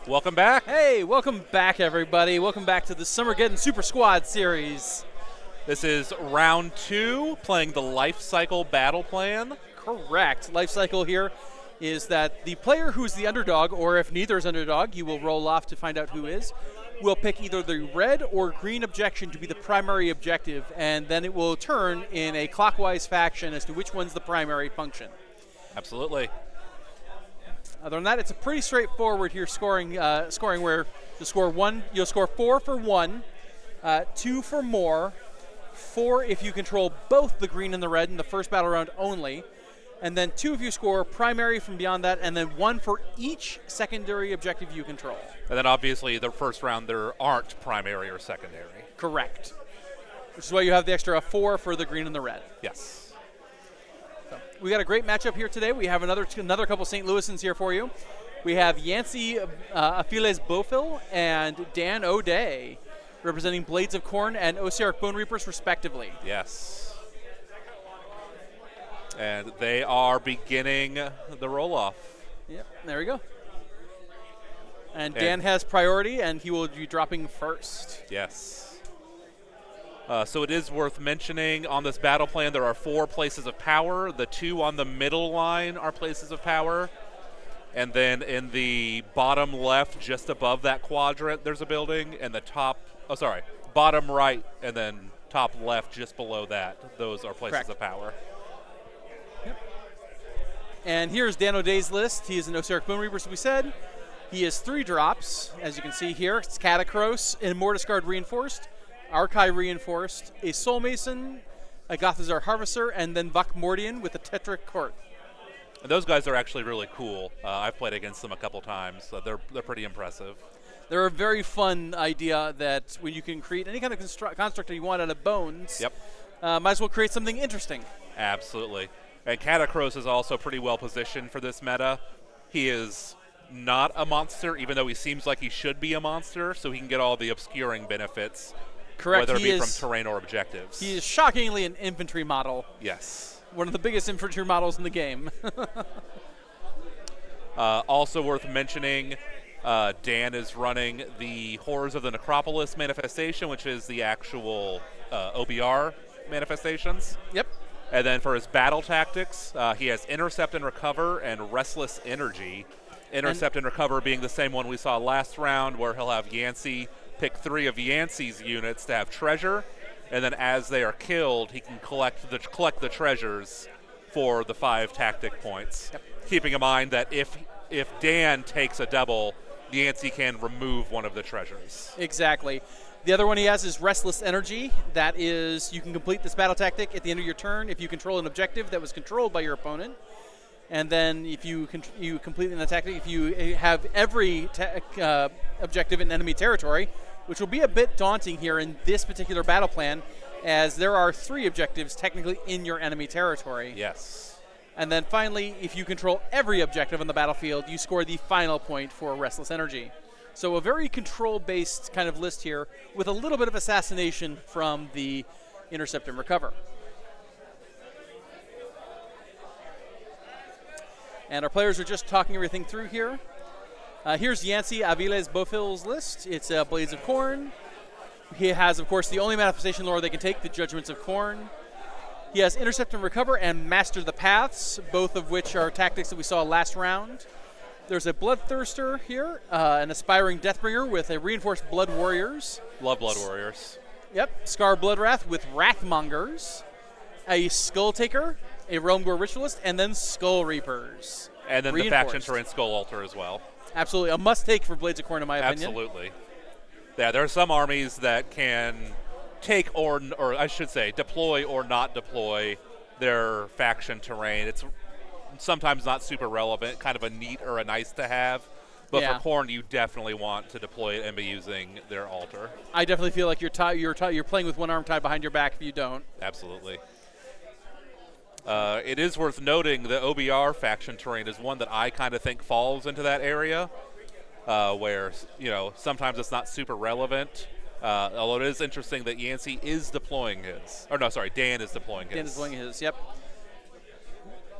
Welcome back. Hey, welcome back, everybody. Welcome back to the Summergeddon Super Squad series. This is round 2, playing the life cycle battle plan. Correct. Life cycle here is that the player who's the underdog, or if neither is underdog, you will roll off to find out who is, will pick either the red or green objection to be the primary objective, and then it will turn in a clockwise fashion as to which one's the primary function. Absolutely. Other than that, it's a pretty straightforward here scoring where you'll score 4 for 1, 2 for more, 4 if you control both the green and the red in the first battle round only, and then 2 if you score primary from beyond that, and then 1 for each secondary objective you control. And then obviously the first round there aren't primary or secondary. Correct. Which is why you have the extra 4 for the green and the red. Yes. We got a great matchup here today. We have another couple St. Louisans here for you. We have Yancy Aviles-Bofill and Dan O'Day representing Blades of Khorne and Ossiarch Bonereapers respectively. Yes. And they are beginning the roll-off. Yep, there we go. And Dan has priority, and he will be dropping first. Yes. So it is worth mentioning on this battle plan there are 4 places of power. The 2 on the middle line are places of power. And then in the bottom left, just above that quadrant, there's a building. And the bottom right and then top left just below that, those are places of power. Yep. And here's Dan O'Day's list. He is an Ossiarch Bonereapers, as we said. He has 3 drops, as you can see here. It's Catacross and Mortis Guard Reinforced, Archive Reinforced, a Soul Mason, a Gothazar Harvester, and then Vokmordian with a Tetric Court. And those guys are actually really cool. I've played against them a couple times. So they're pretty impressive. They're a very fun idea that when you can create any kind of construct that you want out of bones, Yep. Might as well create something interesting. Absolutely. And Catacross is also pretty well positioned for this meta. He is not a monster, even though he seems like he should be a monster, so he can get all the obscuring benefits. Correct. Whether it be from terrain or objectives. He is shockingly an infantry model. Yes. One of the biggest infantry models in the game. Also worth mentioning, Dan is running the Horrors of the Necropolis manifestation, which is the actual OBR manifestations. Yep. And then for his battle tactics, he has Intercept and Recover and Restless Energy. Intercept and Recover being the same one we saw last round, where he'll have Yancy pick 3 of Yancy's units to have treasure, and then as they are killed, he can collect the treasures for the 5 tactic points. Yep. Keeping in mind that if Dan takes a double, Yancy can remove one of the treasures. Exactly. The other one he has is Restless Energy. That is, you can complete this battle tactic at the end of your turn if you control an objective that was controlled by your opponent. And then if you complete an tactic, if you have every objective in enemy territory, which will be a bit daunting here in this particular battle plan, as there are 3 objectives technically in your enemy territory. Yes. And then finally, if you control every objective on the battlefield, you score the final point for Restless Energy. So a very control-based kind of list here with a little bit of assassination from the Intercept and Recover. And our players are just talking everything through here. Here's Yancy Aviles-Bofill's list. It's Blades of Khorne. He has, of course, the only manifestation lore they can take, the Judgments of Khorne. He has Intercept and Recover and Master the Paths, both of which are tactics that we saw last round. There's a Bloodthirster here, an Aspiring Deathbringer with a Reinforced Blood Warriors. Love Blood Warriors. Yep. Scar Bloodwrath with Wrathmongers. A Skull Taker, a Realm Gore Ritualist, and then Skull Reapers. And then the Faction Terrain Skull Altar as well. Absolutely. A must-take for Blades of Khorne, in my opinion. Absolutely. Yeah, there are some armies that can take or I should say deploy or not deploy their faction terrain. It's sometimes not super relevant, kind of a neat or a nice to have. But for Khorne, you definitely want to deploy it and be using their altar. I definitely feel like you're playing with one arm tied behind your back if you don't. Absolutely. It is worth noting the OBR faction terrain is one that I kind of think falls into that area, where sometimes it's not super relevant. Although it is interesting that Yancy is deploying his. Or no, sorry, Dan is deploying his. Dan is deploying his, yep.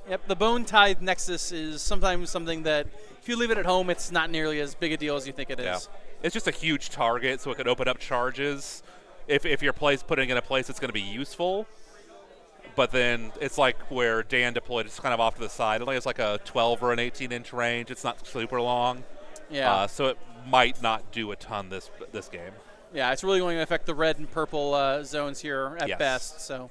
Yep, the Bone Tithe Nexus is sometimes something that if you leave it at home, it's not nearly as big a deal as you think it is. Yeah. It's just a huge target, so it could open up charges if you're putting it in a place that's going to be useful. But then it's like where Dan deployed, it's kind of off to the side. It only has like a 12 or an 18-inch range. It's not super long. Yeah. So it might not do a ton this game. Yeah, it's really going to affect the red and purple zones here at best. So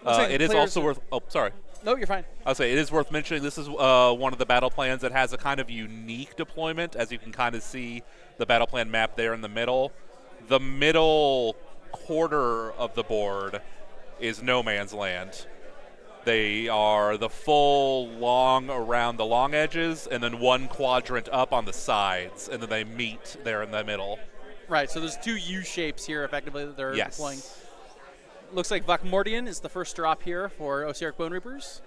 it is also worth. Oh, sorry. No, you're fine. I'll say it is worth mentioning. This is one of the battle plans that has a kind of unique deployment, as you can kind of see the battle plan map there in the middle. The middle quarter of the board is no man's land. They are the full long around the long edges, and then one quadrant up on the sides, and then they meet there in the middle. Right, so there's two U shapes here, effectively, that they're Yes. deploying. Looks like Vakmordian is the first drop here for Ossiarch Bonereapers.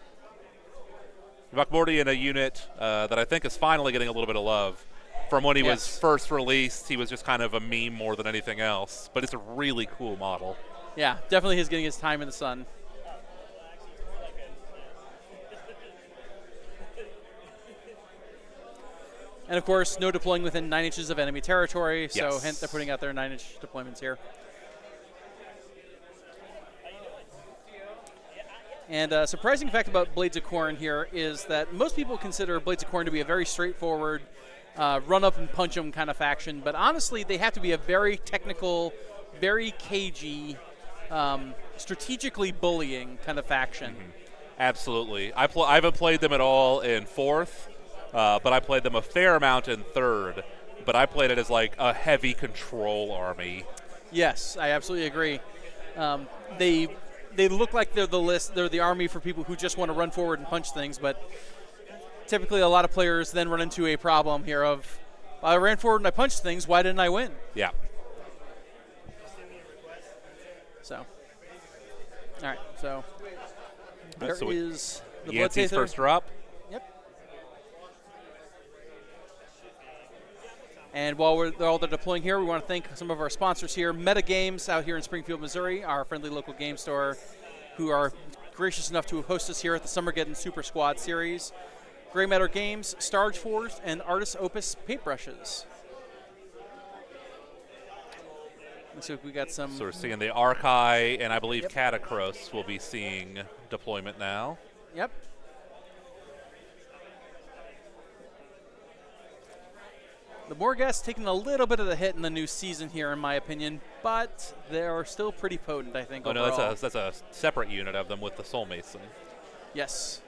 Vakmordian, a unit that I think is finally getting a little bit of love. From when he was first released, he was just kind of a meme more than anything else, but it's a really cool model. Yeah, definitely he's getting his time in the sun. And, of course, no deploying within 9 inches of enemy territory, so hence they're putting out their 9-inch deployments here. And a surprising fact about Blades of Khorne here is that most people consider Blades of Khorne to be a very straightforward, run up and punch 'em kind of faction, but honestly, they have to be a very technical, very cagey, strategically bullying kind of faction. Mm-hmm. Absolutely. I haven't played them at all in 4th, but I played them a fair amount in 3rd, but I played it as like a heavy control army. Yes, I absolutely agree. They look like they're the army for people who just want to run forward and punch things, but typically a lot of players then run into a problem here of, I ran forward and I punched things, why didn't I win? Yeah. So, all right, so there is the Yancy's Bloodtather. first drop. Yep. And while they're deploying here, we want to thank some of our sponsors here. Meta Games out here in Springfield, Missouri, our friendly local game store, who are gracious enough to host us here at the Summergeddon Super Squad Series. Grey Matter Games, Starge Force, and Artist Opus paintbrushes. Looks like we got some. So we're seeing the Archai, and I believe Catacross will be seeing deployment now. Yep. The Morghast taking a little bit of the hit in the new season here, in my opinion, but they are still pretty potent, I think. Oh overall. no, that's a separate unit of them with the Soul Mason. Yes.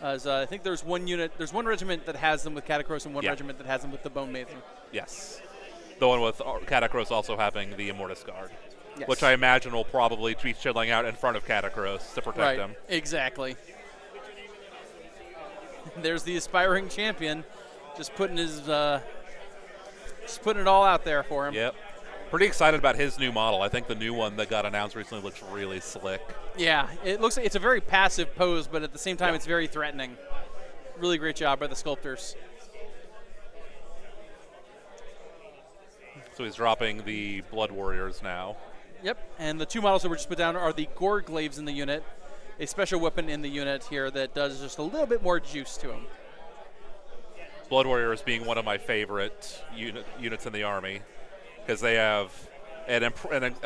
As I think there's one regiment that has them with Catacross and one regiment that has them with the Bone Mason. Yes. The one with Catacross also having the Immortus Guard, yes. which I imagine will probably be chilling out in front of Catacross to protect them. Exactly. There's the aspiring champion, just putting it all out there for him. Yep. Pretty excited about his new model. I think the new one that got announced recently looks really slick. Yeah, it looks like it's a very passive pose, but at the same time, it's very threatening. Really great job by the sculptors. So he's dropping the Blood Warriors now. Yep, and the two models that were just put down are the Gorglaves in the unit, a special weapon in the unit here that does just a little bit more juice to him. Blood Warriors being one of my favorite units in the army, because they have an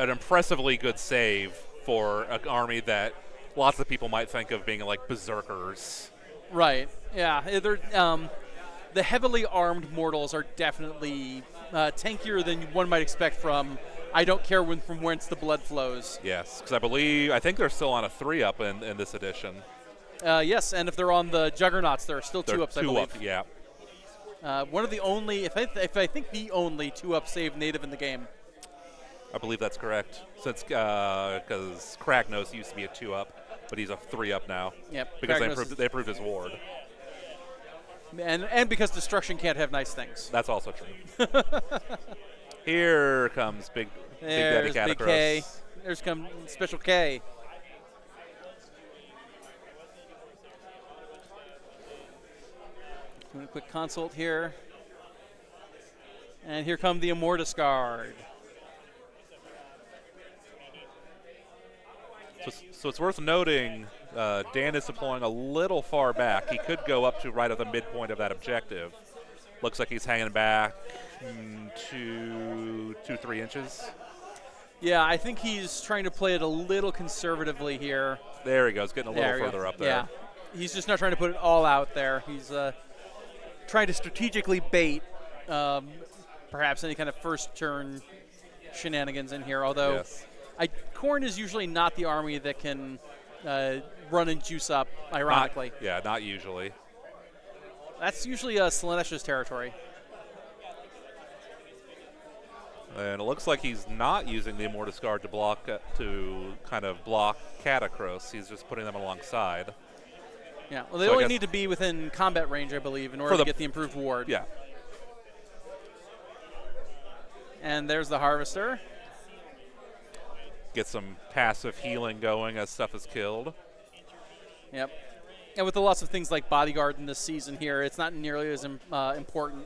impressively good save for an army that lots of people might think of being like berserkers. Right. Yeah. The heavily armed mortals are definitely tankier than one might expect from I don't care from whence the blood flows. Yes, because I think they're still on a 3-up in this edition. Yes, and if they're on the Juggernauts, there are still 2-ups, I believe. 2-up, yeah. One of the only, if I think the only 2-up save native in the game. I believe that's correct. Since because Kragnos used to be a 2-up, but he's a 3-up now. Yep. Because they improved his ward. And because destruction can't have nice things. That's also true. Here comes Big Daddy Catacross. Big K. There's come Special K. Doing a quick consult here. And here come the Immortus Guard. So it's worth noting Dan is deploying a little far back. He could go up to right at the midpoint of that objective. Looks like he's hanging back 3 inches. Yeah, I think he's trying to play it a little conservatively here. There he goes, getting a little further up there. Yeah, he's just not trying to put it all out there. He's trying to strategically bait perhaps any kind of first turn shenanigans in here, although Yes. Khorne is usually not the army that can run and juice up, ironically. Not usually. That's usually Slaanesh's territory. And it looks like he's not using the Immortus Guard to block Catacross. He's just putting them alongside. Yeah, well, they So I only guess need to be within combat range, I believe, in order to get the improved ward. Yeah. And there's the Harvester. Get some passive healing going as stuff is killed. Yep. And with the lots of things like Bodyguard in this season here, it's not nearly as important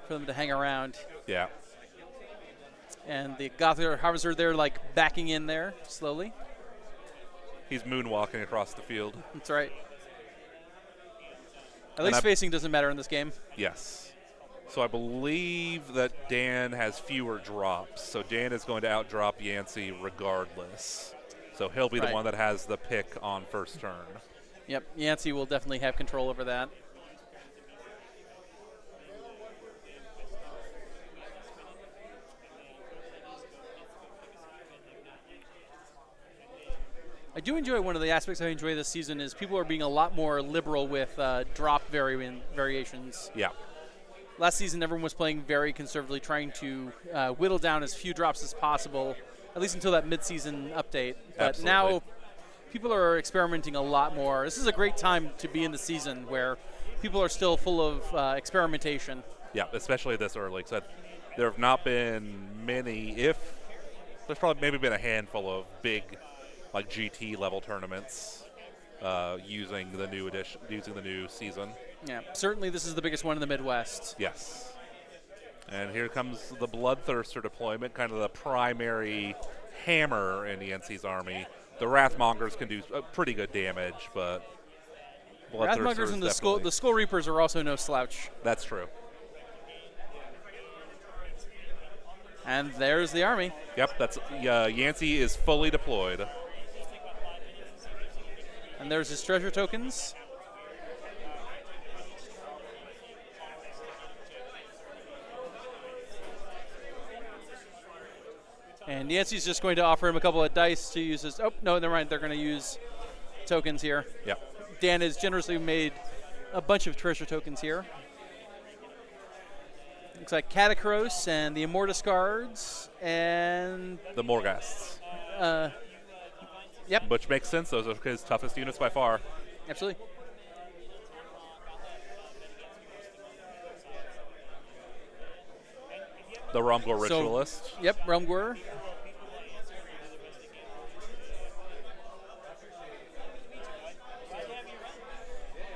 for them to hang around. Yeah. And the Gothic Harvester, they're like backing in there slowly. He's moonwalking across the field. That's right. At least spacing doesn't matter in this game. Yes. So I believe that Dan has fewer drops. So Dan is going to outdrop Yancy regardless. So he'll be the one that has the pick on first turn. Yep, Yancy will definitely have control over that. I do enjoy, one of the aspects I enjoy this season is people are being a lot more liberal with drop variations. Yeah. Last season, everyone was playing very conservatively, trying to whittle down as few drops as possible, at least until that mid-season update. But now people are experimenting a lot more. This is a great time to be in the season where people are still full of experimentation. Yeah, especially this early. So there have not been many, there's probably maybe been a handful of big like GT level tournaments using the new season. Yeah, certainly this is the biggest one in the Midwest. Yes. And here comes the Bloodthirster deployment, kind of the primary hammer in Yancy's army. The Wrathmongers can do pretty good damage, but Wrathmongers and the Skull Reapers are also no slouch. That's true. And there's the army. Yep, that's Yancy is fully deployed. And there's his treasure tokens. And Yancy's just going to offer him a couple of dice to use his... Oh, no, never mind. They're going to use tokens here. Yep. Dan has generously made a bunch of treasure tokens here. Looks like Catacross and the Immortus Guards and... the Morghasts. Yep. Which makes sense. Those are his toughest units by far. Absolutely. The Rumgor Ritualist. Yep, Rumgor.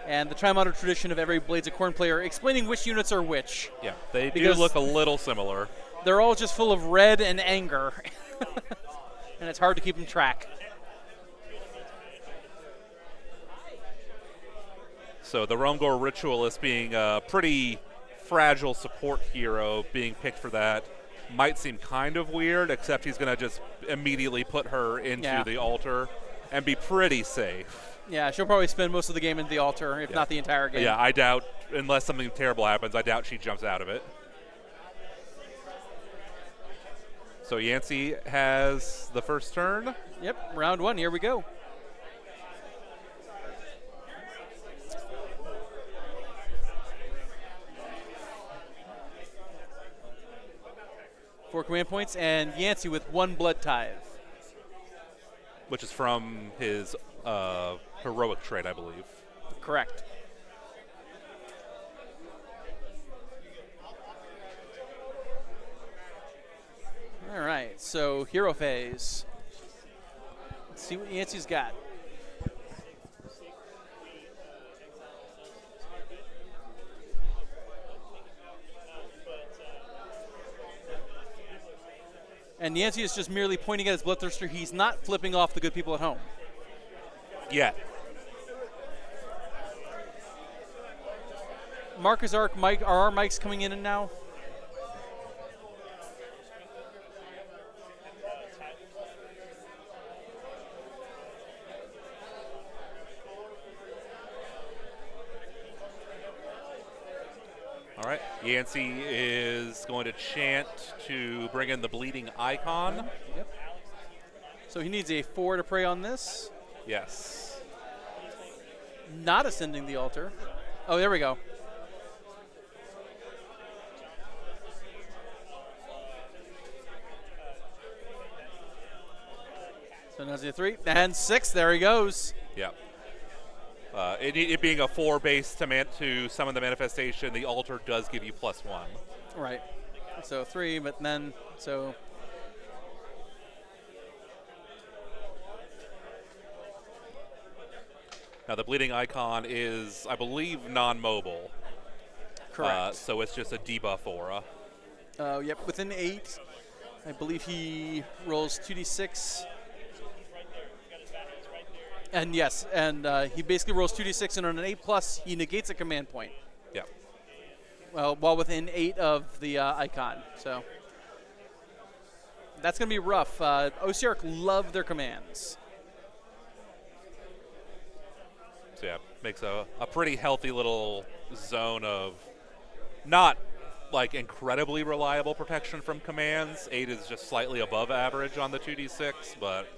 And the Tri-Modern tradition of every Blades of Khorne player explaining which units are which. Yeah, they do look a little similar. They're all just full of red and anger. And it's hard to keep them track. So the Rumgor Ritualist being a pretty fragile support hero being picked for that might seem kind of weird, except he's going to just immediately put her into the altar and be pretty safe. Yeah, she'll probably spend most of the game in the altar, if not the entire game. Yeah, I doubt, unless something terrible happens, I doubt she jumps out of it. So Yancy has the first turn. Yep, round one, here we go. Four command points, and Yancy with one blood tithe. Which is from his heroic trait, I believe. Correct. All right, so hero phase. Let's see what Yancy's got. And Yancy is just merely pointing at his Bloodthirster. He's not flipping off the good people at home. yet. Marcus Arc, Mike, are our mics coming in and now? All right, Yancy is going to chant to bring in the bleeding icon. Yep. So he needs a 4 to pray on this. Yes. Not ascending the altar. Oh, there we go. So now a 3 and 6. There he goes. Yep. It being a 4 base to summon the manifestation, the altar does give you +1. Right. So 3, but then so. Now the bleeding icon is, I believe, non-mobile. Correct. So it's just a debuff aura. Yep. Within 8, I believe he rolls 2d6. And yes, and he basically rolls 2d6, and on an 8+, he negates a command point. Yep. Well, while within 8 of the icon. So that's going to be rough. Ossiarch love their commands. So yeah, makes a pretty healthy little zone of not like incredibly reliable protection from commands. 8 is just slightly above average on the 2d6, but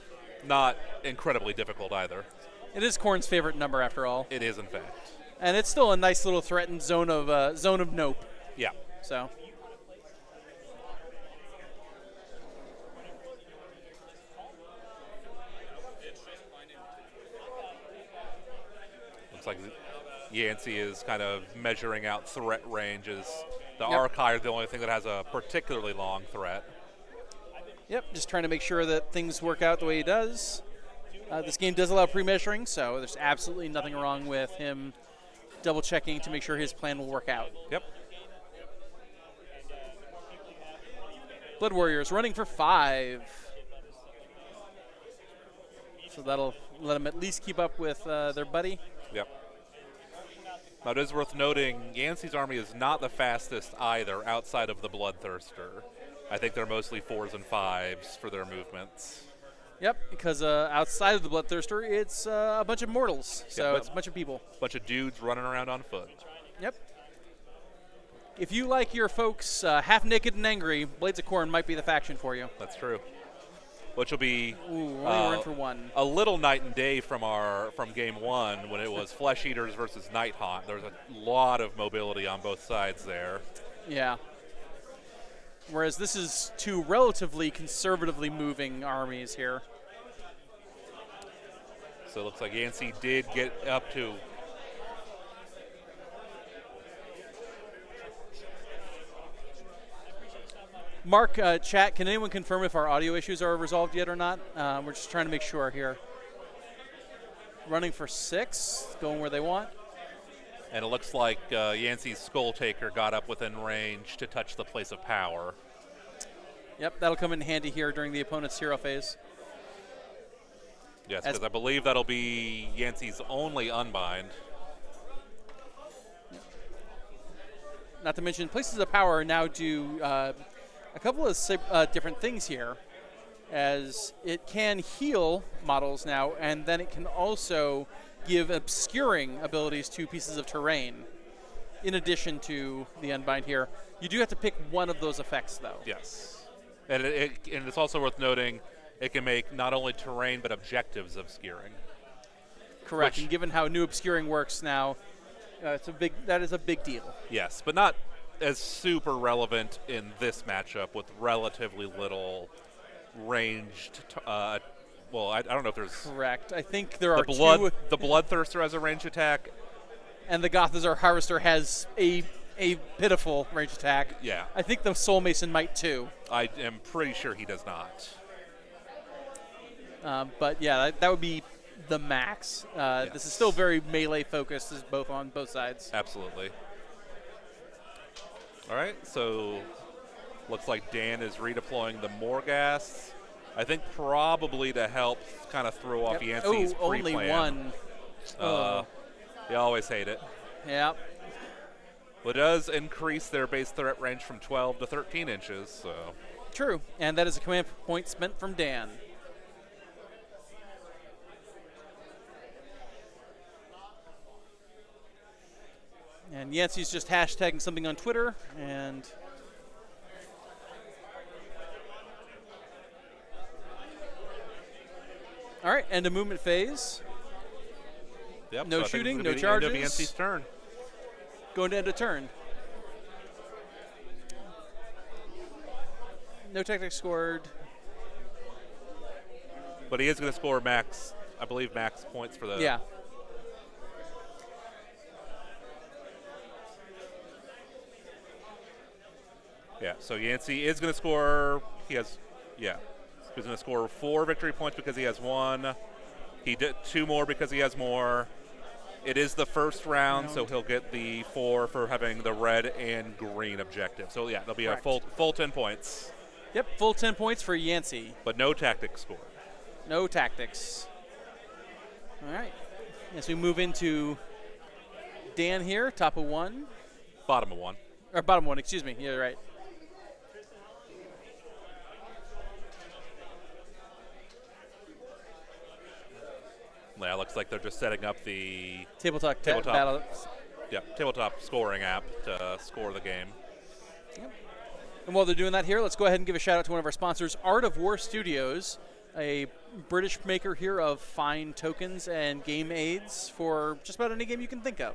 not incredibly difficult either. It is Khorne's favorite number, after all. It is, in fact. And it's still a nice little threatened zone of nope. Yeah. So. Looks like Yancy is kind of measuring out threat ranges. The Yep. Archive is the only thing that has a particularly long threat. Yep, just trying to make sure that things work out the way he does. This game does allow pre-measuring, so there's absolutely nothing wrong with him double-checking to make sure his plan will work out. Yep. Blood Warriors running for 5. So that'll let them at least keep up with their buddy. Yep. Now, it is worth noting, Yancy's army is not the fastest either outside of the Bloodthirster. I think they're mostly 4s and 5s for their movements. Yep, because outside of the Bloodthirster, it's a bunch of mortals. So it's a bunch of people. Bunch of dudes running around on foot. Yep. If you like your folks half naked and angry, Blades of Khorne might be the faction for you. That's true. Which will be we're in for 1. A little night and day from game 1 when it was Flesh Eaters versus Night Haunt. There was a lot of mobility on both sides there. Yeah. Whereas this is 2 relatively conservatively moving armies here. So it looks like Yancy did get up to. Mark, chat, can anyone confirm if our audio issues are resolved yet or not? We're just trying to make sure here. Running for 6, going where they want. And it looks like Yancy's Skull Taker got up within range to touch the place of power. Yep, that'll come in handy here during the opponent's hero phase. Yes, because I believe that'll be Yancy's only unbind. Not to mention, places of power now do a couple of different things here, as it can heal models now, and then it can also give obscuring abilities to pieces of terrain, in addition to the unbind here. You do have to pick one of those effects, though. Yes. And it's also worth noting it can make not only terrain but objectives obscuring. Correct. And given how new obscuring works now, that is a big deal. Yes, but not as super relevant in this matchup with relatively little ranged. Well, I don't know if there's. Correct. I think there are 2. The Bloodthirster has a ranged attack, and the Gothazar Harvester has a pitiful range attack. Yeah. I think the Soul Mason might too. I am pretty sure he does not. But yeah, that would be the max. Yes. This is still very melee focused, is on both sides. Absolutely. All right, so looks like Dan is redeploying the Morghast. I think probably to help kind of throw off Yep. Yancy's Oh, only pre-plan. one. You always hate it. Yep. Well, it does increase their base threat range from 12 to 13 inches, so. True. And that is a command point spent from Dan. And Yancy's just hashtagging something on Twitter, and all right, end of movement phase. Yep, No so I think shooting, it's no gonna be the end of charges. Yancy's turn. Going to end a turn. No tactics scored. But he is going to score max, I believe, max points for the. Yeah. Yeah, so Yancy is going to score. He has, yeah. He's going to score 4 victory points because he has 1. He did 2 more because he has more. It is the first round, so he'll get the 4 for having the red and green objective. So, yeah, there'll be Correct. a full 10 points. Yep, full 10 points for Yancy. But no tactics scored. No tactics. All right. As we move into Dan here, top of 1. Bottom of 1. Or bottom 1, excuse me. Yeah, right. Yeah, looks like they're just setting up the Tabletop. Tabletop. Tabletop scoring app to score the game. Yep. And while they're doing that here, let's go ahead and give a shout out to one of our sponsors, Art of War Studios, a British maker here of fine tokens and game aids for just about any game you can think of.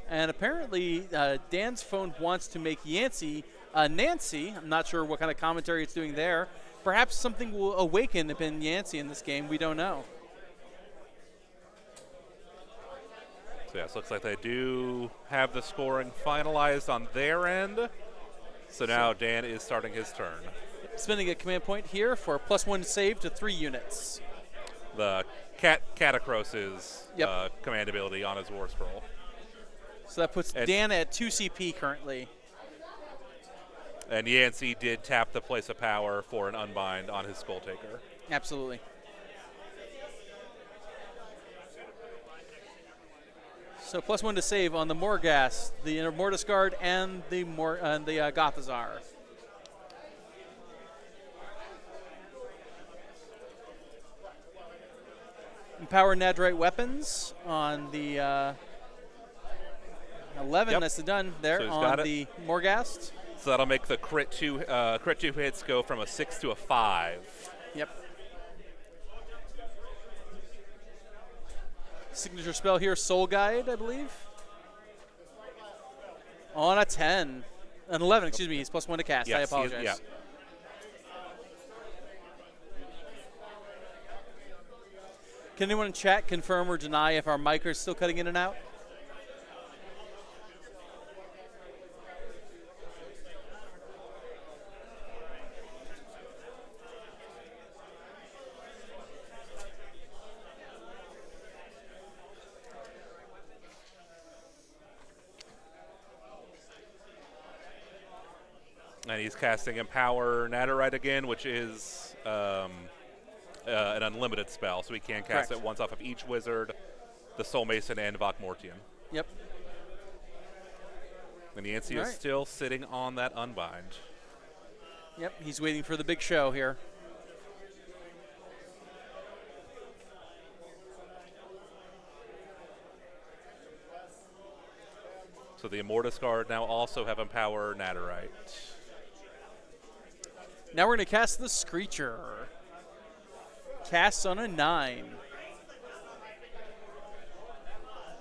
And apparently, Dan's phone wants to make Yancy Nancy. I'm not sure what kind of commentary it's doing there. Perhaps something will awaken in Yancy in this game. We don't know. So, yes, looks like they do have the scoring finalized on their end. So now Dan is starting his turn. Spending a command point here for +1 save to 3 units. The Catacros's command ability on his War Scroll. So that puts Dan at 2 CP currently. And Yancy did tap the place of power for an unbind on his Skull Taker. Absolutely. So +1 to save on the Morghast, the Mortis Guard, and the Gothazar. Empower Nadrite weapons on the 11. Yep. Nicely done there So on the Morghast. So that'll make the crit 2 hits go from a 6 to a 5. Yep. Signature spell here, Soul Guide, I believe. On a 10. An 11, excuse me. He's +1 to cast. Yes, I apologize. Yeah. Can anyone in chat confirm or deny if our mic is still cutting in and out? And he's casting Empower Naderite again, which is an unlimited spell, so he can cast Correct. it once off of each wizard, the Soul Mason, and Vokmortian. Yep. And Yancy is Right. still sitting on that unbind. Yep, he's waiting for the big show here. So the Immortus Guard now also have Empower Naderite. Now we're going to cast the Screecher. Casts on a 9.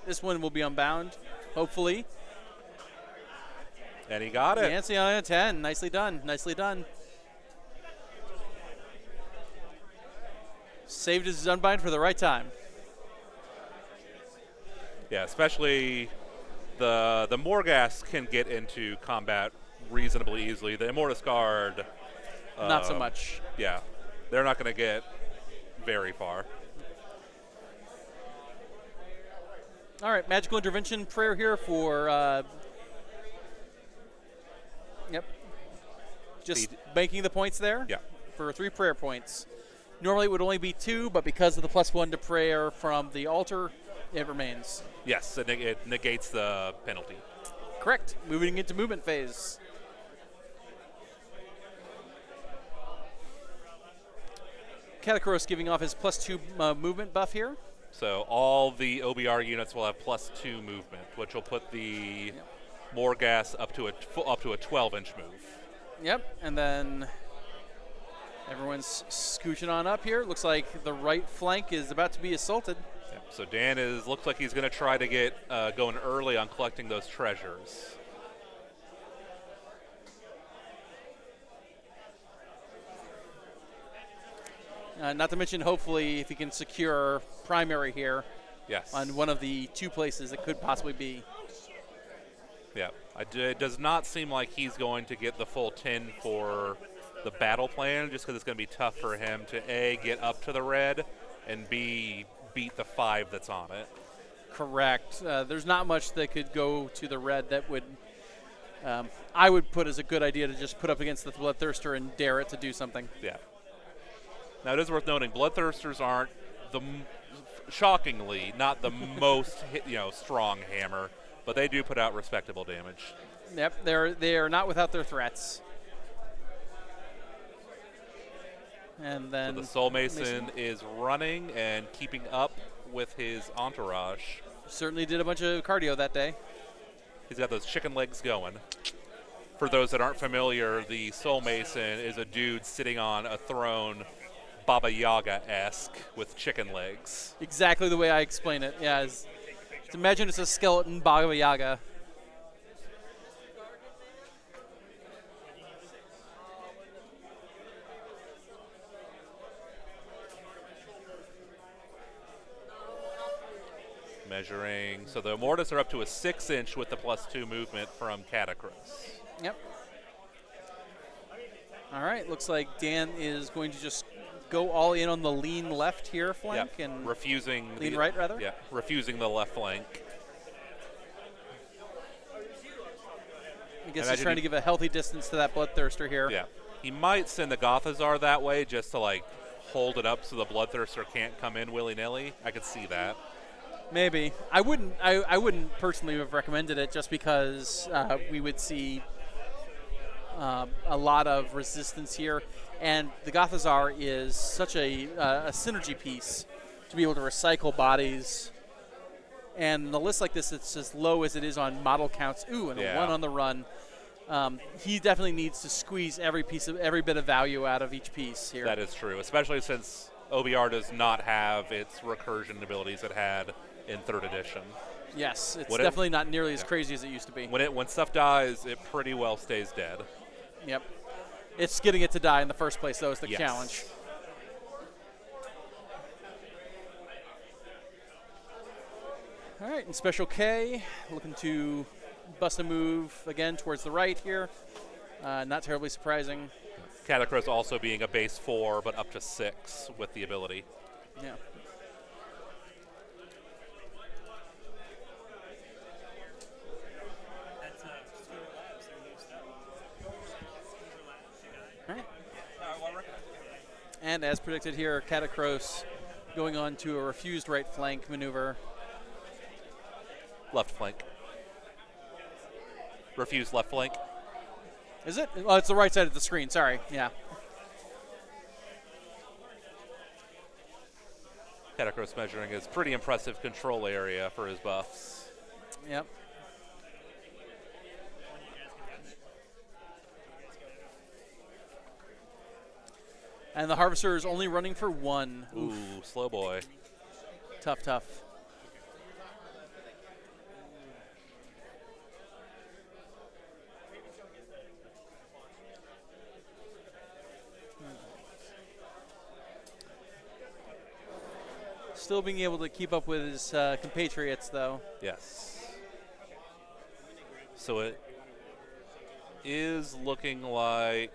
This one will be unbound, hopefully. And he got it. Yancy on a 10. Nicely done. Nicely done. Saved his unbind for the right time. Yeah, especially the Morghast can get into combat reasonably easily. The Immortus Guard, Not so much. Yeah, they're not going to get very far. All right, magical intervention prayer here for Just banking the points there Yeah. for 3 prayer points. Normally it would only be 2, but because of the +1 to prayer from the altar, it remains. Yes, it negates the penalty. Correct. Moving into movement phase. Katakros giving off his +2 movement buff here. So all the OBR units will have +2 movement, which will put the Morghast up to a 12-inch move. Yep, and then everyone's scooching on up here. Looks like the right flank is about to be assaulted. Yep. So Dan looks like he's going to try to get going early on collecting those treasures. Not to mention, hopefully, if he can secure primary here Yes. on one of the 2 places it could possibly be. Yeah. It does not seem like he's going to get the full 10 for the battle plan, just because it's going to be tough for him to A, get up to the red, and B, beat the 5 that's on it. Correct. There's not much that could go to the red that would, I would put as a good idea to just put up against the Bloodthirster and dare it to do something. Yeah. Now, it is worth noting, Bloodthirsters aren't shockingly, not the most strong hammer, but they do put out respectable damage. Yep, they are not without their threats. And then So the Soul Mason is running and keeping up with his entourage. Certainly did a bunch of cardio that day. He's got those chicken legs going. For those that aren't familiar, the Soul Mason is a dude sitting on a throne, Baba Yaga-esque, with chicken legs. Exactly the way I explain it. Yeah, just imagine it's a skeleton Baba Yaga. Measuring. So the Mortis are up to a 6-inch with the +2 movement from Katakros. Yep. All right, looks like Dan is going to just go all in on the lean left here flank and refusing lean right rather. Yeah, refusing the left flank. I guess he's trying to give a healthy distance to that Bloodthirster here. Yeah, he might send the Gothazar that way just to hold it up so the Bloodthirster can't come in willy-nilly. I could see that. Maybe. I wouldn't personally have recommended it just because we would see a lot of resistance here, and the Gothazar is such a synergy piece to be able to recycle bodies. And in a list like this, it's as low as it is on model counts. Ooh, and a 1 on the run. He definitely needs to squeeze every bit of value out of each piece here. That is true, especially since OBR does not have its recursion abilities it had in 3rd edition. Yes, it's definitely not nearly as crazy as it used to be. When stuff dies, it pretty well stays dead. Yep. It's getting it to die in the first place, though, is the challenge. All right, and Special K looking to bust a move again towards the right here. Not terribly surprising. Katakros also being a base 4, but up to 6 with the ability. Yeah. All right. And as predicted here, Katakros going on to a refused right flank maneuver. Left flank. Refused left flank. Is it? Oh, it's the right side of the screen. Sorry. Yeah. Katakros measuring his pretty impressive control area for his buffs. Yep. And the Harvester is only running for 1. Ooh, slow boy. Tough, tough. Still being able to keep up with his compatriots, though. Yes. So it is looking like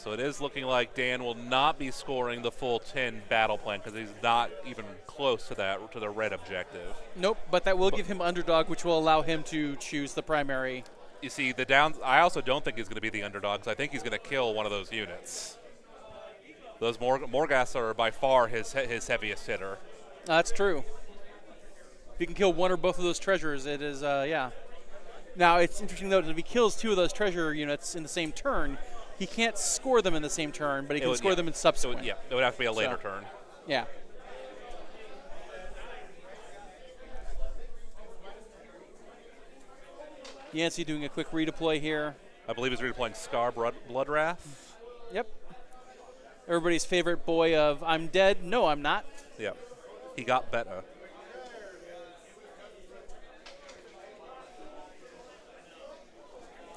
So it is looking like Dan will not be scoring the full 10 battle plan because he's not even close to that, to the red objective. Nope, but that will give him underdog, which will allow him to choose the primary. You see, the downs. I also don't think he's going to be the underdog because I think he's going to kill one of those units. Those Morghast are by far his heaviest hitter. That's true. If he can kill one or both of those treasures, it is, yeah. Now, it's interesting, though, that if he kills 2 of those treasure units in the same turn, he can't score them in the same turn, but he can score them in subsequent. It would have to be a later turn. Yeah. Yancy doing a quick redeploy here. I believe he's redeploying Scar Bloodwrath. Yep. Everybody's favorite boy of I'm dead. No, I'm not. Yep. He got better.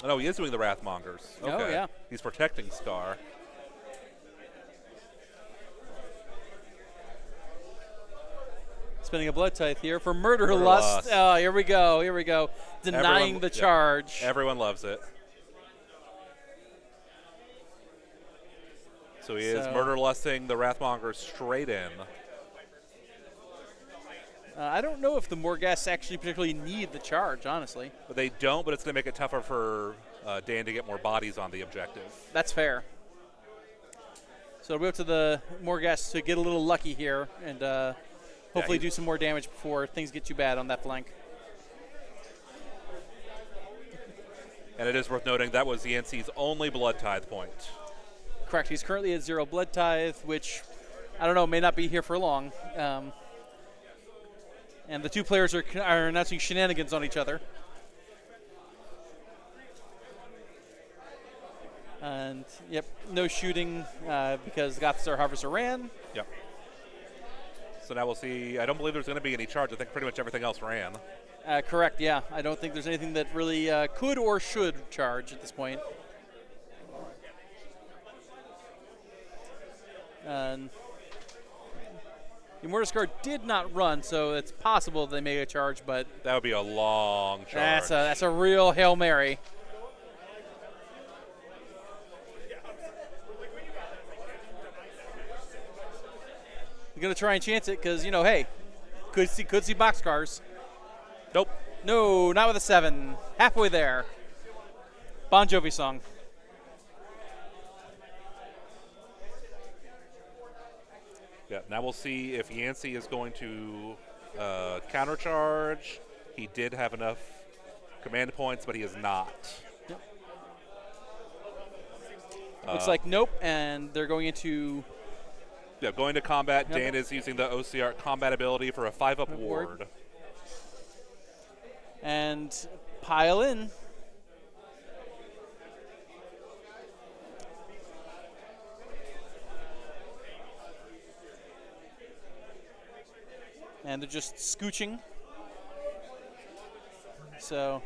Oh, no, he is doing the Wrathmongers. Okay. Oh, yeah. He's protecting Scar. Spending a blood tithe here for Murder Lust. Oh, here we go. Here we go. Denying the charge. Everyone loves it. So he is Murder Lusting the Wrathmonger straight in. I don't know if the Morghasts actually particularly need the charge, honestly. But they don't, but it's going to make it tougher for Dan to get more bodies on the objective. That's fair. So we'll go to the Morghasts to get a little lucky here and hopefully do some more damage before things get too bad on that flank. And it is worth noting that was Yancy's only blood tithe point. Correct. He's currently at 0 blood tithe, which, I don't know, may not be here for long. And the 2 players are announcing shenanigans on each other. And, yep, no shooting because Gothstar Harvester ran. Yep. So now we'll see. I don't believe there's going to be any charge. I think pretty much everything else ran. Correct, yeah. I don't think there's anything that really could or should charge at this point. And the Mortiscar did not run, so it's possible they may get a charge, but that would be a long charge. That's a real Hail Mary. You're gonna try and chance it because hey, could see boxcars. Nope. No, not with a 7. Halfway there. Bon Jovi song. Yeah, now we'll see if Yancy is going to countercharge. He did have enough command points, but he is not. Yep. Looks like nope, and they're going into... Yeah, going to combat. Yep. Dan is using the Ossiarch combat ability for a 5-up ward. And pile in. And they're just scooching. So.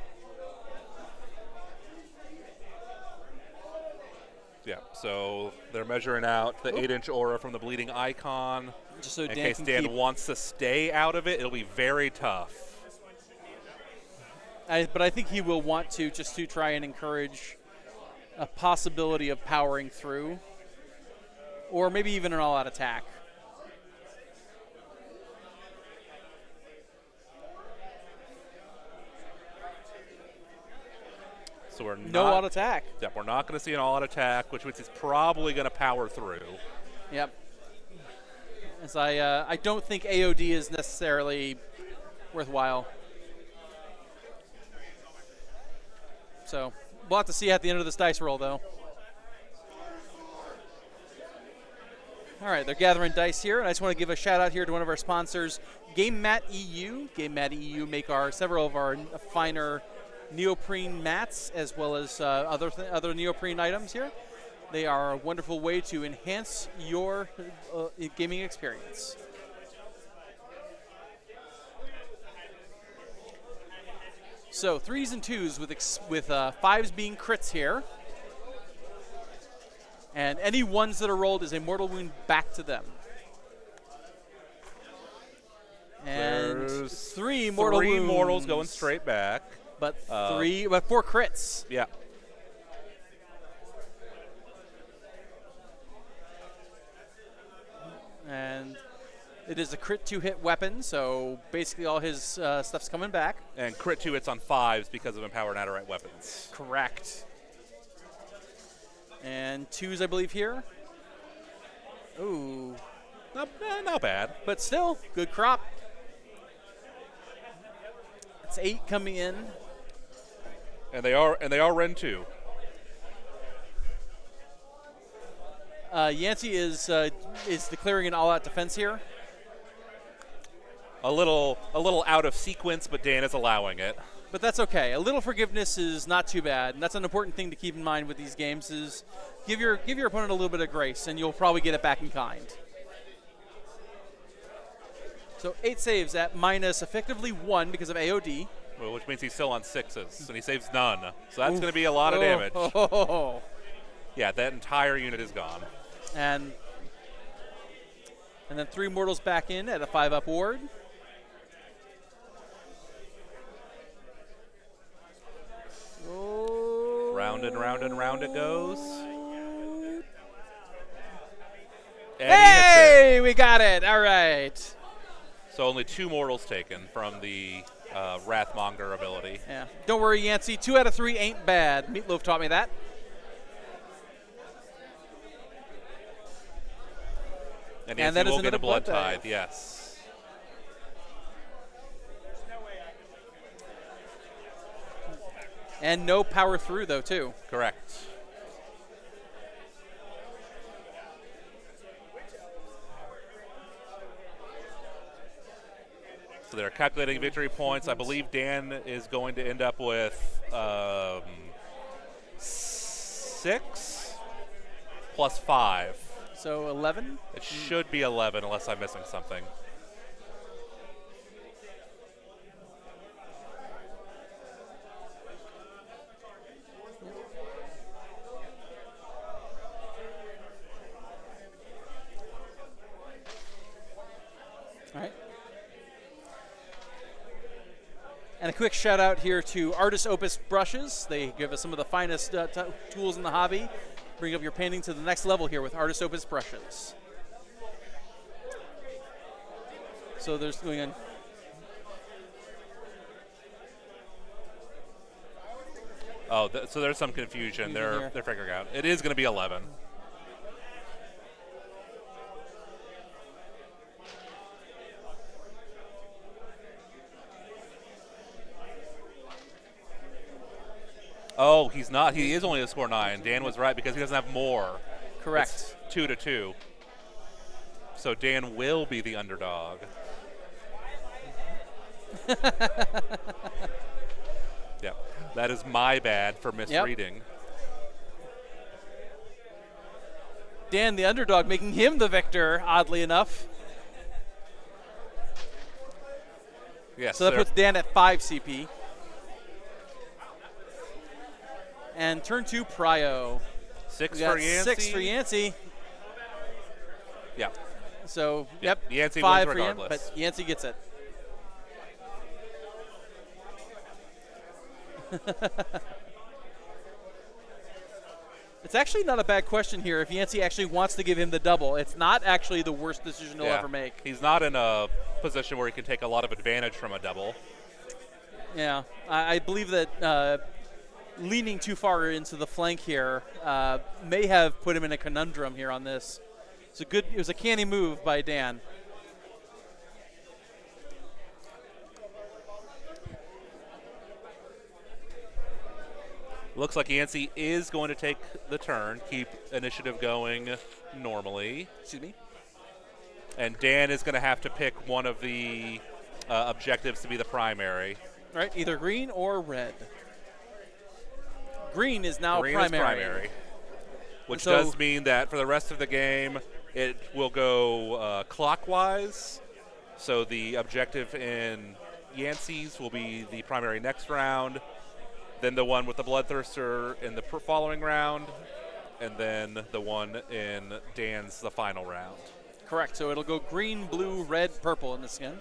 Yeah, so they're measuring out the 8-inch aura from the bleeding icon. Just so in case Dan wants to stay out of it, it'll be very tough. But I think he will want to, just to try and encourage a possibility of powering through. Or maybe even an all-out attack. So we're no all-out attack. Yep, we're not going to see an all-out attack, which is probably going to power through. Yep. As I don't think AOD is necessarily worthwhile. So we'll have to see at the end of this dice roll, though. All right, they're gathering dice here, and I just want to give a shout-out here to one of our sponsors, Game Mat EU. Game Mat EU make several of our finer neoprene mats, as well as other neoprene items here. They are a wonderful way to enhance your gaming experience. So 3s and 2s with 5s being crits here. And any 1s that are rolled is a mortal wound back to them. And there's 3 mortal wounds. 3 mortals going straight back. But 4 crits. Yeah. And it is a crit 2 hit weapon, so basically all his stuff's coming back. And crit 2 hits on 5s because of Empower Nadirite weapons. Correct. And 2s, I believe, here. Ooh. Not bad. But still, good crop. It's 8 coming in. And they are Ren 2. Yancy is declaring an all-out defense here. A little out of sequence, but Dan is allowing it. But that's okay. A little forgiveness is not too bad, and that's an important thing to keep in mind with these games. Is give your opponent a little bit of grace, and you'll probably get it back in kind. So 8 saves at minus effectively 1 because of AOD. Well, which means he's still on 6s, and he saves none. So that's going to be a lot of damage. Oh. Yeah, that entire unit is gone. And then 3 mortals back in at a 5-up ward. Oh. Round and round and round it goes. And hey, we got it. All right. So only 2 mortals taken from the Wrathmonger ability. Yeah. Don't worry, Yancy. 2 out of 3 ain't bad. Meatloaf taught me that. And Yancy that is will get a another blood blood tithe, tithe. yes. And no power through, though, too. Correct. So they're calculating victory points. I believe Dan is going to end up with 6 plus 5. So 11? It should be 11 unless I'm missing something. All right. And a quick shout out here to Artist Opus Brushes. They give us some of the finest tools in the hobby. Bring up your painting to the next level here with Artist Opus Brushes. So there's going on. Oh, so there's some confusion. They're figuring out. It is going to be 11. Oh, he's not. He is only a score 9. Dan was right because he doesn't have more. Correct. It's 2-2. So Dan will be the underdog. Yeah, that is my bad for misreading. Yep. Dan, the underdog, making him the victor, oddly enough. Yes. So that puts Dan at 5 CP. And turn 2, Prio. 6 for Yancy. 6 for Yancy. Yeah. So, yep. Yancy 5 wins for him, regardless. but Yancy gets it. It's actually not a bad question here if Yancy actually wants to give him the double. It's not actually the worst decision he'll ever make. He's not in a position where he can take a lot of advantage from a double. Yeah, I believe that leaning too far into the flank here may have put him in a conundrum here on this. It was a canny move by Dan. Looks like Yancy is going to take the turn, keep initiative going normally. Excuse me. And Dan is going to have to pick one of the objectives to be the primary. All right, either green or red. Green is now Green primary. is primary. Which does mean that for the rest of the game, it will go clockwise. So the objective in Yancy's will be the primary next round, then the one with the Bloodthirster in the following round, and then the one in Dan's the final round. Correct. So it'll go green, blue, red, purple in this skin.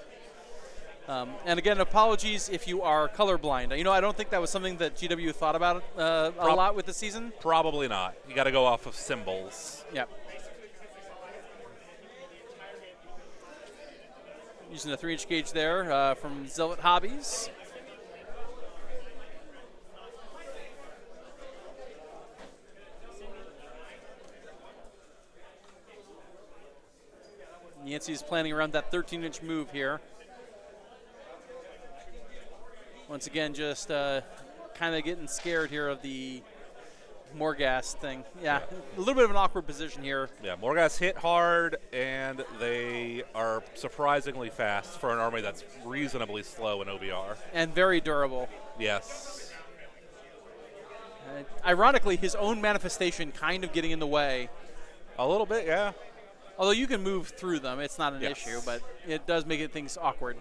And again, apologies if you are colorblind. You know, I don't think that was something that GW thought about a lot with the season. Probably not. You got to go off of symbols. Yep. Using a 3-inch gauge there from Zealot Hobbies. Yancy's planning around that 13-inch move here. Once again, just kind of getting scared here of the Morghast thing. Yeah, a little bit of an awkward position here. Yeah, Morghast hit hard, and they are surprisingly fast for an army that's reasonably slow in OBR. And very durable. Yes. Ironically, his own manifestation kind of getting in the way. A little bit, yeah. Although you can move through them, it's not an Yes. issue, but it does make things awkward.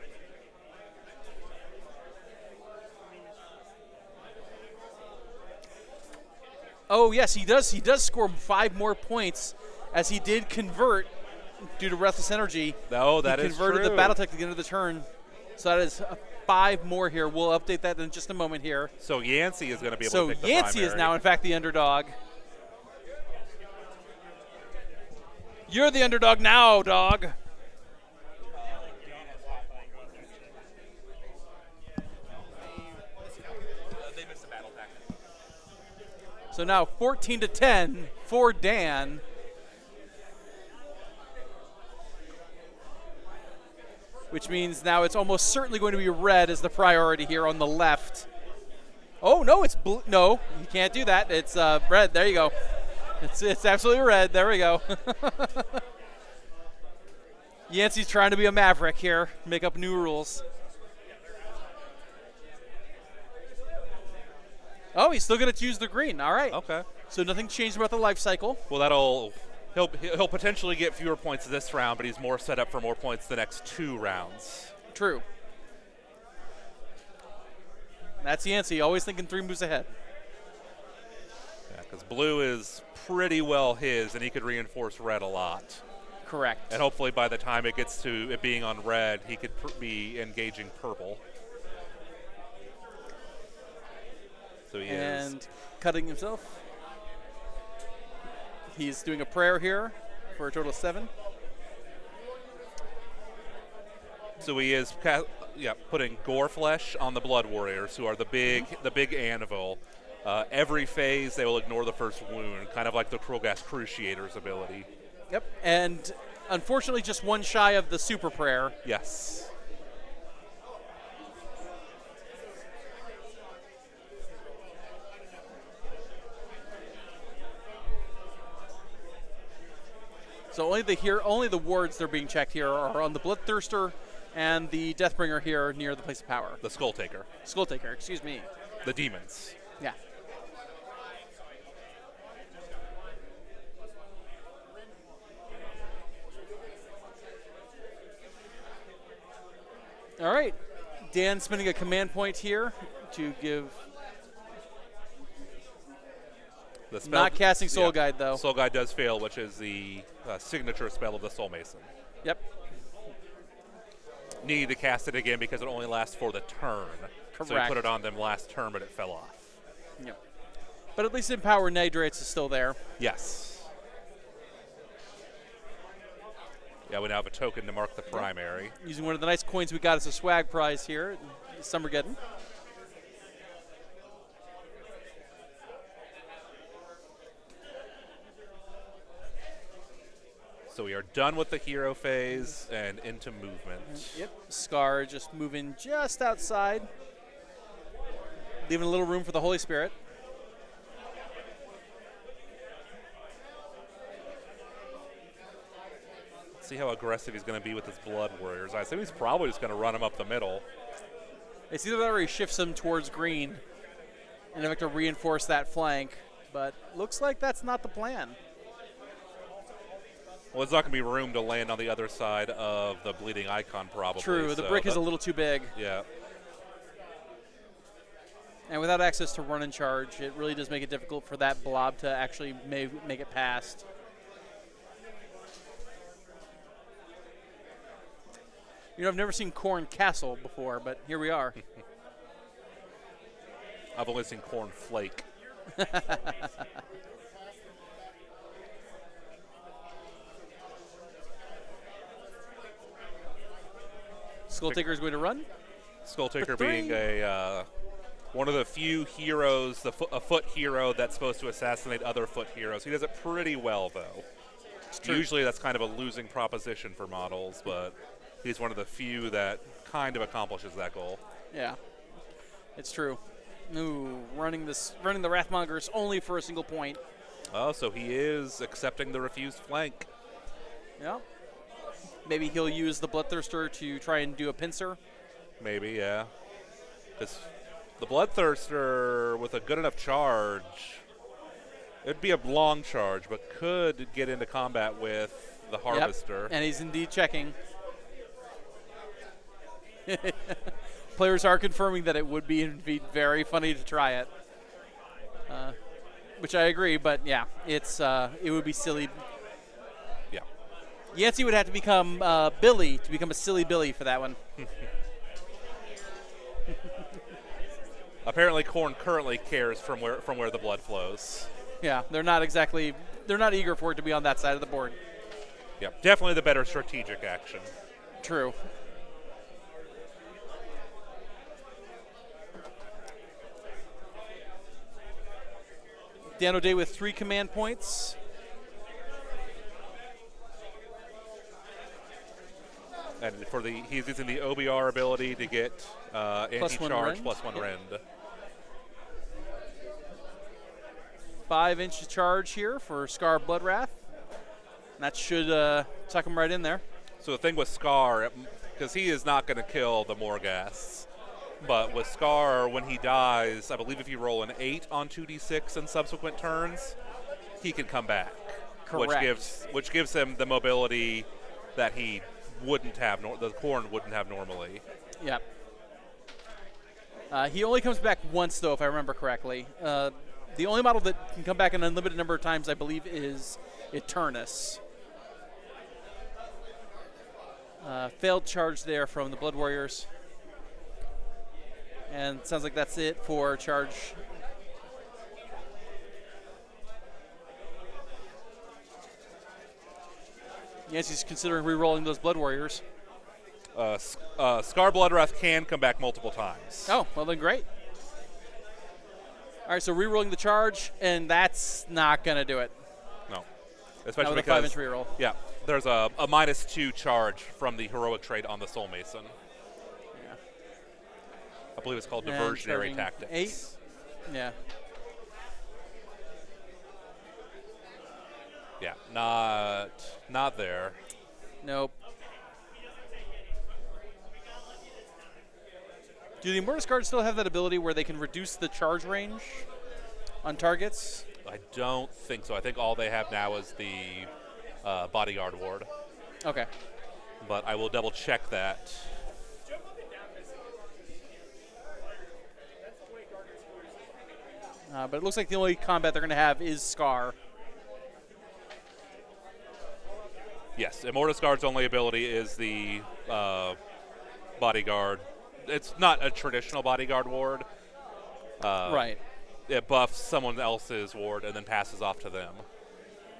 Oh yes, he does. He does score 5 more points, as he did convert due to Breathless Energy. No, that he is converted true. the Battletech at the end of the turn, so that is 5 more here. We'll update that in just a moment here. So Yancy is going to be able So to pick the Yancy is primary. now, in fact, the underdog. You're the underdog now, dog. They missed the battle tactic. So now 14-10 for Dan. Which means now it's almost certainly going to be red as the priority here on the left. Oh, no, it's blue. No, you can't do that. It's red. There you go. It's absolutely red. There we go. Yancy's trying to be a maverick here, make up new rules. Oh, he's still going to choose the green. All right. Okay. So nothing changed about the life cycle. Well, he'll potentially get fewer points this round, but he's more set up for more points the next 2 rounds. True. That's Yancy, always thinking 3 moves ahead. Yeah, because blue is pretty well his, and he could reinforce red a lot. Correct. And hopefully by the time it gets to it being on red, he could be engaging purple. So he is. And cutting himself. He's doing a prayer here for a total of 7. So he is putting gore flesh on the Blood Warriors, who are the big anvil. Every phase, they will ignore the first wound, kind of like the Krulgas Cruciator's ability. Yep. And unfortunately, just 1 shy of the super prayer. Yes. So only the wards that are being checked here are on the Bloodthirster and the Deathbringer here near the place of power. The Skull Taker. Skull Taker, excuse me. The demons. Yeah. All right. Dan spending a command point here to give. The spell, Not casting Soul Guide, though. Soul Guide does fail, which is the signature spell of the Soul Mason. Yep. Need to cast it again because it only lasts for the turn. Correct. So he put it on them last turn, but it fell off. Yep. But at least Empower Nidrates is still there. Yes. Yeah, we now have a token to mark the primary. Using one of the nice coins we got as a swag prize here at Summergeddon. So we are done with the hero phase and into movement. Yep. Scar just moving just outside, leaving a little room for the Holy Spirit. See how aggressive he's going to be with his Blood Warriors. I assume he's probably just going to run him up the middle. It's either that or he shifts him towards green and have to reinforce that flank, but looks like that's not the plan. Well, there's not going to be room to land on the other side of the Bleeding Icon, probably. True, the so brick is a little too big. Yeah. And without access to run and charge, it really does make it difficult for that blob to actually make it past. You know, I've never seen Khorne Castle before, but here we are. I've only seen Khorne Flake. Skull Taker is going to run. Skull Taker For being a one of the few heroes, a foot hero that's supposed to assassinate other foot heroes. He does it pretty well, though. Usually that's kind of a losing proposition for models, but he's one of the few that kind of accomplishes that goal. Yeah, it's true. Ooh, running the Wrathmongers only for a single point. Oh, so he is accepting the refused flank. Yeah. Maybe he'll use the Bloodthirster to try and do a pincer. Maybe, yeah. Because the Bloodthirster, with a good enough charge, it'd be a long charge, but could get into combat with the Harvester. Yep. And he's indeed checking. Players are confirming that it would be indeed very funny to try it. Which I agree, but yeah, it would be silly. Yeah. Yancy would have to become Billy to become a silly Billy for that one. Apparently, Khorne currently cares from where the blood flows. Yeah, they're not eager for it to be on that side of the board. Yeah, definitely the better strategic action. True. Dan O'Day with 3 command points. And he's using the OBR ability to get anti-charge +1 rend. 5-inch charge here for Scar Bloodwrath. That should tuck him right in there. So the thing with Scar, because he is not going to kill the Morghasts, but with Scar, when he dies, I believe if you roll an 8 on 2d6 in subsequent turns, he can come back. Correct. Which gives him the mobility that he wouldn't have, the Khorne wouldn't have normally. Yep. He only comes back once, though, if I remember correctly. The only model that can come back an unlimited number of times, I believe, is Eternus. Failed charge there from the Blood Warriors. And sounds like that's it for charge. Yancy's considering re-rolling those Blood Warriors. Scar Bloodwrath can come back multiple times. Oh, well then great. All right, so re-rolling the charge, and that's not going to do it. No. Especially with because a 5-inch reroll. Yeah, there's a -2 charge from the heroic trait on the Soul Mason. Yeah. I believe it's called And diversionary charging tactics. 8. Yeah. Yeah, not there. Nope. Do the Immortus Guards still have that ability where they can reduce the charge range on targets? I don't think so. I think all they have now is the Bodyguard Ward. Okay. But I will double check that. But it looks like the only combat they're going to have is Scar. Yes, Immortus Guard's only ability is the Bodyguard. It's not a traditional Bodyguard ward. Right. It buffs someone else's ward and then passes off to them.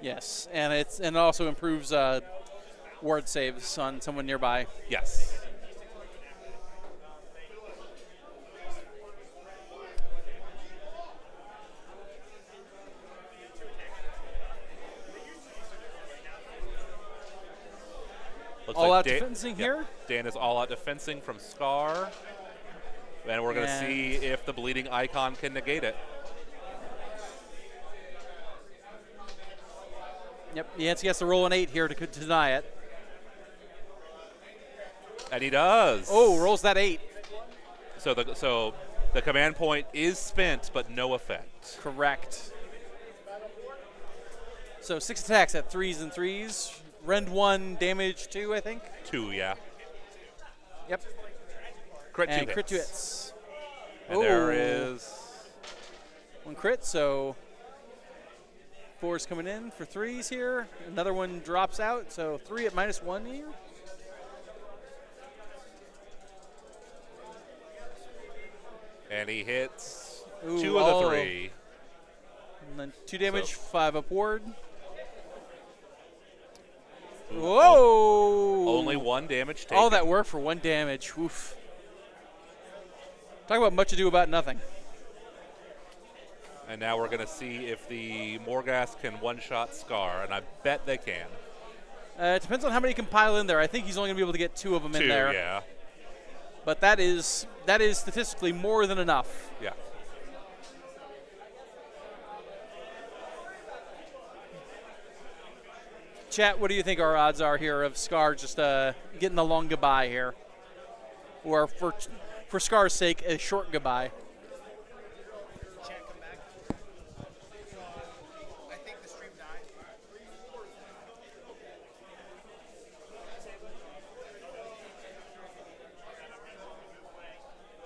Yes, and it also improves ward saves on someone nearby. Yes. Looks all like out defensing here. Dan is all out defensing from Scar. And we're going to see if the bleeding icon can negate it. Yep, Yancy has to roll an 8 here to deny it. And he does. Oh, rolls that 8. So the command point is spent, but no effect. Correct. So 6 attacks at 3s and 3s. Rend 1, damage 2, I think. 2, yeah. Yep. Crit 2 and hits. crit 2 hits. And there is 1 crit, so 4's coming in for 3s here. Another one drops out, so 3 at -1 here. And he hits Ooh, 2 of the 3. And then 2 damage, 5 upward. Whoa! Only 1 damage taken. All that work for 1 damage. Oof. Talk about much ado about nothing. And now we're going to see if the Morghast can one-shot Scar, and I bet they can. It depends on how many you can pile in there. I think he's only going to be able to get 2 of them in there. 2, yeah. But that is statistically more than enough. Yeah. Chat, what do you think our odds are here of Scar just getting the long goodbye here? Or for Scar's sake, a short goodbye? Chat, come back. I think the stream died.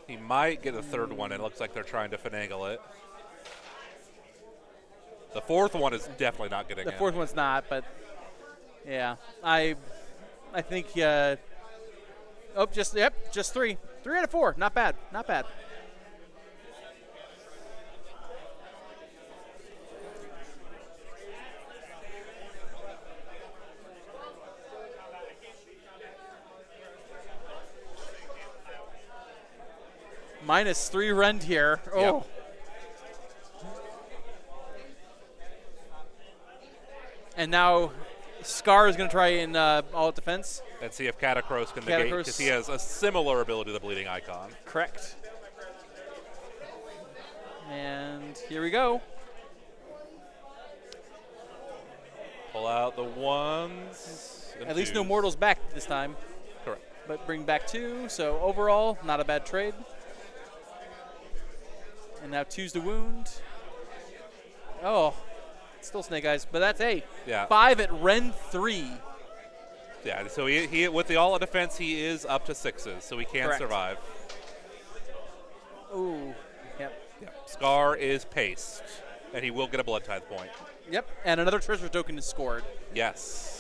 He might get a 3rd one. It looks like they're trying to finagle it. The 4th one is definitely not getting The in. 4th one's not, but yeah, I think. Just 3. 3 out of 4. Not bad. Not bad. -3 rend here. Oh. Yep. And now Scar is going to try and all-out defense. And see if Catacross can negate, because he has a similar ability to the Bleeding Icon. Correct. And here we go. Pull out the 1s. At least no mortals back this time. Correct. But bring back 2, so overall, not a bad trade. And now 2's the wound. Oh, still Snake Eyes, but that's 5 at Ren 3. Yeah, so he with the all-out defense, he is up to 6s, so he can Correct. survive. Ooh, yep. Scar is paced, and he will get a Blood Tithe point. Yep, and another treasure token is scored. Yes.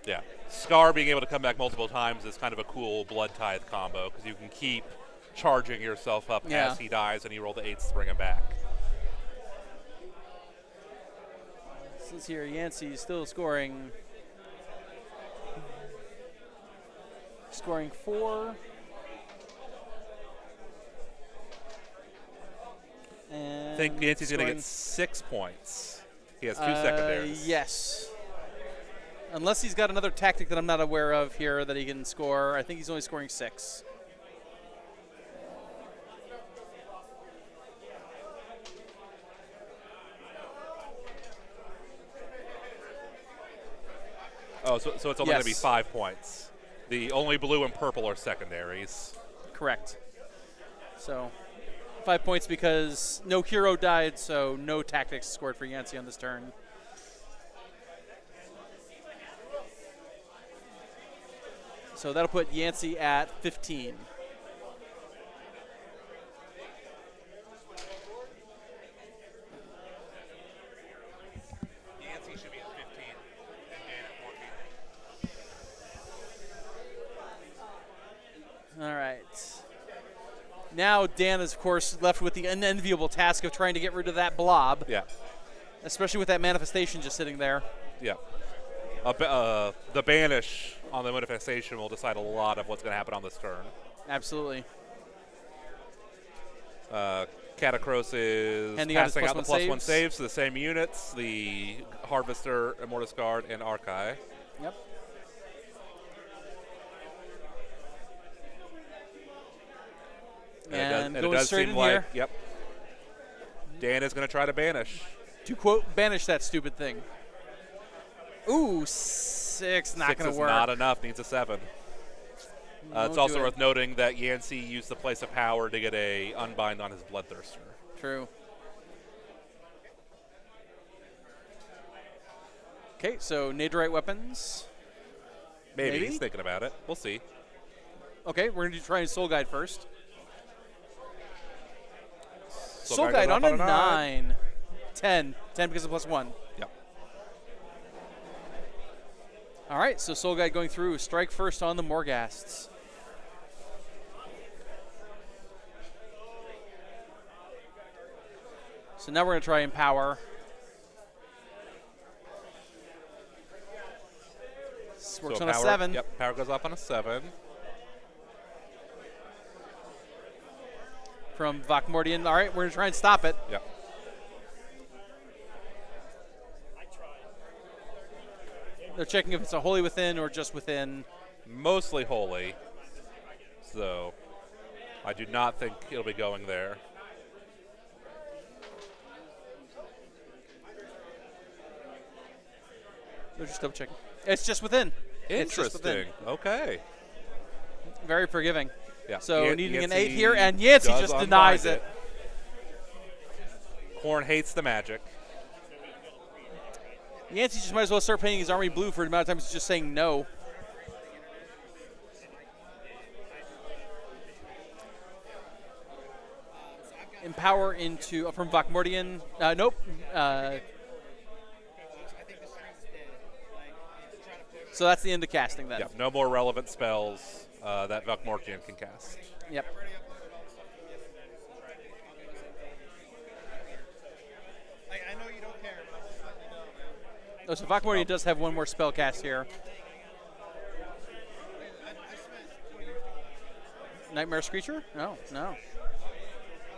Yeah. Scar being able to come back multiple times is kind of a cool Blood Tithe combo, because you can keep charging yourself up as he dies, and you roll the 8s to bring him back. This here, Yancy still scoring 4. And I think Yancy's going to get 6 points. He has 2 secondaries. Yes. Unless he's got another tactic that I'm not aware of here that he can score. I think he's only scoring 6. Oh, so it's only going to be 5 points. The only blue and purple are secondaries. Correct. So 5 points because no hero died, so no tactics scored for Yancy on this turn. So that'll put Yancy at 15. Yancy should be at 15 and Dan at 14. All right. Now Dan is, of course, left with the unenviable task of trying to get rid of that blob. Yeah. Especially with that manifestation just sitting there. Yeah. The banish on the manifestation will decide a lot of what's going to happen on this turn. Absolutely. Catacross is Handing out his passing out the +1 +1 saves to the same units, the Harvester, Immortus Guard, and Archai. Yep. And it going does straight seem in like, here. yep, Dan is going to try to banish. To quote, banish that stupid thing. Ooh, 6, not 6 going is to work. not enough, needs a 7. It's also worth noting that Yancy used the Place of Power to get a Unbind on his Bloodthirster. True. Okay, so Naderite weapons. Maybe. Maybe? He's thinking about it. We'll see. Okay, we're going to try Soul Guide first. Soul Guide Guide on goes a up 9. 10. 10 because of +1. Yep. All right, so Soul Guide going through. Strike first on the Morghasts. So now we're going to try Empower. This works So on a power, 7. Yep, power goes off on a 7. From Vokmordian. All right, we're going to try and stop it. Yep. They're checking if it's a Holy Within or just Within. Mostly holy. So I do not think it'll be going there. They're just double checking. It's just Within. It's just Within. Interesting. Okay. Very forgiving. Yeah. So needing an 8 Yancy here, and Yancy does just denies unbind it. Khorne hates the magic. Yancy just might as well start painting his army blue for the amount of times he's just saying no. Empower into from Vokmordian. Nope. So that's the end of casting then. Yep. No more relevant spells that Vokmordian can cast. Yep. I know you don't care, but I'm just letting you know, man. Oh, so Vokmordian does have one more spell cast here. I spent 20 years doing that. Nightmare Screecher? No, no.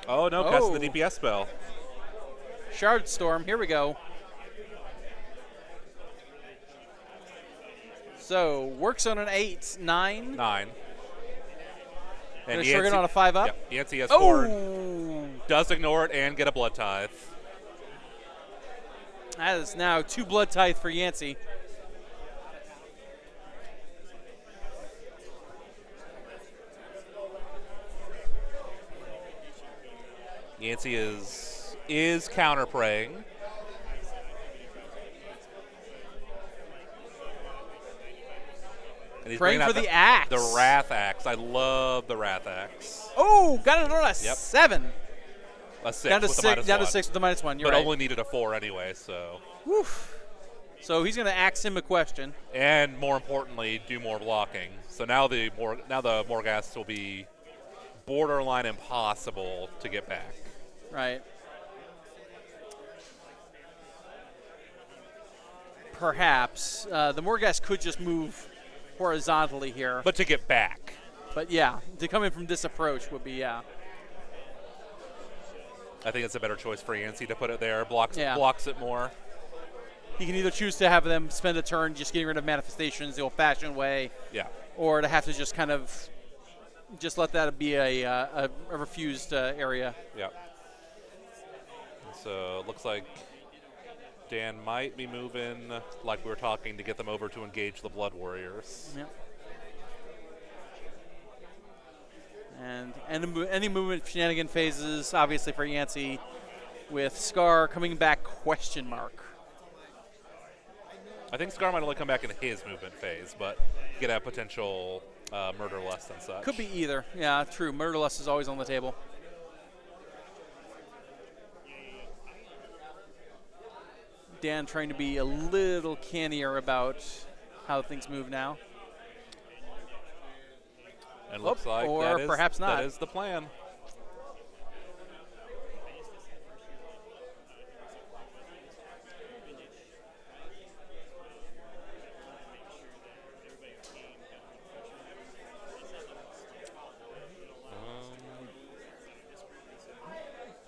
Oh no, casting the DPS spell. Shard Storm, here we go. So, works on an 8, 9. 9. And a Shuriken on a 5 up. Yep. Yancy has Oh! Khorne. Does ignore it and get a Blood Tithe. That is now 2 Blood Tithe for Yancy. Yancy is counter praying. And he's Praying bringing for out the axe. The Wrath Axe. I love the Wrath Axe. Oh, got it on a Yep. 7. A 6 Down to with a 6. minus Down to 1. 6 with the -1. You're But right. only needed a 4 anyway, so. Woof. So he's going to ask him a question. And more importantly, do more blocking. So now the Morghast will be borderline impossible to get back. Right. Perhaps. The Morghast could just move horizontally here. But to get back. But yeah, to come in from this approach would be, yeah. I think it's a better choice for Yancy to put it there. Blocks it more. He can either choose to have them spend a turn just getting rid of manifestations the old-fashioned way, Yeah. or to have to just kind of just let that be a refused area. Yeah. So it looks like Dan might be moving, like we were talking, to get them over to engage the Blood Warriors. Yep. And any movement shenanigan phases, obviously for Yancy, with Scar coming back ? I think Scar might only come back in his movement phase, but you could have potential murder lust and such. Could be either. Yeah, true. Murderlust is always on the table. Dan trying to be a little cannier about how things move now. And looks like or that is, perhaps not. That is the plan.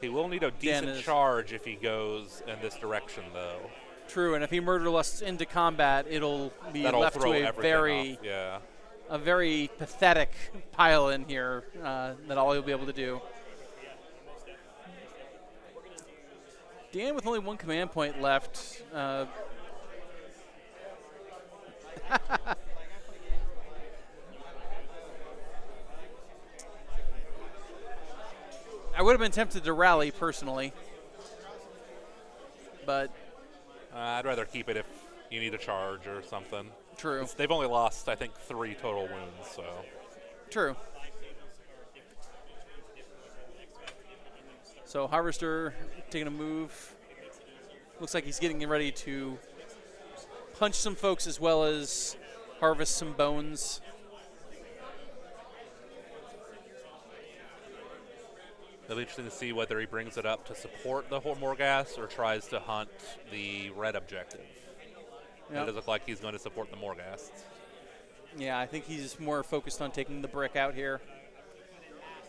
He will need a decent charge if he goes in this direction, though. True, and if he murderlusts into combat, it'll be That'll left to throw a everything off. a very pathetic pile in here that all he'll be able to do. Dan with only 1 command point left. I would have been tempted to rally personally, but I'd rather keep it if you need a charge or something. True. They've only lost, I think, 3 total wounds, so. True. So Harvester taking a move. Looks like he's getting ready to punch some folks as well as harvest some bones. It'll be interesting to see whether he brings it up to support the Morghast or tries to hunt the red objective. Yep. It does look like he's going to support the Morghast. Yeah, I think he's more focused on taking the brick out here,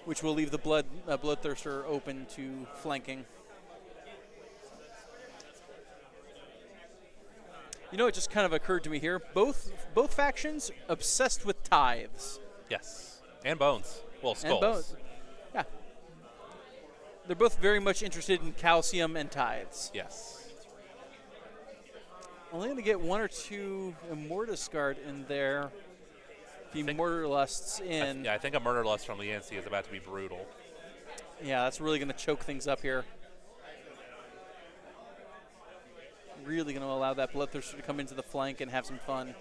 which will leave the Bloodthirster open to flanking. You know, it just kind of occurred to me here. Both factions obsessed with tithes. Yes, and bones. Well, skulls. And bones. Yeah. They're both very much interested in calcium and tithes. Yes. Only going to get 1 or 2 Immortus Guard in there. If he Murderlusts in. I think a Murderlust from the Yancy is about to be brutal. Yeah, that's really going to choke things up here. Really going to allow that Bloodthirster to come into the flank and have some fun.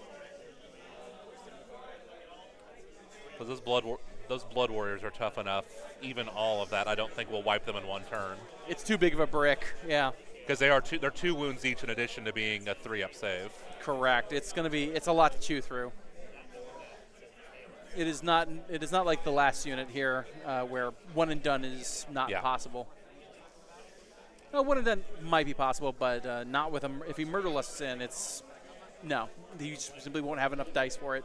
Because those blood warriors are tough enough. Even all of that, I don't think will wipe them in one turn. It's too big of a brick. Yeah. Because they're 2 wounds each in addition to being a 3-up save. Correct. It's a lot to chew through. It is not like the last unit here where one and done is not possible. No, one and done might be possible, but not with him. If he Murderlusts in, no. He simply won't have enough dice for it.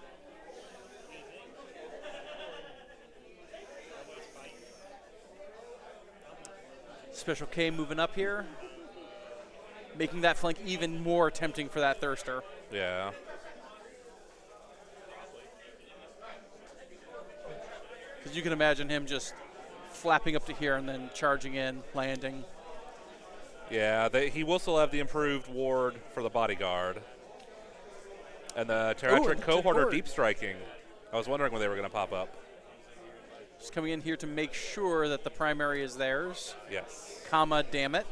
Special K moving up here, making that flank even more tempting for that Thirster. Yeah. Because you can imagine him just flapping up to here and then charging in, landing. Yeah, he will still have the improved ward for the bodyguard. And the Terratric cohort are deep striking. I was wondering when they were going to pop up. Just coming in here to make sure that the primary is theirs. Yes. Comma, damn it.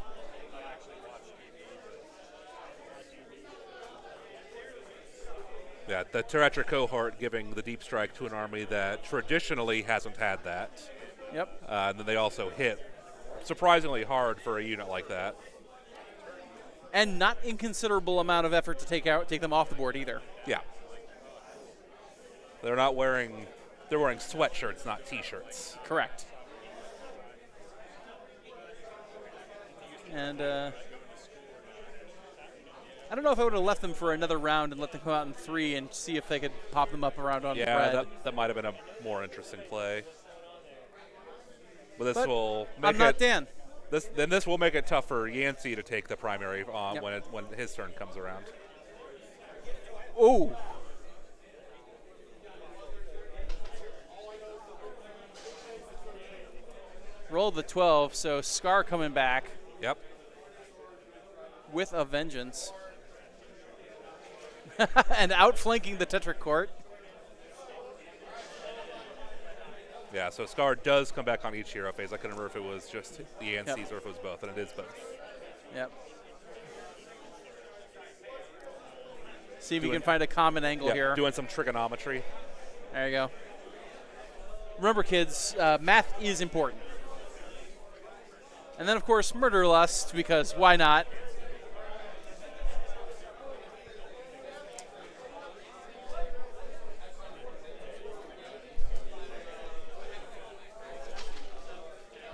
Yeah, the Terratric cohort giving the deep strike to an army that traditionally hasn't had that. Yep. And then they also hit surprisingly hard for a unit like that. And not inconsiderable amount of effort to take them off the board either. Yeah. They're wearing sweatshirts, not t-shirts. Correct. And I don't know if I would have left them for another round and let them come out in 3 and see if they could pop them up around on the red. Yeah, that might have been a more interesting play. But this will make I'm not Dan. This will make it tough for Yancy to take the primary when his turn comes around. Oh. Roll the 12, so Scar coming back. Yep. With a vengeance. And outflanking the Tetric Court. Yeah, so Scar does come back on each hero phase. I couldn't remember if it was just the Yancy's or if it was both, and it is both. Yep. See if you can find a common angle here. Doing some trigonometry. There you go. Remember, kids, math is important. And then, of course, Murderlust, because why not?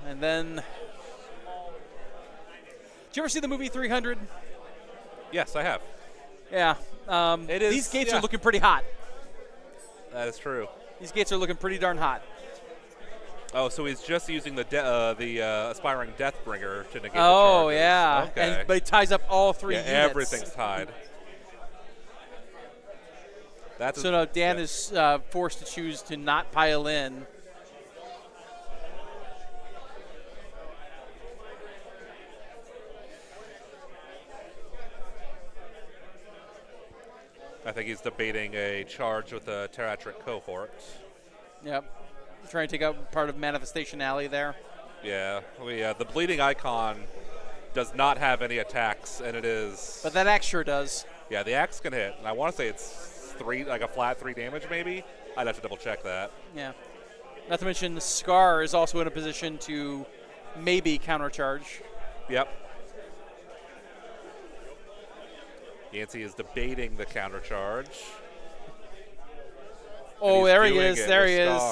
And then, did you ever see the movie 300? Yes, I have. Yeah. These gates are looking pretty hot. That is true. These gates are looking pretty darn hot. Oh, so he's just using the Aspiring Deathbringer to negate the charges. Oh, yeah. Okay. But he ties up all 3 units. Everything's tied. So now Dan is forced to choose to not pile in. I think he's debating a charge with the Terratric cohort. Yep. Trying to take out part of Manifestation Alley there. Yeah. The Bleeding Icon does not have any attacks, and it is... But that axe sure does. Yeah, the axe can hit. And I want to say it's 3, like a flat 3 damage maybe. I'd have to double check that. Yeah. Not to mention the Scar is also in a position to maybe countercharge. Yep. Yancy is debating the countercharge. Oh, there he is. There he is.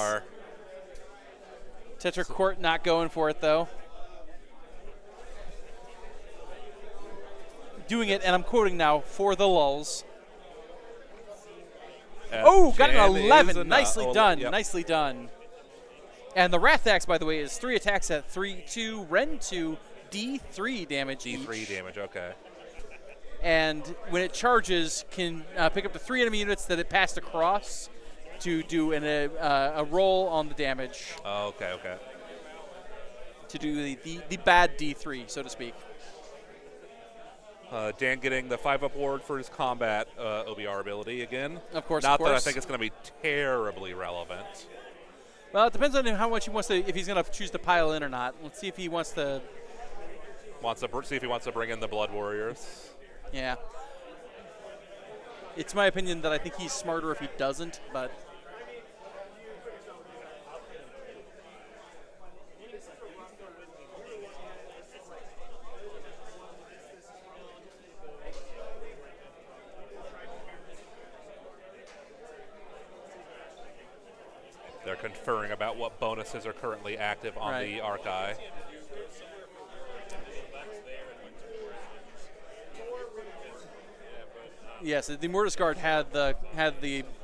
Tetraquart not going for it, though. Doing it, and I'm quoting now, for the lulls. Oh, got an 11. Nicely done. Yep. Nicely done. And the Wrath Axe, by the way, is 3 attacks at 3-2, Ren 2, D3 damage. D3 each. damage, okay. And when it charges, can pick up to 3 enemy units that it passed across to do a roll on the damage. Oh, okay. To do the bad D3, so to speak. Dan getting the 5-up ward for his combat OBR ability again. Of course, Not of course. that I think it's going to be terribly relevant. Well, it depends on how much he wants to, if he's going to choose to pile in or not. Let's see if he wants to. See if he wants to bring in the Blood Warriors. Yeah. It's my opinion that I think he's smarter if he doesn't, but. They're conferring about what bonuses are currently active on the Archai. Yes, the Mortis Guard had the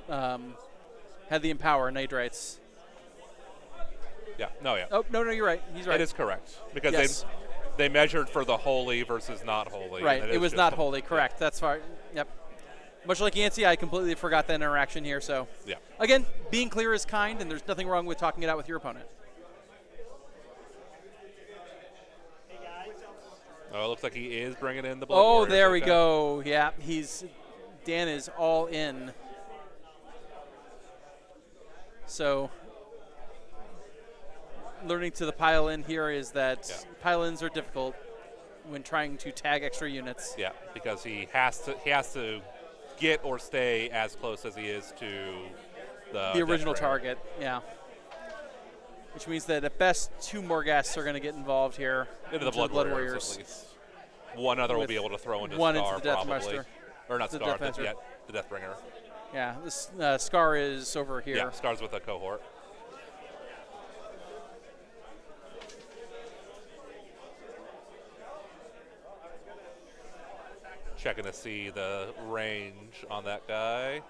Empower Nidrites. Yeah, yeah. Oh no, you're right. He's right. It is correct because Yes. they measured for the holy versus not holy. Right, and it was just not a- holy. Correct. That's fine. Yep. Much like Yancy, I completely forgot that interaction here. So Yeah. again, being clear is kind, and there's nothing wrong with talking it out with your opponent. Oh, it looks like he is bringing in the Blood Oh, Warriors. there we okay. go. Yeah, Dan is all in. So learning to the pile in here is that pile-ins are difficult when trying to tag extra units. Yeah, because he has to get or stay as close as he is to The original Deathbringer. target, yeah. Which means that at best 2 more guests are going to get involved here. Into the Blood Warriors, at least. One other will be able to throw into one Scar into the probably. Deathmaster. Or not The Scar, Deathmaster. the Deathbringer. Yeah, this Scar is over here. Yeah, Scar's with a cohort. Checking to see the range on that guy.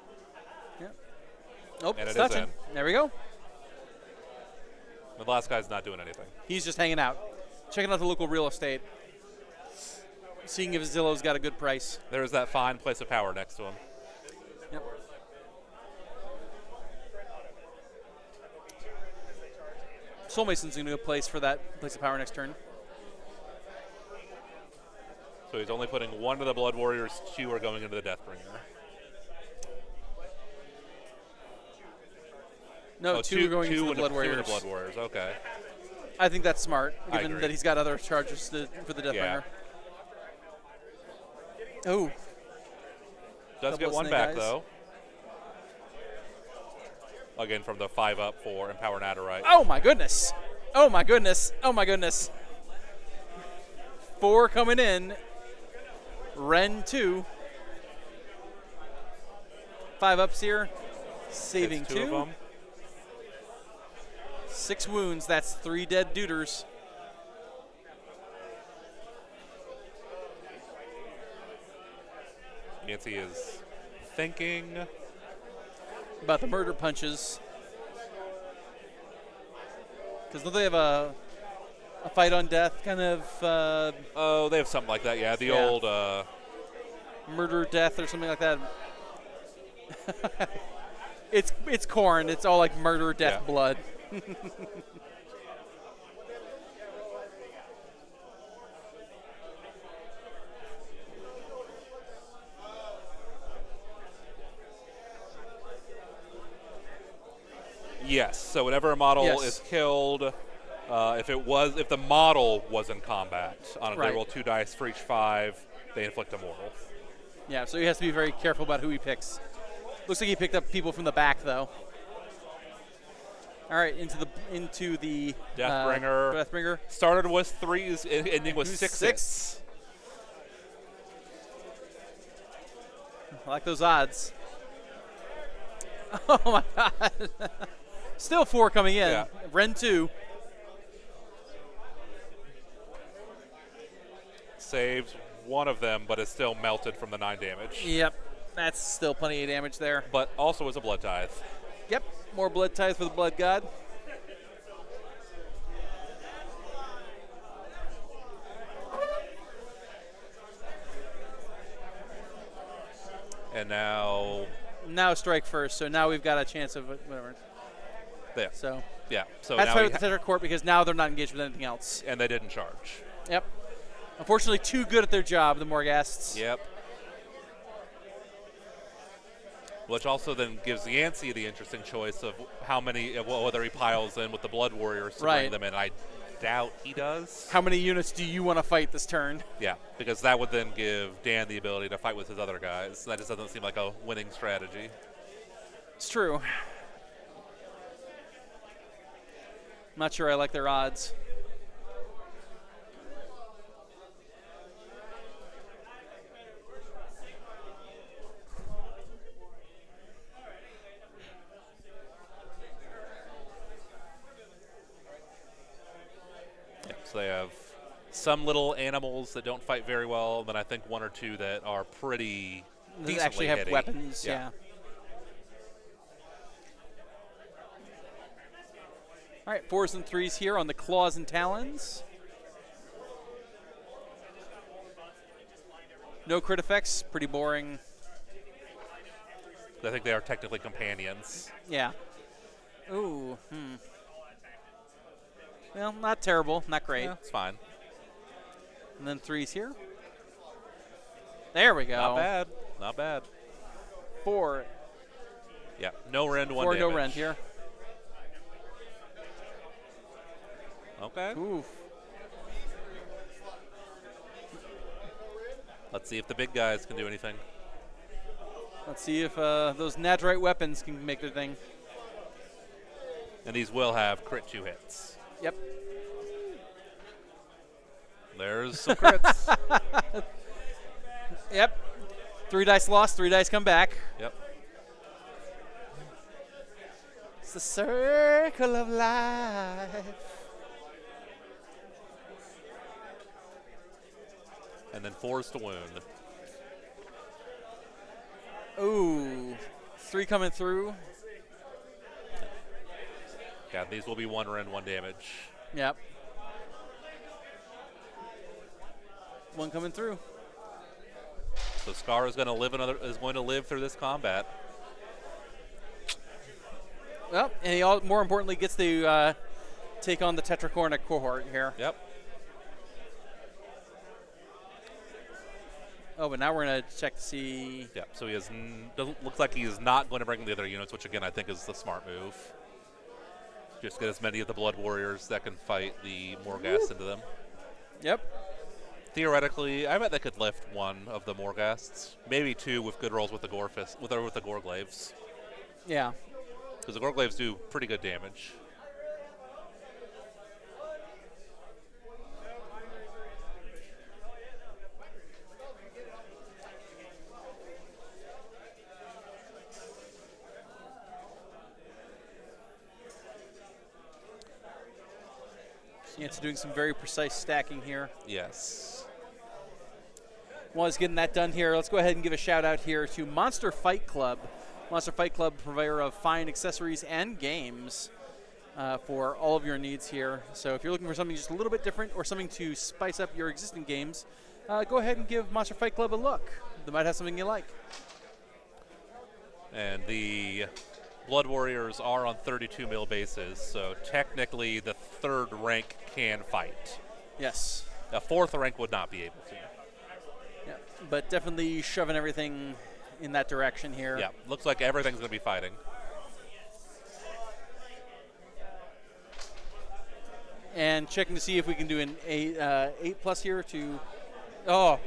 Oh, And it's it is touching. in. There we go. The last guy's not doing anything. He's just hanging out, checking out the local real estate, seeing if Zillow's got a good price. There's that fine place of power next to him. Yep. Soul Mason's in a good place for that place of power next turn. So he's only putting 1 of the Blood Warriors, 2 are going into the Deathbringer. No, Oh, 2 are going into the Blood 2 Warriors. into Blood Warriors, okay. I think that's smart, I given agree. that he's got other charges for the Deathbringer. Yeah. Oh, Does Couple get of 1 snake back, eyes. though. Again, from the 5-up for Empower Naderite. oh my goodness! Oh my goodness! Oh my goodness! 4 coming in. Ren 2. 5 ups here. Saving Hits 2 of 2. them. 6 wounds. That's 3 dead duders. Yancy is thinking. About the murder punches. Because don't they have a fight on death kind of Oh, they have something like that, yeah. The Yeah. old, murder death or something like that? it's Khorne. It's all like murder, death, Yeah. blood. yes. So whenever a model Yes. is killed, if the model was in combat, on Right. they roll 2 dice for each 5, they inflict a mortal. Yeah, so he has to be very careful about who he picks. Looks like he picked up people from the back, though. All right, into the Deathbringer. Deathbringer. Started with 3s, ending with 6s. 6. I like those odds. Oh my God! Still 4 coming in. Yeah. Ren 2. saves one of them, but is still melted from the 9 damage. Yep, that's still plenty of damage there. But also is a blood tithe. Yep, more blood ties for the Blood God. And now, Now strike first, so now we've got a chance of whatever. there. So Yeah. So that's now fight with the Tetra Court because now they're not engaged with anything else. and they didn't charge. Yep. Unfortunately, too good at their job, the Morghasts. Yep. Which also then gives Yancy the interesting choice of how many, whether he piles in with the Blood Warriors to Right. bring them in. I doubt he does. How many units do you want to fight this turn? Yeah, because that would then give Dan the ability to fight with his other guys. That just doesn't seem like a winning strategy. It's true. Not sure I like their odds. Yeah, so they have some little animals that don't fight very well, and then I think 1 or 2 that are pretty They decently actually have hitty. weapons, yeah. All right, 4s and 3s here on the Claws and Talons. No crit effects, pretty boring. I think they are technically companions. Yeah. Ooh, Well, not terrible, not great. Yeah, it's fine. And then 3s here. There we go. Not bad. Not bad. 4. Yeah, no rend, 1 4 damage. no rend here. Okay. Oof. Let's see if the big guys can do anything. Let's see if those Nadrite weapons can make their thing. And these will have crit 2 hits. Yep. There's some crits. Yep. 3 dice lost, 3 dice come back. Yep. It's the circle of life. And then 4s to wound. Ooh. 3 coming through. Yeah, these will be 1 rend, 1 damage. Yep. 1 coming through. So Scar is going to live through this combat. Well, and he more importantly gets to take on the Tetracorn cohort here. Yep. Oh, but now we're going to check to see. Yep. So he is looks like he is not going to bring the other units, which again I think is the smart move. Just get as many of the Blood Warriors that can fight the Morghasts into them. Yep. Theoretically, I bet they could lift 1 of the Morghasts, maybe 2 with good rolls with the with the Gorglaves, Yeah. because the Gorglaves do pretty good damage. Yancy doing some very precise stacking here. Yes. While he's getting that done here, let's go ahead and give a shout out here to Monster Fight Club. Monster Fight Club, provider of fine accessories and games for all of your needs here. So if you're looking for something just a little bit different or something to spice up your existing games, go ahead and give Monster Fight Club a look. They might have something you like. And the Blood Warriors are on 32 mil bases, so technically the 3rd rank can fight. Yes. The 4th rank would not be able to. Yeah, but definitely shoving everything in that direction here. Yeah, looks like everything's going to be fighting. And checking to see if we can do an 8+ here to. Oh,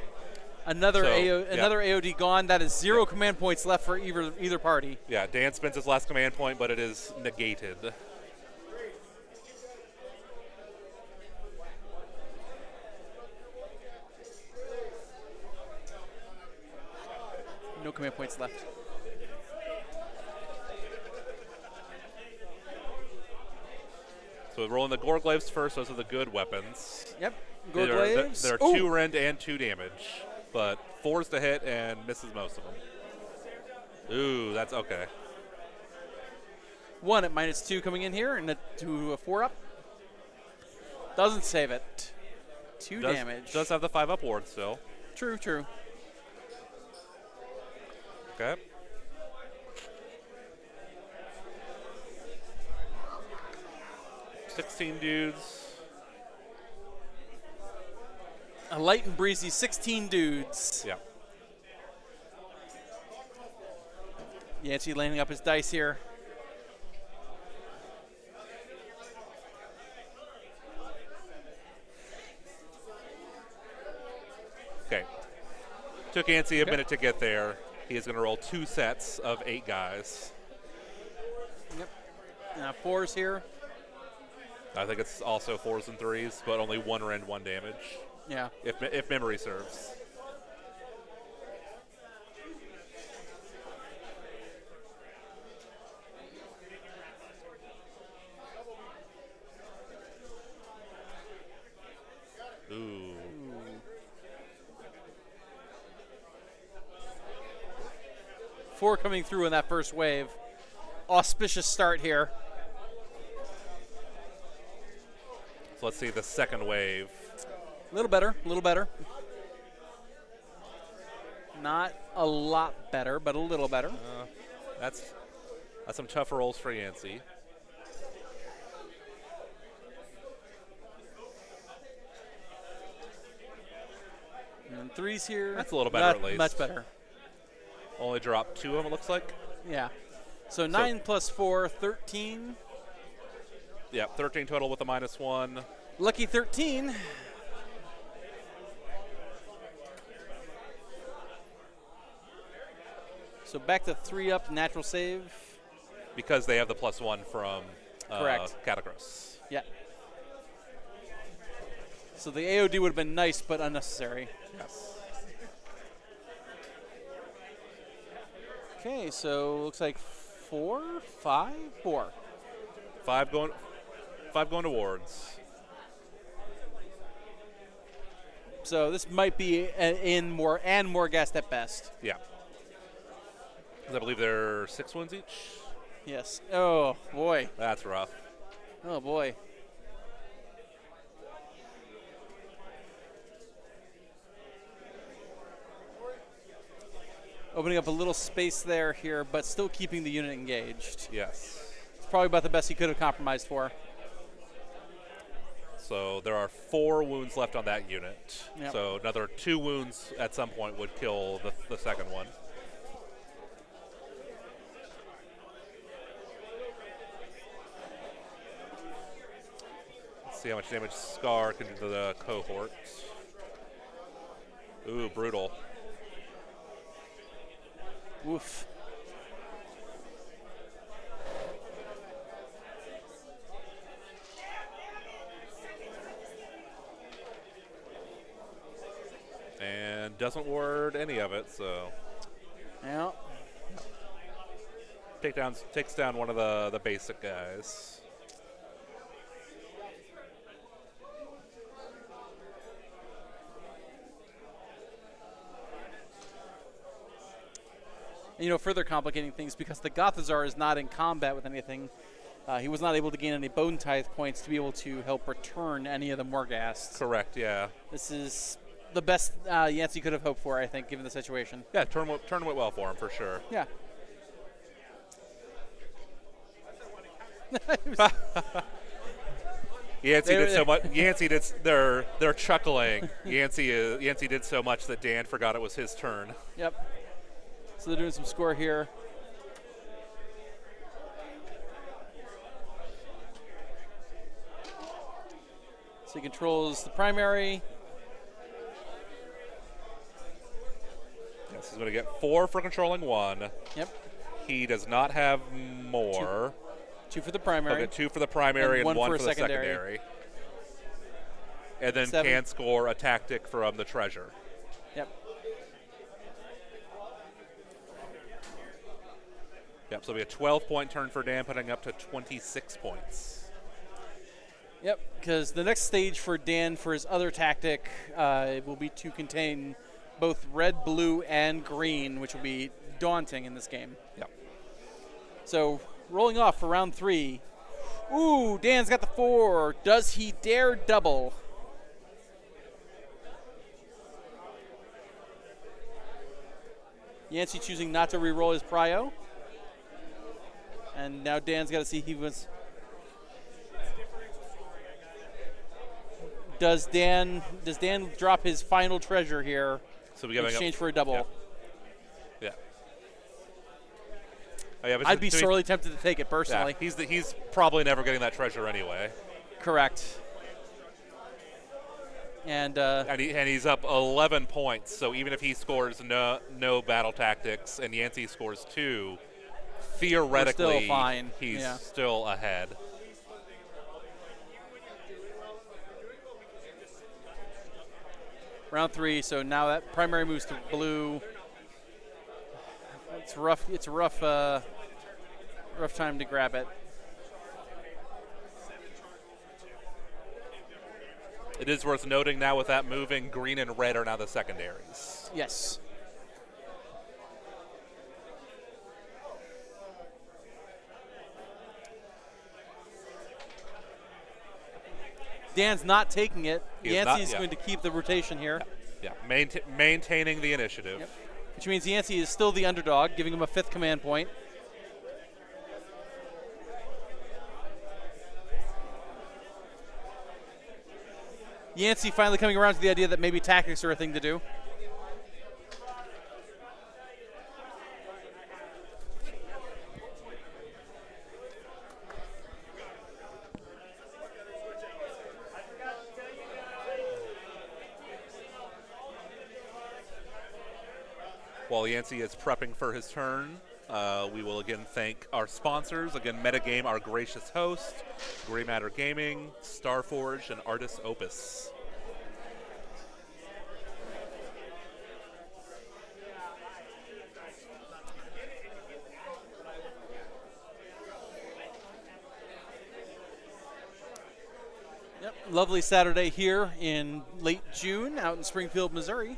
another another AOD gone. That is 0 command points left for either party. Yeah, Dan spends his last command point, but it is negated. No command points left. So we're rolling the Gorglaives first. Those are the good weapons. Yep. There Gorglaives. are 2 rend and 2 damage, but 4's to hit and misses most of them. Ooh, that's okay. 1 at -2 coming in here, and a 4 up. Doesn't save it. 2 damage. Does have the 5 up ward still. True, true. Okay. $16 dudes. A light and breezy 16 dudes. Yeah. Yancy landing up his dice here. Okay. Took Yancy a minute to get there. He is going to roll 2 sets of 8 guys. Yep. 4s here. I think it's also 4s and 3s, but only 1 rend, 1 damage. Yeah. If memory serves. Ooh. 4 coming through in that first wave. Auspicious start here. So let's see the second wave. A little better, a little better. Not a lot better, but a little better. That's some tough rolls for Yancy. And 3s here. That's a little better Not at least. Much better. Only dropped 2 of them, it looks like. Yeah. So 9 plus 4, 13. Yeah, 13 total with a -1. Lucky 13. So back to 3 up, natural save. Because they have the +1 from Correct. Catagros. Yeah. So the AOD would have been nice, but unnecessary. Yes. Okay, so looks like 4, 5, 4. 5 going towards. So this might be in more gassed at best. Yeah. Because I believe they're 6 wounds each. Yes. Oh boy. That's rough. Oh boy. Opening up a little space there here, but still keeping the unit engaged. Yes. It's probably about the best he could have compromised for. So there are 4 wounds left on that unit. Yep. So another 2 wounds at some point would kill the second one. Let's see how much damage Scar can do to the cohort. Ooh, brutal. Oof. And doesn't ward any of it, so Yeah. takes down one of the basic guys. And, further complicating things because the Gothazar is not in combat with anything. He was not able to gain any bone tithe points to be able to help return any of the Morghasts. Correct, yeah. This is the best Yancy could have hoped for, I think, given the situation. Yeah, turn went well for him for sure. Yeah. Yancy did so much. Yancy did. They're chuckling. Yancy did so much that Dan forgot it was his turn. Yep. So they're doing some score here. So he controls the primary. Yes, he's going to get 4 for controlling 1. Yep. He does not have more. 2 for the He'll primary. get 2 for the primary and 1 for the secondary. And then 7. can score a tactic from the treasure. Yep. Yep, so it'll be a 12-point turn for Dan, putting up to 26 points. Yep, because the next stage for Dan for his other tactic will be to contain both red, blue, and green, which will be daunting in this game. Yep. So rolling off for round 3. Ooh, Dan's got the 4. Does he dare double? Yancy choosing not to re-roll his prio. And now Dan's got to see he was. Does Dan drop his final treasure here So we in got exchange for a double? Yeah. Oh, yeah, but I'd be so sorely tempted to take it personally. Yeah, he's probably never getting that treasure anyway. Correct. And he's up 11 points. So even if he scores no battle tactics and Yancy scores 2, theoretically still fine. He's still ahead. round 3. So now that primary moves to blue. It's rough. It's a rough time to grab it. It is worth noting now with that moving, green and red are now the secondaries. Yes. Dan's not taking it. Yancy's going to keep the rotation here. Yeah, maintaining the initiative. Yep. Which means Yancy is still the underdog, giving him a 5th command point. Yancy finally coming around to the idea that maybe tactics are a thing to do. While Yancy is prepping for his turn, we will again thank our sponsors. Again, Metagame, our gracious host, Gray Matter Gaming, Starforge, and Artis Opus. Yep, lovely Saturday here in late June out in Springfield, Missouri.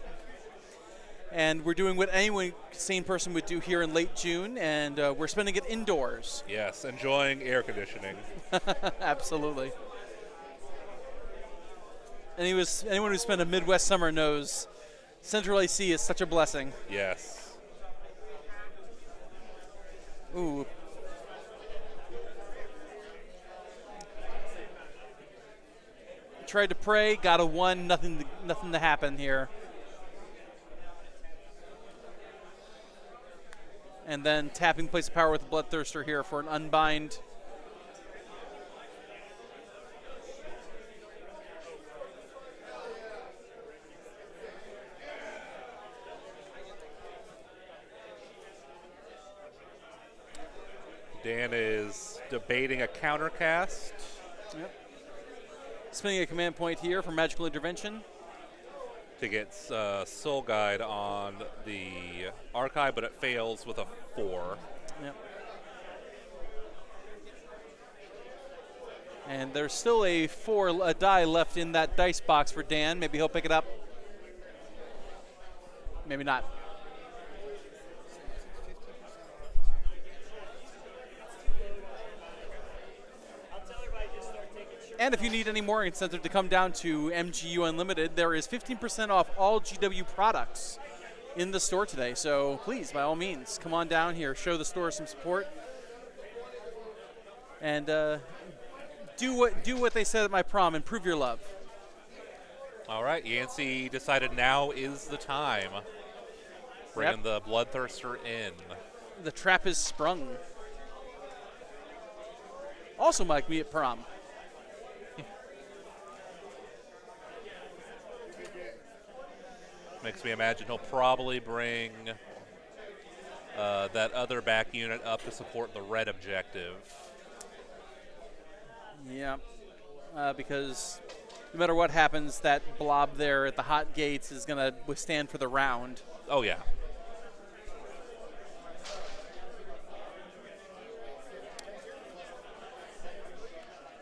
And we're doing what any sane person would do here in late June, and we're spending it indoors. Yes, enjoying air conditioning. Absolutely. Anyone who spent a Midwest summer knows Central AC is such a blessing. Yes. Ooh. Tried to pray, got a 1, nothing to happen here. And then tapping Place of Power with the Bloodthirster here for an unbind. Dan is debating a countercast. Yep. Spending a command point here for Magical Intervention. To get Soul Guide on the Archive, but it fails with a 4. Yep. And there's still a die left in that dice box for Dan. Maybe he'll pick it up. Maybe not. And if you need any more incentive to come down to MGU Unlimited, there is 15% off all GW products in the store today. So please, by all means, come on down here, show the store some support, and do what they said at my prom and prove your love. All right, Yancy decided now is the time. Bringing the Bloodthirster in. The trap is sprung. Also like me at prom. Makes me imagine he'll probably bring that other back unit up to support the red objective. Yeah, because no matter what happens, that blob there at the hot gates is going to withstand for the round. Oh, yeah.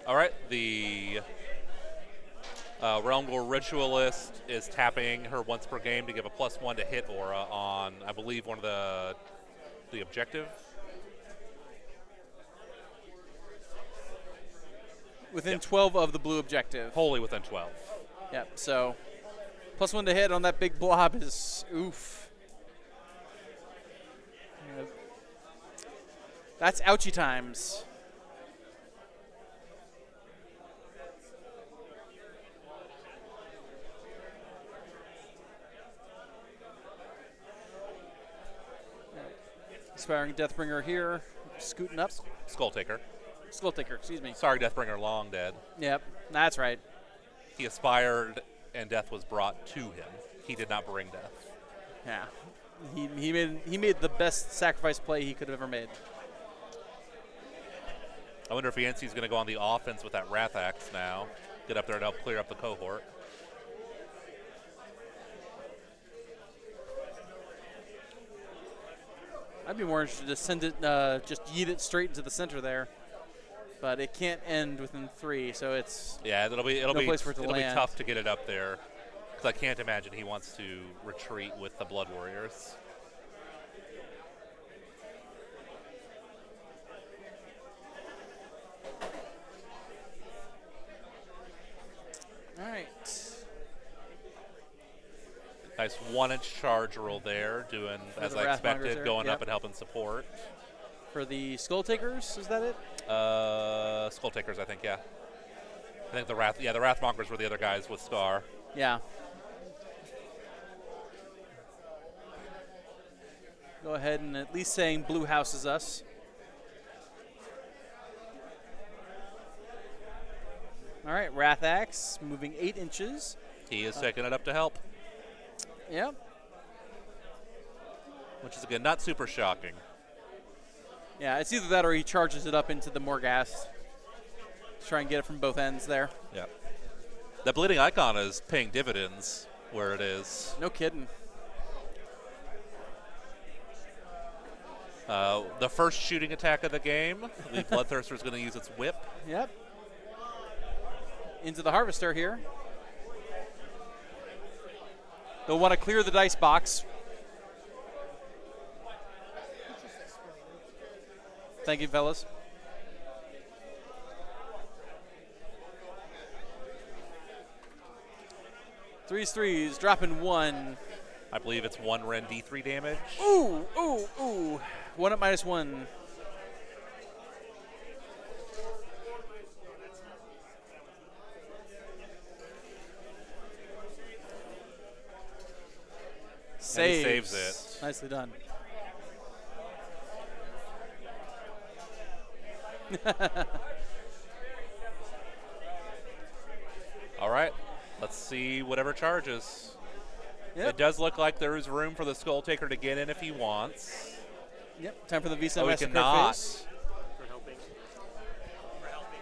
All right, the Realm Gore Ritualist is tapping her once per game to give a +1 to hit aura on, I believe, one of the objective. Within Yep. 12 of the blue objective. Wholly within 12. Yep, so +1 to hit on that big blob is oof. Yep. That's ouchie times. Expiring Deathbringer here, scooting up. Skull Taker. Skull Taker, excuse me. Sorry, Deathbringer, long dead. Yep, that's right. He aspired, and death was brought to him. He did not bring death. Yeah, he made the best sacrifice play he could have ever made. I wonder if Yancy's going to go on the offense with that Wrath Axe now. Get up there and help clear up the cohort. I'd be more interested to send it, just yeet it straight into the center there. But it can't end within 3, so it's Yeah, it'll be place for it to land. tough to get it up there, because I can't imagine he wants to retreat with the Blood Warriors. all right. Nice 1-inch charge roll there, doing For as the I Wrathmongers expected, there, going yep. up and helping support. For the Skull Takers, is that it? Skull Takers, I think, yeah. I think the Wrathmongers were the other guys with Scar. Yeah. Go ahead and at least saying Blue House is us. All right, Wrath Axe moving 8 inches. He is taking it up to help, Yep. which is, again, not super shocking. Yeah, it's either that or he charges it up into the Morghast. Try and get it from both ends there. Yeah. The Bleeding Icon is paying dividends where it is. No kidding. The first shooting attack of the game, the Bloodthirster is going to use its whip. Yep. Into the Harvester here. They'll want to clear the dice box. Thank you, fellas. Threes, dropping 1. I believe it's 1 Ren D3 damage. Ooh. 1 up -1. And he saves it. Nicely done. All right, let's see whatever charges. Yep. It does look like there is room for the Skull Taker to get in if he wants. Yep. Time for the Visa Oh, he Massacre cannot. phase. For helping. For helping.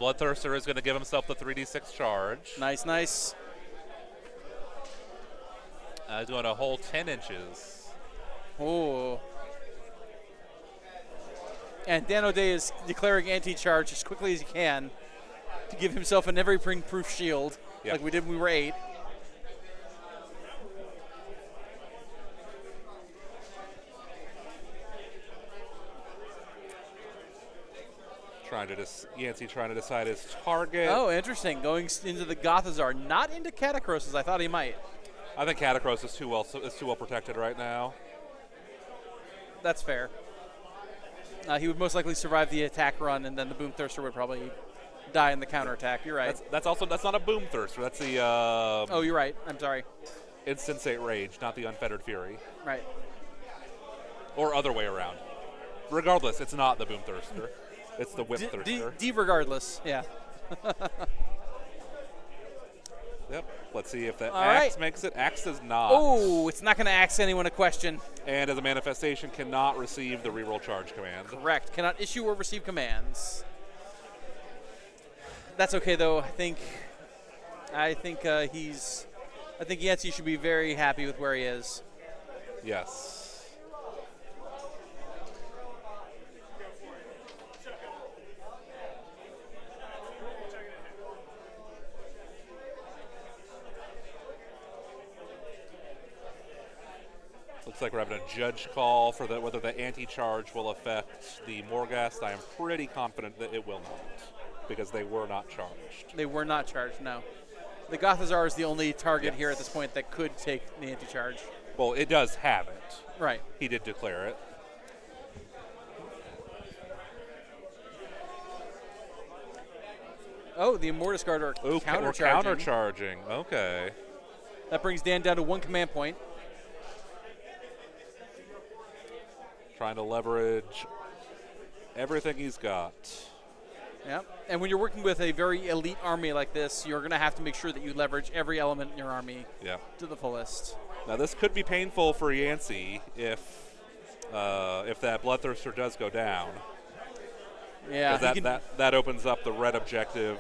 Bloodthirster is going to give himself the 3d6 charge. Nice. He's going a whole 10 inches. Oh. And Dan O'Day is declaring anti-charge as quickly as he can to give himself an every-proof shield, Yep. like we did when we were 8. Yancy trying to decide his target. Oh, interesting. Going into the Gothazar, not into Catacross as I thought he might. I think Catacross is too well protected right now. That's fair. He would most likely survive the attack run, and then the Boomthirster would probably die in the counterattack. You're right. That's not a Boom Thirster. That's the Oh, you're right. I'm sorry. Insensate Rage, not the Unfettered Fury, Right. or other way around. Regardless, it's not the Boom Thirster. It's the Whip Thirster. Regardless. Yeah. Yep. Let's see if that All axe right. makes it. Axe does not. Oh, it's not going to ask anyone a question. And as a manifestation, cannot receive the reroll charge command. Correct. Cannot issue or receive commands. That's okay though. I think Yancy should be very happy with where he is. Yes. Looks like we're having a judge call for whether the anti-charge will affect the Morghast. I am pretty confident that it will not, because they were not charged. They were not charged, no. The Gothazar is the only target Yes. here at this point that could take the anti-charge. Well, it does have it. Right. He did declare it. Oh, the Immortus Guard are Ooh, we're countercharging. countercharging. Okay. That brings Dan down to 1 command point. Trying to leverage everything he's got. Yeah. And when you're working with a very elite army like this, you're going to have to make sure that you leverage every element in your army to the fullest. Now, this could be painful for Yancy if that Bloodthirster does go down. Yeah. That opens up the red objective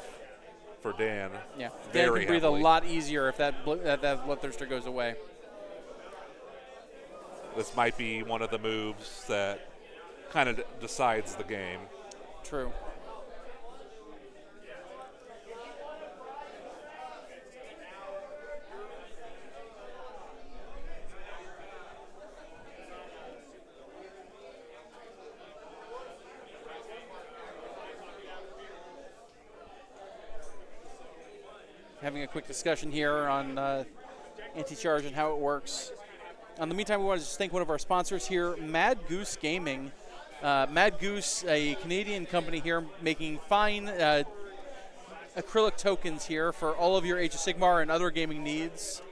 for Dan. Yeah. Dan Very can breathe heavily. a lot easier if that Bloodthirster goes away. This might be one of the moves that kind of decides the game. True. Having a quick discussion here on anti-charge and how it works. In the meantime, we want to just thank one of our sponsors here, Mad Goose Gaming. Mad Goose, a Canadian company here, making fine acrylic tokens here for all of your Age of Sigmar and other gaming needs.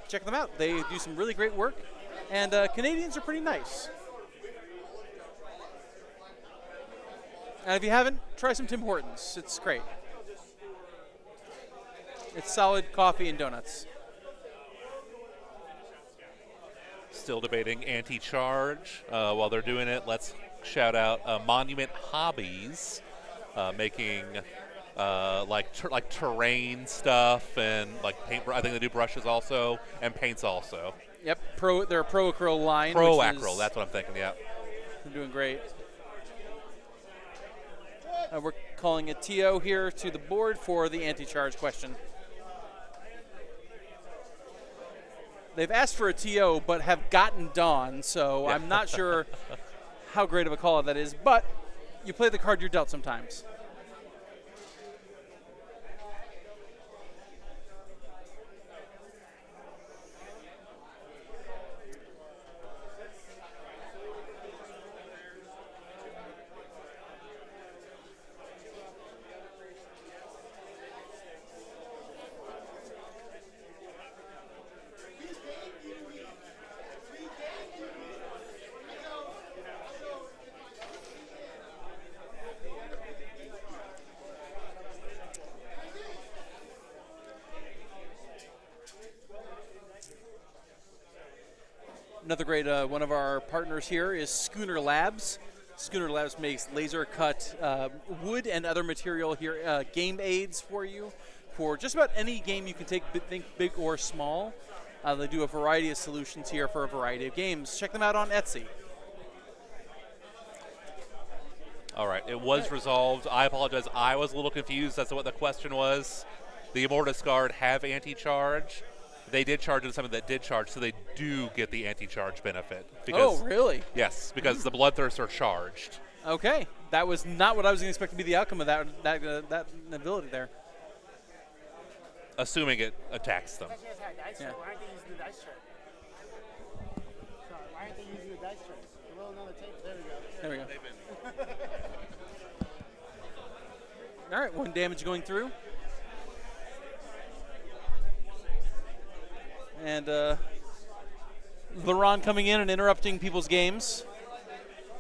Check them out. They do some really great work, and Canadians are pretty nice. And if you haven't, try some Tim Hortons. It's great. It's solid coffee and donuts. Still debating anti-charge. While they're doing it, let's shout out Monument Hobbies, making like terrain stuff and like paint. I think they do brushes also and paints also. Yep, they're a Pro Acryl line. Pro Acryl, that's what I'm thinking. Yeah. They're doing great. We're calling a TO here to the board for the anti-charge question. They've asked for a TO, but have gotten Dawn, so I'm not sure how great of a call that is, but you play the card you're dealt sometimes. Another great one of our partners here is Schooner Labs. Schooner Labs makes laser cut wood and other material here, game aids for you for just about any game you can take, think big or small. They do a variety of solutions here for a variety of games. Check them out on Etsy. All right, it was resolved. I apologize. I was a little confused as to what the question was. The Immortus Guard have anti-charge. They did charge into something that did charge, so they do get the anti-charge benefit. Oh, really? Yes, because the Bloodthirsts are charged. Okay, that was not what I was going to expect to be the outcome of that ability there. Assuming it attacks them. Yeah. Why aren't they using the dice tray? Sorry, why aren't they using the dice tray? Roll another table. There we go. There we go. All right, 1 damage going through. And Laron coming in and interrupting people's games.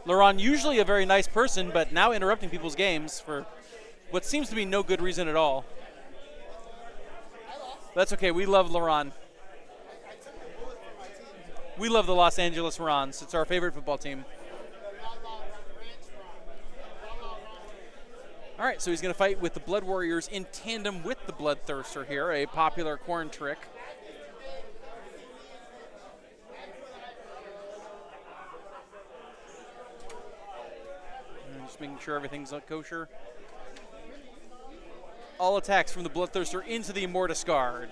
Laron, usually a very nice person, but now interrupting people's games for what seems to be no good reason at all. That's okay. We love Laron. We love the Los Angeles Rons. It's our favorite football team. All right, so he's going to fight with the Blood Warriors in tandem with the Bloodthirster here, a popular Khorne trick. Just making sure everything's kosher. All attacks from the Bloodthirster into the Immortus Guard.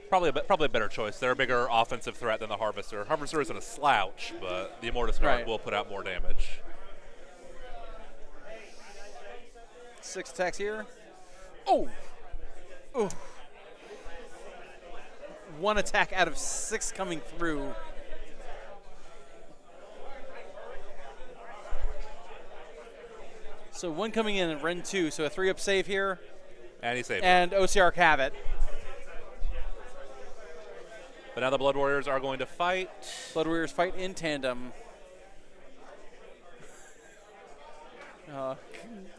Probably a better choice. They're a bigger offensive threat than the Harvester. Harvester isn't a slouch, but the Immortus Guard Right. will put out more damage. 6 attacks here. Oh! Oh. 1 attack out of 6 coming through. So 1 coming in at Ren 2, so a 3-up save here. And he saved it. And Ossiarch have it. But now the Blood Warriors are going to fight. Blood Warriors fight in tandem.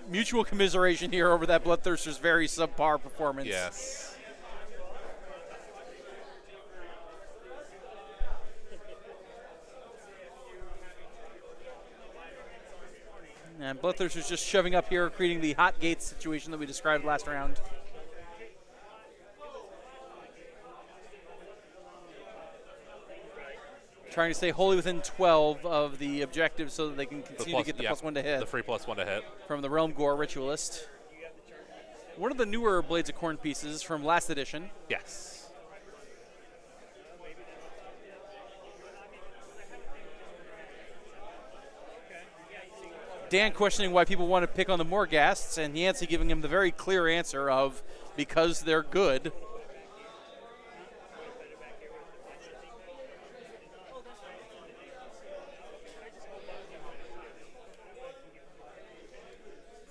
Mutual commiseration here over that Bloodthirster's very subpar performance. Yes. And Bloodthirster's just shoving up here, creating the hot gates situation that we described last round. Trying to stay wholly within 12 of the objectives so that they can continue to get the +1 to hit The free +1 to hit. from the Realm Gore Ritualist. One of the newer Blades of Khorne pieces from last edition. Yes. Dan questioning why people want to pick on the Morghasts, and Yancy giving him the very clear answer of because they're good.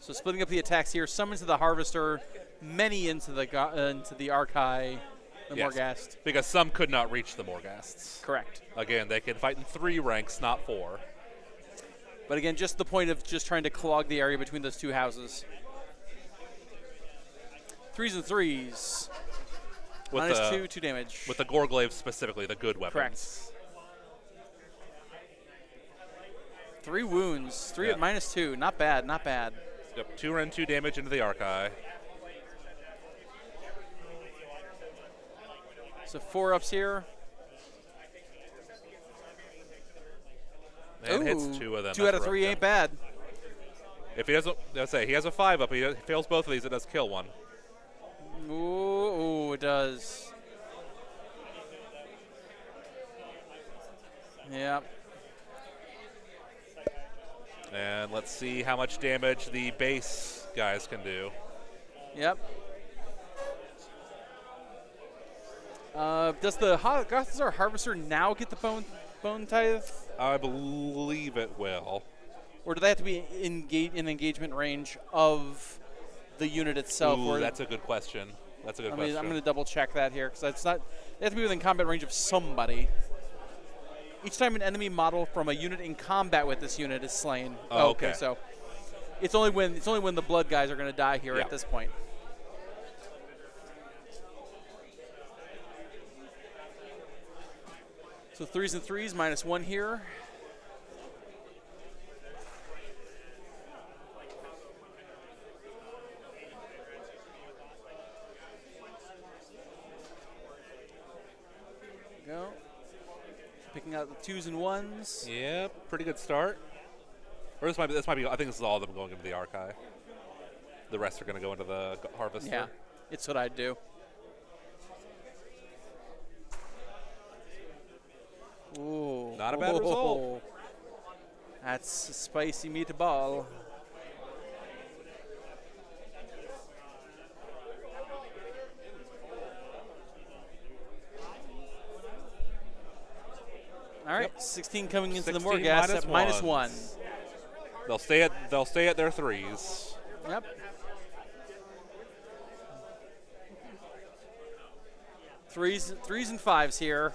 So splitting up the attacks here, some into the Harvester, many into the Archai, the Yes. Morghast. Because some could not reach the Morghasts. Correct. Again, they can fight in 3 ranks, not 4. But again, just the point of just trying to clog the area between those 2 houses. 3s and 3s. With -2, 2 damage. With the Gorglaive specifically, the good weapons. Correct. 3 wounds. 3 Yeah. at -2. Not bad, not bad. Yep, 2 Ren 2 damage into the Archai. So 4 ups here. And hits 2 of them. 2 out of That's 3 rough. ain't bad. If he doesn't, let's say he has a 5 up. He fails both of these. It does kill 1. Ooh, it does. Yep. And let's see how much damage the base guys can do. Yep. Does the Gothazar Harvester now get the bone tithe? I believe it will. Or do they have to be in engagement range of the unit itself? Ooh, or that's a good question. That's a good I'm question. going to double check that here because it's not. They have to be within combat range of somebody. Each time an enemy model from a unit in combat with this unit is slain. Oh, okay. So it's only when the blood guys are going to die here Yeah. at this point. So 3s and 3s, -1 here. Go. Picking out the 2s and 1s. Yep, pretty good start. Or this might be. I think this is all of them going into the Archai. The rest are going to go into the Harvester. Yeah, it's what I'd do. Ooh. Not a bad result. That's a spicy meatball. All right, 16 coming into the 16 Morghast at minus -1. ones. They'll stay at their 3s. Yep. Threes and 5s here.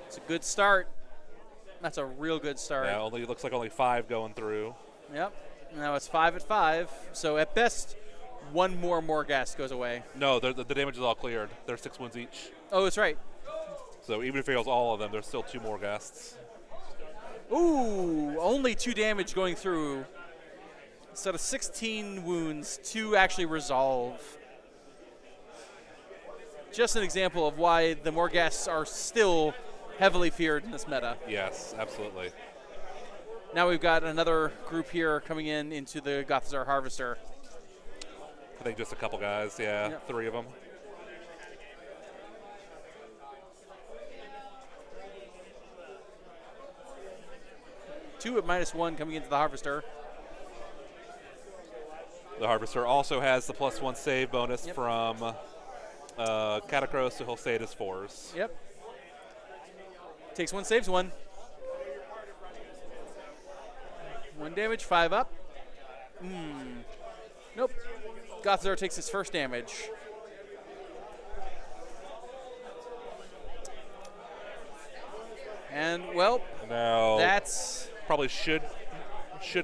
It's a good start. That's a real good start. Yeah, looks like only 5 going through. Yep. Now it's 5 at 5. So at best, 1 more Morghast goes away. No, the damage is all cleared. They're 6 wounds each. Oh, that's right. So even if he fails all of them, there's still 2 Morghasts. Ooh, only 2 damage going through. Instead of 16 wounds, 2 actually resolve. Just an example of why the Morghasts are still heavily feared in this meta. Yes, absolutely. Now we've got another group here coming into the Gothazar Harvester. I think just a couple guys, yeah, Yep. 3 of them. Two at -1 coming into the Harvester. The Harvester also has the +1 save bonus Yep. from Catacross, so he'll stay at his 4s. Yep. Takes 1, saves 1. 1 damage, 5 up. Nope. Gothzar takes his first damage. And, well, Now, that's... probably should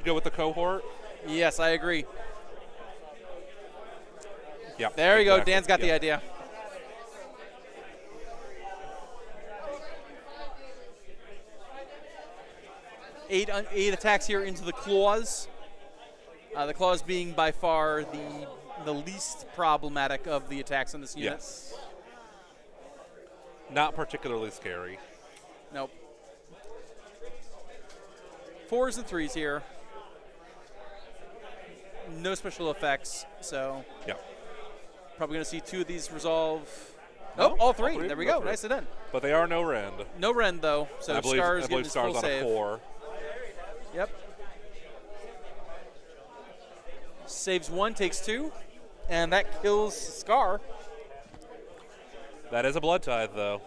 go with the cohort. Yes, I agree. Yeah. There you go. exactly. Dan's got the Yep. idea. Eight attacks here into the claws. The claws being by far the least problematic of the attacks on this unit. Yes. Not particularly scary. Nope. 4s and 3s here. No special effects, so Yeah. probably going to see 2 of these resolve. No, Oh, all 3. all 3. There we All go. 3. Nicely done. But they are no rend. No rend, though, so I believe, Scar's I getting believe his Star's full on save. a 4. Yep. Saves 1, takes 2, and that kills Scar. That is a blood tithe, though.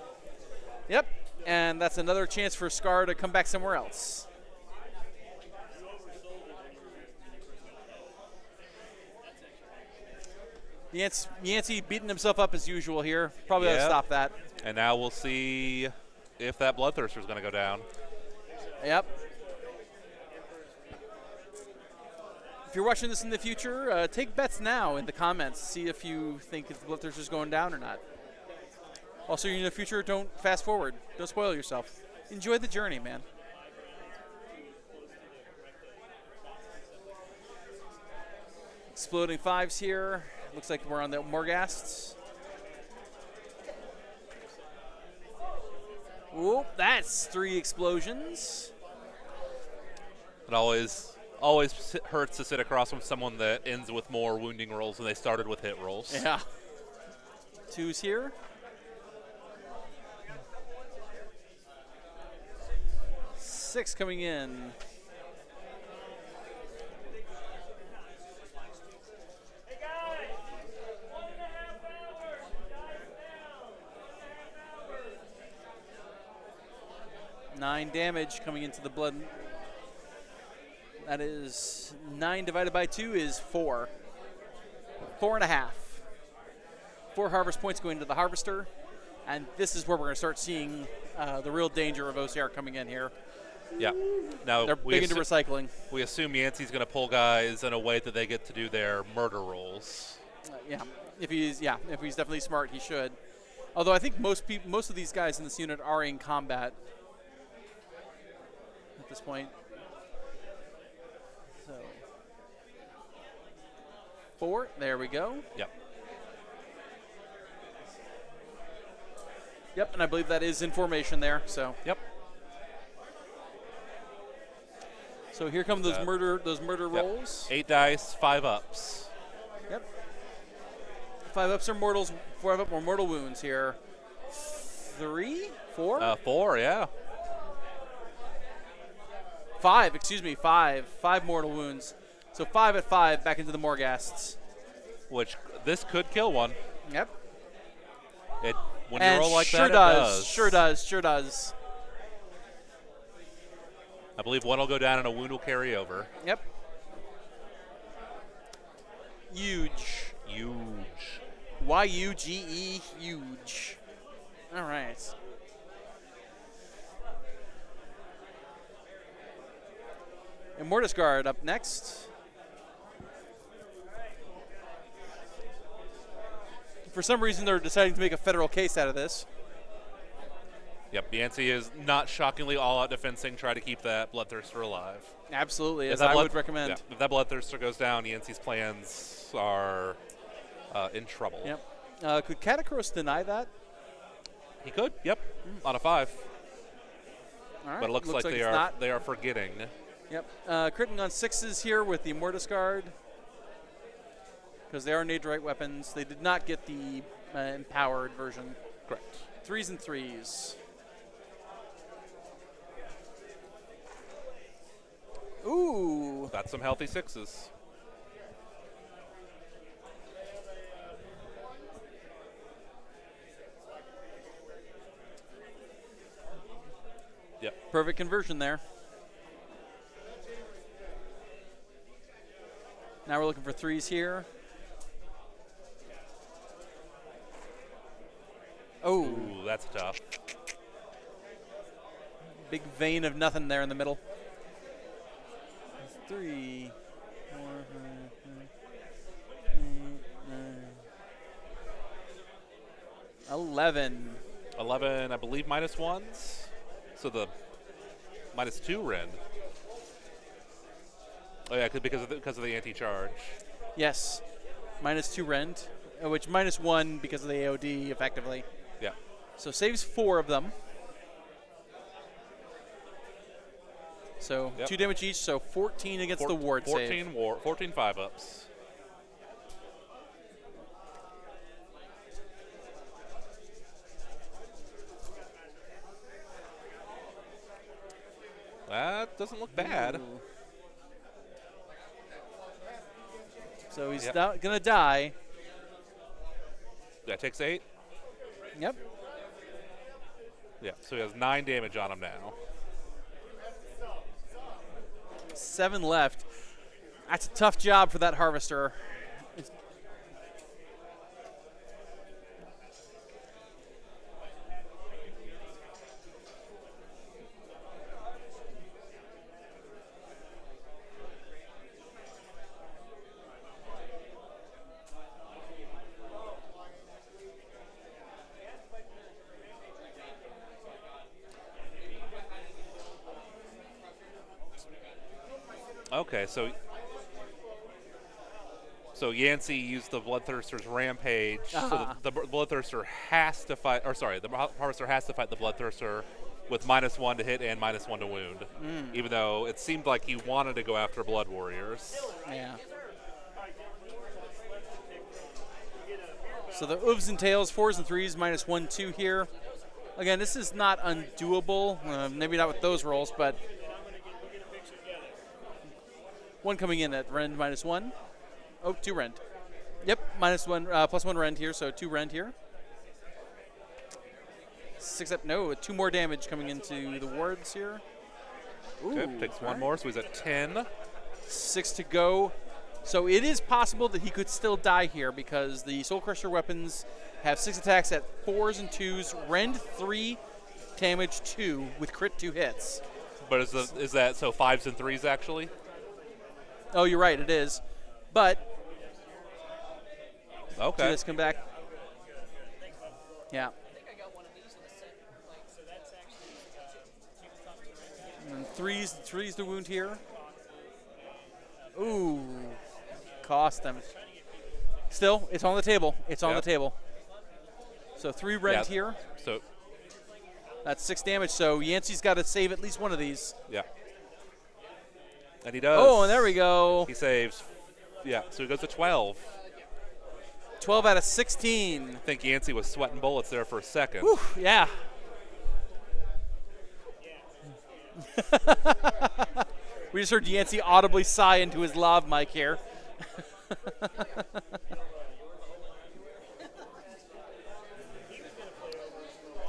Yep. And that's another chance for Scar to come back somewhere else. Yancy beating himself up as usual here. Probably ought to Yep. stop that. And now we'll see if that Bloodthirster is going to go down. Yep. If you're watching this in the future, take bets now in the comments. See if you think if the Bloodthirster's going down or not. Also, in the future, don't fast forward. Don't spoil yourself. Enjoy the journey, man. Exploding 5s here. Looks like we're on the Morghasts. Whoop, that's 3 explosions. It always hurts to sit across from someone that ends with more wounding rolls than they started with hit rolls. Yeah. 2s here. Six coming in. Hey guys, 1.5 hours. Dive down. 1.5 hours. 9 damage coming into the blood. That is 9 divided by 2 is 4. 4.5. 4 harvest points going to the Harvester. And this is where we're going to start seeing the real danger of Ossiarch coming in here. Yeah. Now They're big into recycling. we assume Yancy's going to pull guys in a way that they get to do their murder rolls. Yeah, if he's definitely smart, he should. Although I think most of these guys in this unit are in combat at this point. So 4, there we go. Yep. Yep, and I believe that is in formation there. So Yep. so here come those murder Yep. rolls. 8 dice, 5 ups. Yep. 5 ups are mortals. 4 up more mortal wounds here. 3, 4, 4, yeah. 5. Excuse me, 5. 5 mortal wounds. So 5 at 5 back into the Morghasts. Which this could kill one. Yep. When And you roll like sure that, does. it does. Sure does. I believe one will go down and a wound will carry over. Yep. Huge. Huge. Y-U-G-E, huge. All right. And Mortis Guard up next. For some reason, they're deciding to make a federal case out of this. Yep, Yancy is not shockingly all-out defensing, try to keep that Bloodthirster alive. Absolutely, If as that I would recommend. Yeah, if that Bloodthirster goes down, Yancy's plans are in trouble. Yep. Could Catacross deny that? He could, yep, on a 5. All right. But it looks like it's not. they are forgetting. Yep. Critting on 6s here with the Mortis Guard. because they are Naderite weapons. They did not get the empowered version. Correct. 3s and 3s. Ooh. That's some healthy 6s. Yep. Perfect conversion there. Now we're looking for 3s here. Oh. Ooh, that's tough. Big vein of nothing there in the middle. 3, 4, 5, 8, 9, 11. 11, I believe, -1s. So the -2 rend. Oh yeah, because of the anti-charge. Yes, -2 rend, which -1 because of the AOD effectively. Yeah. So saves 4 of them. So Yep. 2 damage each, so 14 against the ward 14 save. 14 5-ups. That doesn't look bad. Ooh. So he's Yep. not gonna die. That takes 8. Yep. Yeah, so he has 9 damage on him now. 7 left. That's a tough job for that harvester. Okay, so Yancy used the Bloodthirster's Rampage, so the Bloodthirster has to fight, or sorry, the Harvester has to fight the Bloodthirster with -1 to hit and -1 to wound, even though it seemed like he wanted to go after Blood Warriors. Yeah. So the oofs and tails, 4s and 3s, -1, 2 here. Again, this is not undoable. Maybe not with those rolls, but one coming in at rend -1. Oh, 2 rend. Yep, -1, +1 rend here, so 2 rend here. 6 up, no, 2 more damage coming into the wards here. Ooh, Okay, takes 1 more, so he's at 10. 6 to go. So it is possible that he could still die here because the Soul Crusher weapons have 6 attacks at 4s and 2s, rend 3, damage 2 with crit 2 hits. But is that so 5s and 3s actually? Oh, you're right, it is. But Okay. let's come back. Yeah. And 3's the wound here. Ooh, cost them. Still, it's on the table. It's on the table. So 3 rend here. So That's 6 damage. So Yancy's got to save at least one of these. yeah, and he does. Oh, and there we go. He saves. Yeah, so he goes to 12. 12 out of 16. I think Yancy was sweating bullets there for a second. Whew, yeah. We just heard Yancy audibly sigh into his lav mic here.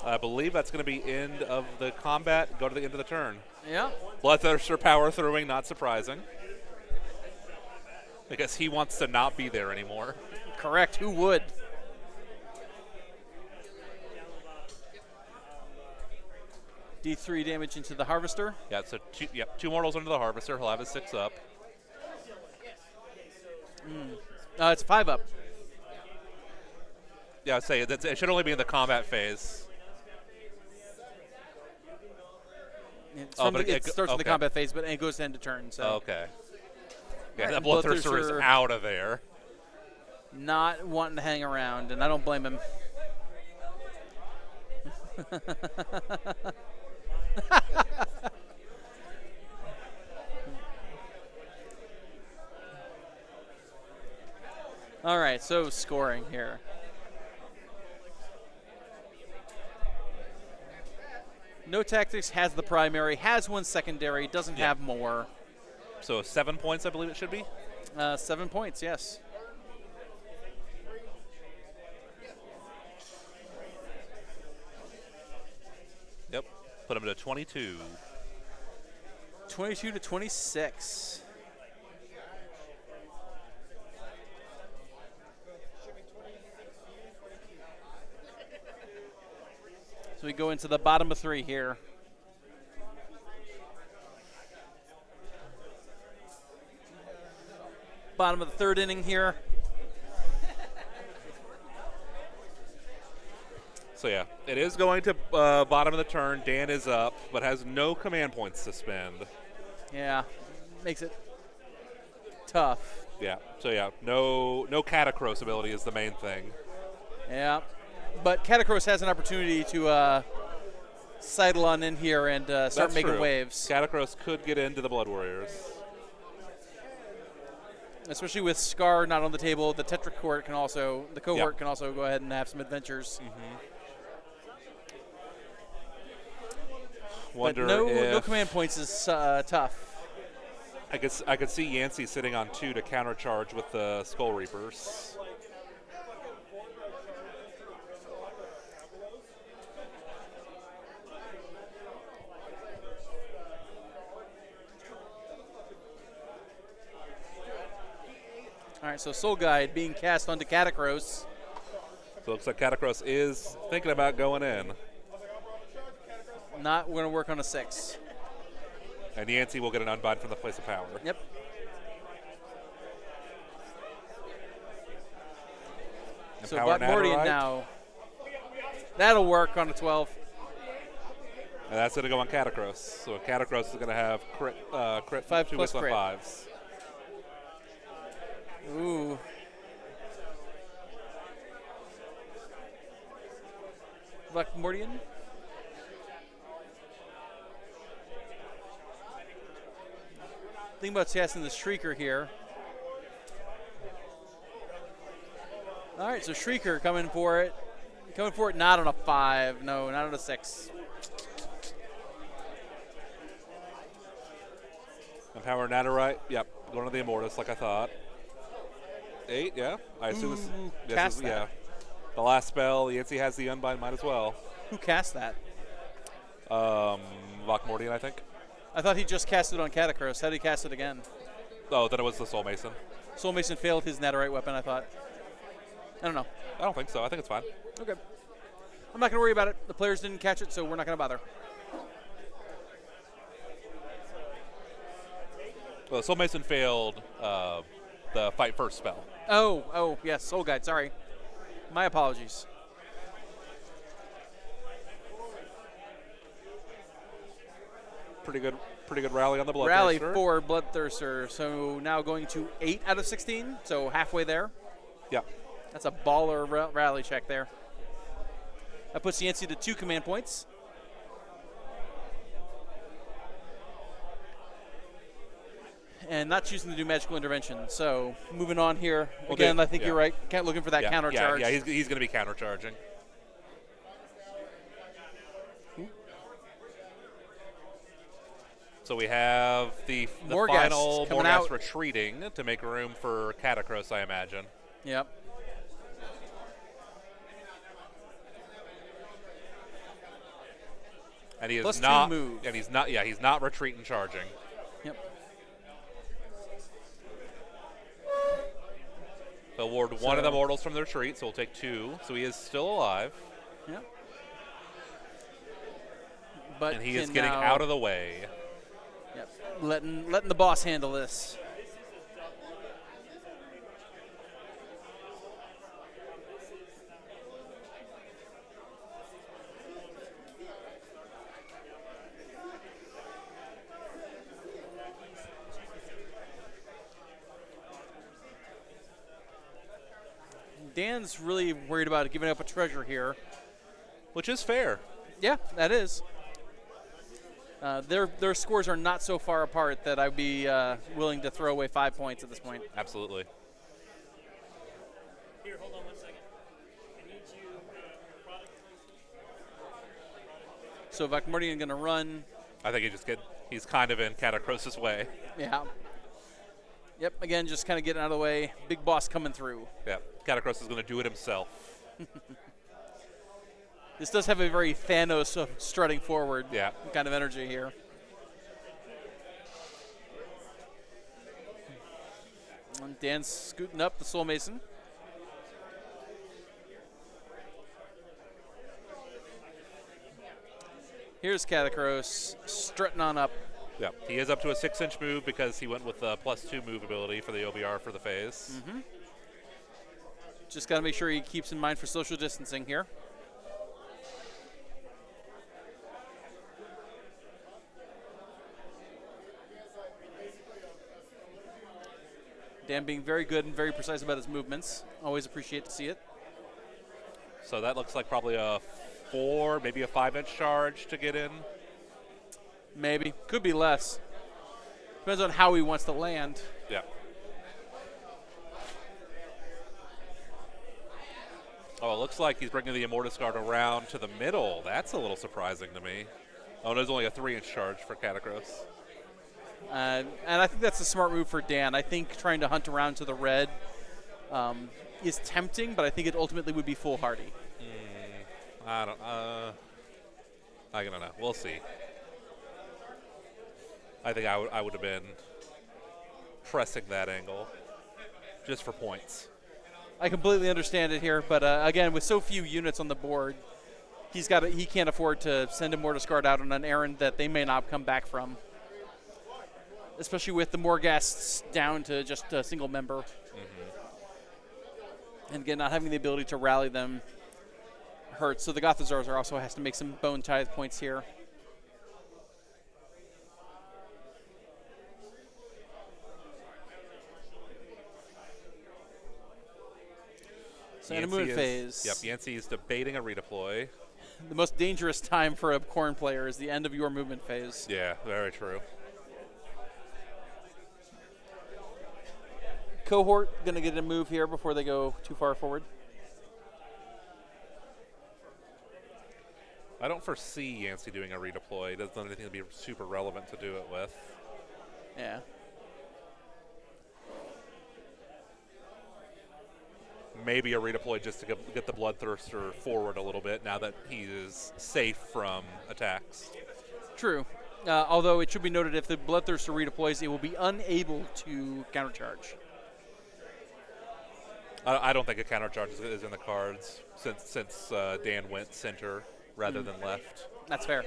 I believe that's going to be end of the combat. Go to the end of the turn. Yeah. Bloodthirster power throwing, not surprising. Because he wants to not be there anymore. Correct. Who would? D3 damage into the harvester. Yeah, so 2 mortals under the harvester. He'll have his 6 up. It's 5 up. Yeah, I'd say it should only be in the combat phase. It's Oh, from but the, it starts in the okay. combat phase, but it goes to end of turn. So Okay. Yeah, Right, that Bloodthirster is Bloodthirster- out of there. not wanting to hang around, and I don't blame him. All right, so scoring here. No Tactics has the primary, has one secondary, doesn't have more. So 7 points, I believe it should be. 7 points, yes. Yep. Put him to 22. 22 to 26. So we go into the bottom of 3 here. Bottom of the 3rd inning here. So yeah, it is going to bottom of the turn. Dan is up, but has no command points to spend. Yeah, makes it tough. Yeah. So yeah, no Catacross ability is the main thing. Yeah, but Catacross has an opportunity to sidle on in here and start That's making true. waves. Catacross could get into the Blood Warriors. Especially with Scar not on the table, the Tetrachort can also, the cohort can also go ahead and have some adventures. But no command points is tough. I could see Yancy sitting on 2 to countercharge with the Skull Reapers. All right, so Soul Guide being cast onto Catacross. So it looks like Catacross is thinking about going in. Not going to work on a 6. And Yancy will get an unbind from the place of power. Yep. And So power Mordian Nadirite. now. That'll work on a 12. And that's going to go on Catacross. So Catacross is going to have crit 5 2 plus on crit. 5s. Ooh. Mordian. Think about casting the Shrieker here. All right, so Shrieker coming for it. Coming for it not on a 5. No, not on a 6. And power Nadirite. Yep. Going to the Immortus like I thought. 8, yeah. I assume this, cast that. yeah. The last spell, Yancy has the unbind, might as well. Who cast that? Mordian, I think. I thought he just cast it on Catacross. How did he cast it again? Oh, then it was the Soul Mason. Soul Mason failed his Netherite weapon, I thought. I don't know. I don't think so. I think it's fine. Okay. I'm not going to worry about it. The players didn't catch it, so we're not going to bother. Well, Soul Mason failed the fight first spell. Oh, yes, Soul Guide, sorry. My apologies. Pretty good rally on the Bloodthirster. Rally for Bloodthirster. So now going to 8 out of 16, so halfway there. Yeah. That's a baller rally check there. That puts Yancy to 2 command points. And not choosing to do magical intervention. So moving on here. Again, I think you're right. Looking for that counter charge. Yeah, he's going to be countercharging. So we have the final Morghast retreating to make room for Catacross, I imagine. Yep. And he is Plus not 2 move. And he's not retreating charging. Yep. They'll ward one of the mortals from the retreat, so we'll take 2. So he is still alive. Yep. But and he is getting out of the way. Yep. Letting the boss handle this. Dan's really worried about giving up a treasure here. Which is fair. Yeah, that is. Their scores are not so far apart that I'd be willing to throw away 5 points at this point. Absolutely. Here, hold on 1 second. I need you product placement. So Vakmordian going to run. I think he's kind of in Catacrosis' way. Yeah. Yep, again, just kind of getting out of the way. Big boss coming through. Yeah, Catacrosis is going to do it himself. This does have a very Thanos of strutting forward Yeah. kind of energy here. And Dan's scooting up the Soul Mason. Here's Catacross strutting on up. Yeah, he is up to a 6-inch move because he went with a +2 move ability for the OBR for the phase. Just got to make sure he keeps in mind for social distancing here. Dan being very good and very precise about his movements. Always appreciate to see it. So that looks like probably a 4, maybe a 5-inch charge to get in. Maybe. Could be less. Depends on how he wants to land. Yeah. Oh, it looks like he's bringing the Immortus Guard around to the middle. That's a little surprising to me. Oh, there's only a 3-inch charge for Catacross. And I think that's a smart move for Dan. I think trying to hunt around to the red is tempting, but I think it ultimately would be foolhardy. I don't know. We'll see. I think I would have been pressing that angle just for points. I completely understand it here, but again, with so few units on the board, he can't afford to send a Mortis Guard out on an errand that they may not come back from. Especially with the Morghasts down to just a single member. And again, not having the ability to rally them hurts. So the Gothazars also has to make some bone tithe points here. So in a movement phase. Yep, Yancy is debating a redeploy. The most dangerous time for a Khorne player is the end of your movement phase. Yeah, very true. Cohort going to get a move here before they go too far forward. I don't foresee Yancy doing a redeploy. He doesn't have anything to be super relevant to do it with. Yeah. Maybe a redeploy just to get the Bloodthirster forward a little bit now that he is safe from attacks. True. Although it should be noted if the Bloodthirster redeploys, it will be unable to countercharge. I don't think a countercharge is in the cards since Dan went center rather than left. That's fair.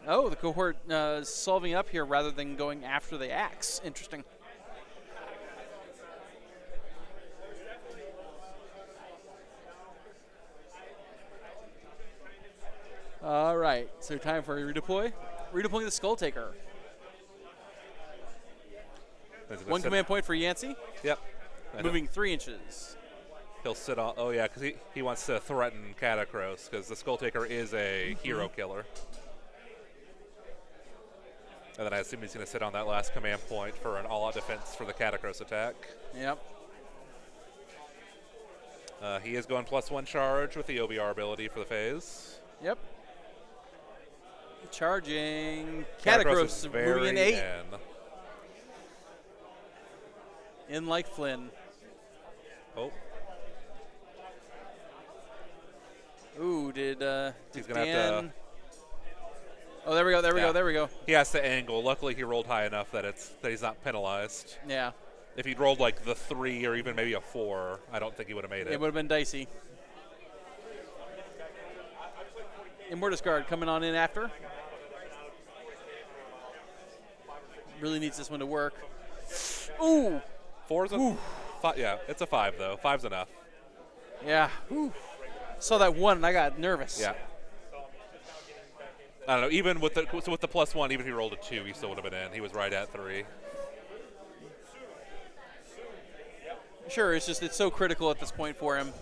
Oh, the Cohort solving up here rather than going after the axe. Interesting. All right, so time for a redeploy. Redeploying the Skull Taker. One command point for Yancy. Yep. Moving 3 inches. He'll sit on. Oh yeah, because he wants to threaten Catacross because the Skull Taker is a hero killer. And then I assume he's going to sit on that last command point for an all-out defense for the Catacross attack. Yep. He is going +1 charge with the OBR ability for the phase. Yep. Charging. Catacross Catacross moving in 8. In. In like Flynn. Oh. Ooh, did He's going to Dan... have to... Oh, there we go, there we go. He has to angle. Luckily, he rolled high enough that he's not penalized. Yeah. If he'd rolled like the 3 or even maybe a 4, I don't think he would have made it. It would have been dicey. Immortus Guard coming on in after. Really needs this one to work. Ooh! 4's a... 5, yeah, it's a 5, though. 5's enough. Yeah. Ooh. Saw that 1 and I got nervous. Yeah. I don't know. Even with the +1, even if he rolled a 2, he still would have been in. He was right at 3. Sure, it's so critical at this point for him.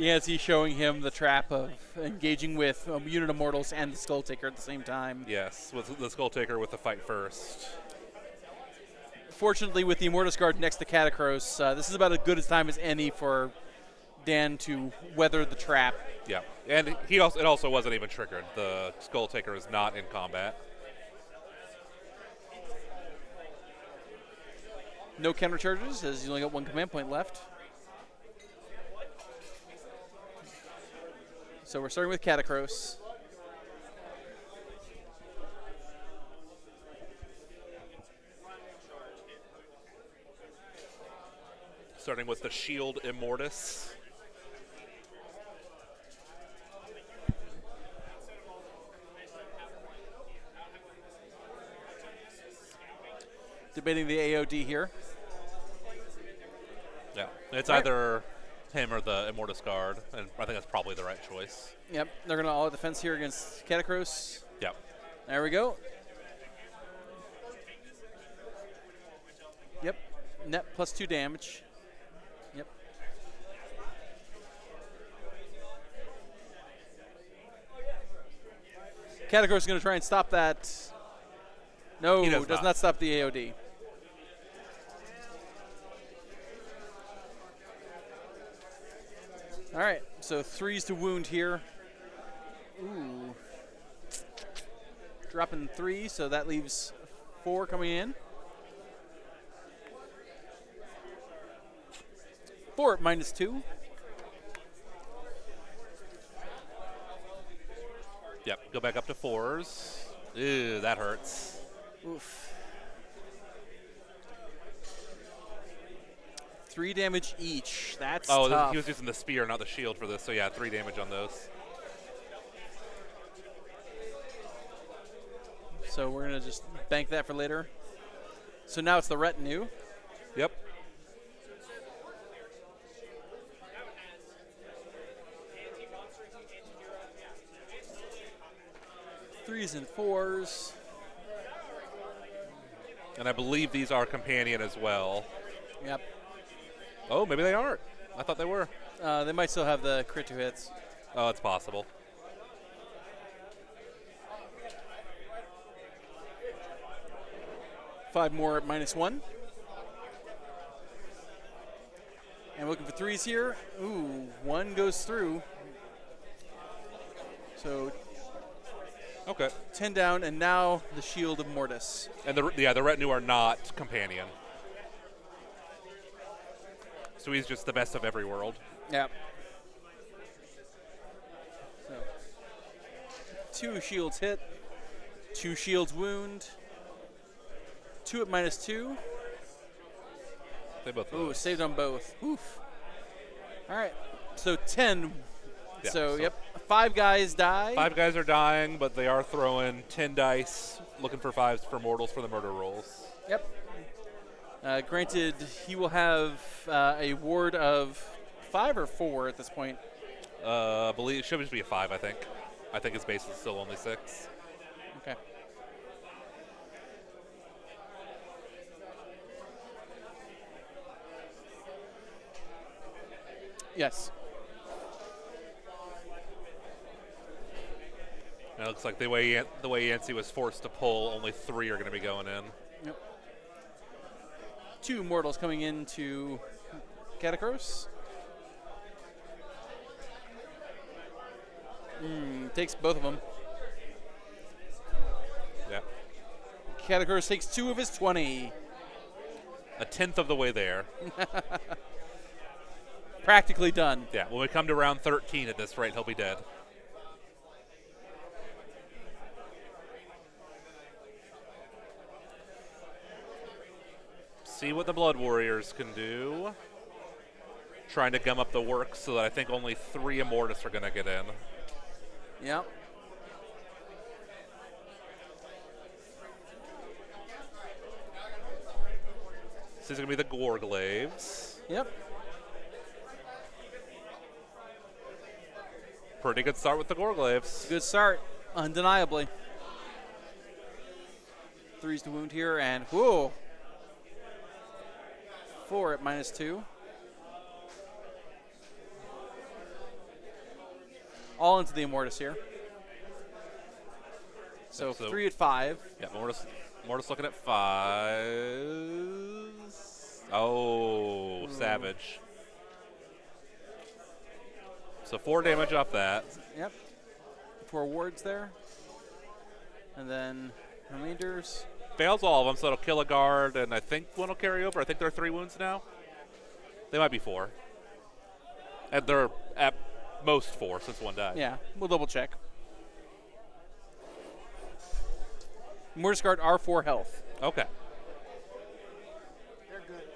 Yancy showing him the trap of engaging with unit of mortals and the Skull Taker at the same time. Yes, with the Skull Taker with the fight first. Fortunately, with the Immortus Guard next to Catacross, this is about as good a time as any for Dan to weather the trap. Yeah, and it also wasn't even triggered. The Skull Taker is not in combat. No counter charges, as he's only got one command point left. So we're starting with Catacross. Starting with the Shield Immortus. Debating the AOD here. Yeah, it's Right. either him or the Immortus Guard, and I think that's probably the right choice. Yep, they're going to all out defense here against Catacross. Yeah. There we go. Yep, net plus 2 damage. Yep. Catacross is going to try and stop that. No, He does does not. not stop the AOD. All right, so 3s to wound here. Ooh. Dropping 3, so that leaves 4 coming in. 4 at -2. Yep, go back up to 4s. Ew, that hurts. Oof. 3 damage each. That's Oh, tough. he was using the spear, not the shield for this, so yeah, 3 damage on those. So we're going to just bank that for later. So now it's the retinue. Yep. Threes and 4s. And I believe these are companion as well. Yep. Oh, maybe they aren't. I thought they were. They might still have the crit 2 hits. Oh, it's possible. Five more at -1. And we're looking for 3s here. Ooh, 1 goes through. So Okay. 10 down, and now the Shield of Mortis. And the retinue are not companion. So he's just the best of every world. Yep. So 2 shields hit, 2 shields wound, 2 at -2. They both. Ooh, lose. saved on both. Oof. All right. So 10. Yeah, so, so- yep. 5 guys die. 5 guys are dying, but they are throwing 10 dice, looking for 5s for mortals for the murder rolls. Yep. Granted, he will have a ward of 5 or 4 at this point. I believe it should just be a 5, I think. I think his base is still only 6. Okay. Yes. And it looks like the way Yancy was forced to pull, only 3 are going to be going in. Yep. 2 mortals coming into Catacross. Takes both of them. Yeah. Catacross takes 2 of his 20. A 10th of the way there. Practically done. Yeah, when we come to round 13 at this rate, he'll be dead. See what the Blood Warriors can do. Trying to gum up the works so that I think only 3 Immortus are going to get in. Yep. So these are going to be the Gorglaves. Yep. Pretty good start with the Gorglaves. Good start, undeniably. 3s to wound here, and whoa. 4 at -2. all into the Immortus here. So, So- 3 at 5. Yeah, Mortis looking at 5. Oh, savage. So 4 damage off that. Yep. 4 wards there. And then remainders. Fails all of them, so it'll kill a guard, and I think one will carry over. I think there are 3 wounds now. They might be 4. And they're at most 4 since one died. Yeah, we'll double check. Mortis Guard are 4 health. Okay. They're good.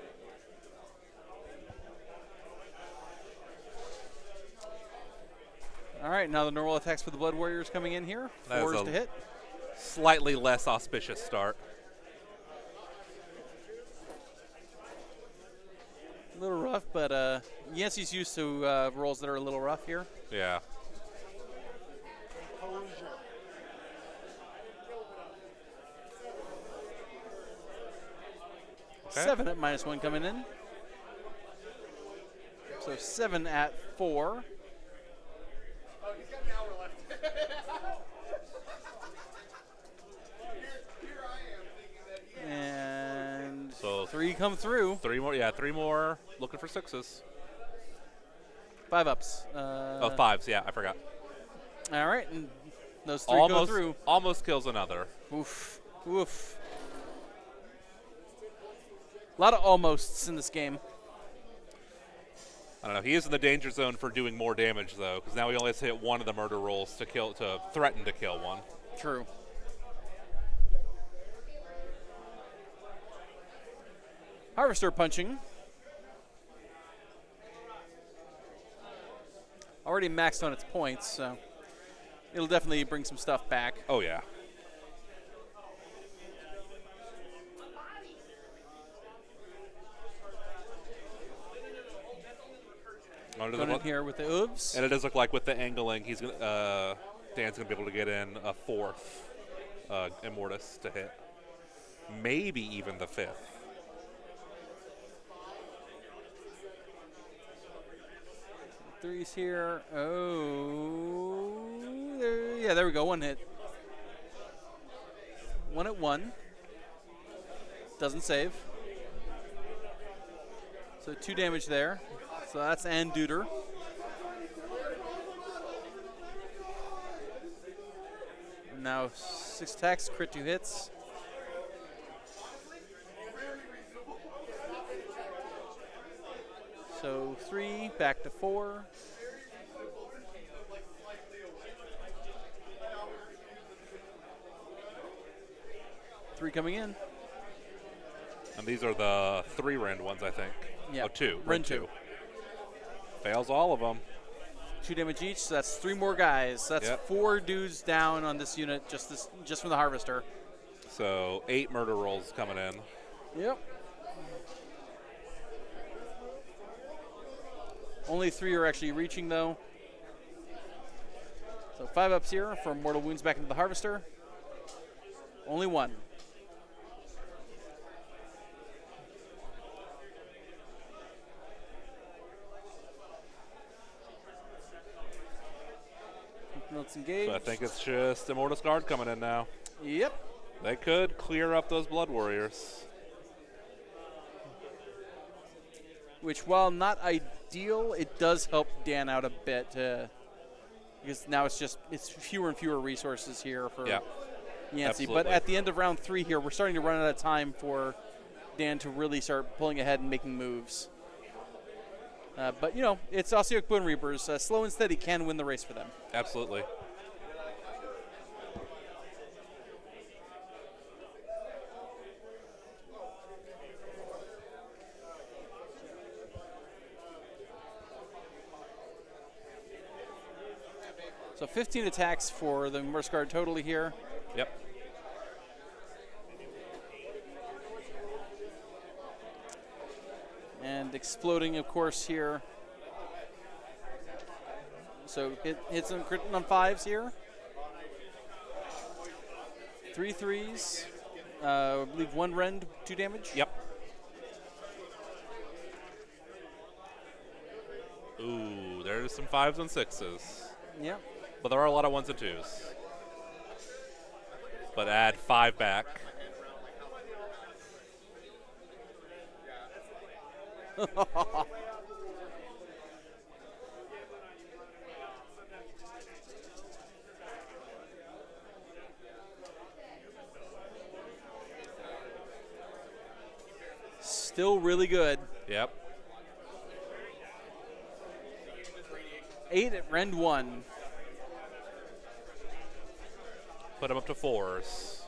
All right, now the normal attacks for the Blood Warriors coming in here. That is 4s a- to hit. Slightly less auspicious start. A little rough, but Yancy's used to rolls that are a little rough here. Yeah. Composure. Okay. 7 at -1 coming in. So 7 at 4. And So 3 come through. 3 more. Yeah, 3 more. Looking for 6s. 5 ups. Oh, 5s. Yeah, I forgot. All right, and those 3 go Almost, through. almost kills another. Oof. Oof. A lot of almosts in this game. I don't know. He is in the danger zone for doing more damage though, because now he only has to hit 1 of the murder rolls to threaten to kill one. True. Harvester punching. Already maxed on its points, so it'll definitely bring some stuff back. Oh yeah. Going in here with the oofs. And it does look like with the angling, he's gonna Dan's gonna be able to get in a 4th Immortus to hit, maybe even the 5th. Threes here. Oh, yeah, there we go. 1 hit. 1 at 1. Doesn't save. So 2 damage there. So that's Anduder. Now 6 attacks, crit 2 hits. So 3, back to 4. Three coming in. And these are the 3 rend ones, I think. Yeah. Oh, 2. Rend 2. Fails all of them. 2 damage each, so that's 3 more guys. That's Yep. 4 dudes down on this unit, just from the Harvester. So 8 murder rolls coming in. Yep. Only 3 are actually reaching, though. So 5 ups here for mortal wounds back into the Harvester. Only 1. Let's engage. So I think it's just Immortus Guard coming in now. Yep. They could clear up those Blood Warriors. Which, while not ideal, it does help Dan out a bit. Because now it's fewer and fewer resources here for Yeah. Yancy. But absolutely. at the end of round 3 here, we're starting to run out of time for Dan to really start pulling ahead and making moves. But, you know, it's Ossiarch Bonereapers. Slow and steady can win the race for them. Absolutely. So 15 attacks for the Immortus Guard totally here. Yep. And exploding, of course, here. So hits on crit on 5s here. 3 3s. I believe 1 rend, 2 damage. Yep. Ooh, there's some 5s and 6s. Yep. But there are a lot of 1s and 2s. But add 5 back. Still really good. Yep. 8 at Rend 1. Put him up to 4s.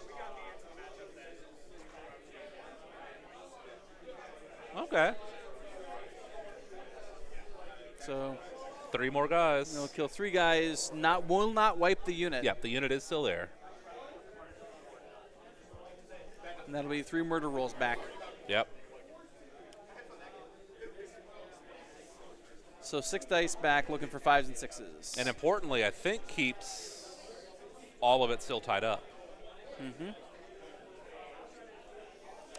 Okay. So 3 more guys. he'll kill 3 guys. Will not wipe the unit. Yep, the unit is still there. And that'll be 3 murder rolls back. Yep. So 6 dice back, looking for 5s and 6s. And importantly, I think keeps all of it still tied up. Mm-hmm.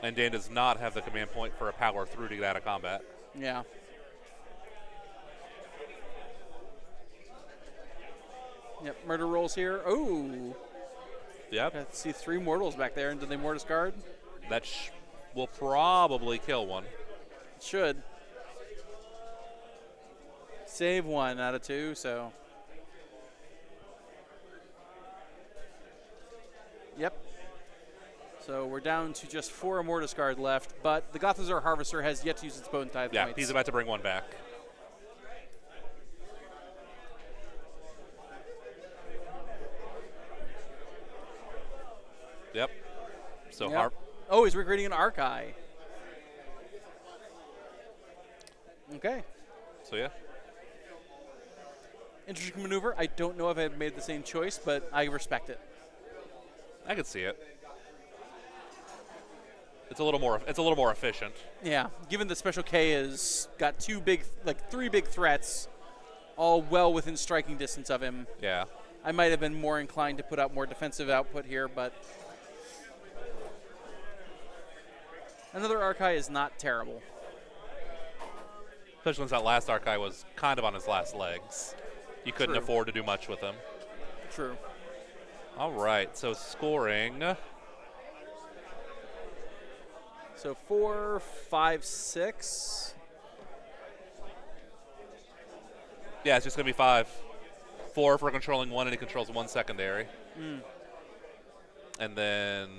And Dan does not have the command point for a power through to get out of combat. Yeah. Yep, murder rolls here. Oh. Yep. I see 3 mortals back there. And do they mortis guard? That will probably kill one. Should. Save 1 out of 2, so. Yep. So we're down to just 4 Mortis Guard left, but the Gothazar Harvester has yet to use its Bone Tithe Yeah, points. he's about to bring one back. Yep. So Yep. Oh, he's recreating an Archai. Okay. So yeah. Interesting maneuver. I don't know if I have made the same choice, but I respect it. I could see it. It's a little more efficient. Yeah, given that Special K has got 3 big threats, all well within striking distance of him. Yeah. I might have been more inclined to put out more defensive output here, but another Archai is not terrible. Especially since that last Archai was kind of on his last legs. You couldn't True. afford to do much with him. True. All right, so scoring. So 4, 5, 6. Yeah, it's just going to be 5. 4 for controlling 1, and he controls 1 secondary. And then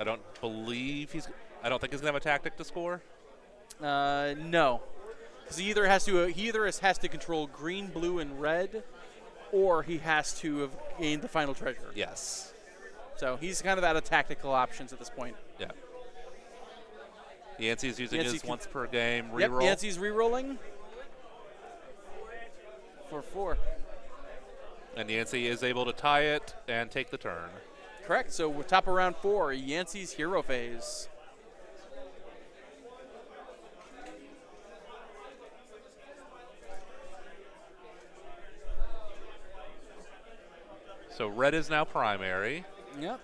I don't think he's going to have a tactic to score. No. Because he either has to control green, blue, and red, or he has to have gained the final treasure. Yes. So he's kind of out of tactical options at this point. Yeah. Yancy's using Yancy his once per game reroll. Yep, Yancy's rerolling. For 4. And Yancy is able to tie it and take the turn. Correct. So we're top of round 4, Yancy's hero phase. So red is now primary. Yep.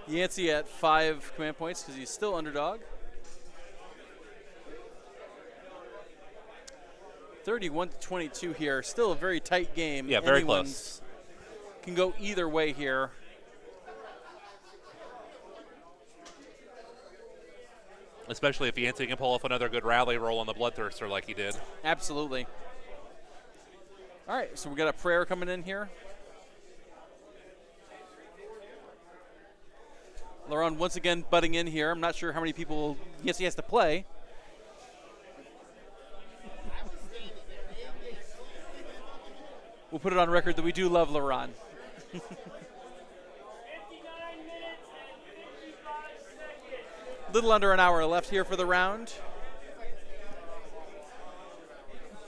Yancy at 5 command points because he's still underdog. 31-22 here. Still a very tight game. Yeah, very Anyone's close. Can go either way here. Especially if Yancy can pull off another good rally roll on the Bloodthirster like he did. Absolutely. All right, so we got a prayer coming in here. Laurent once again butting in here. I'm not sure how many people Yancy has to play. We'll put it on record that we do love Laurent. 59 minutes and 55 seconds. Little under an hour left here for the round.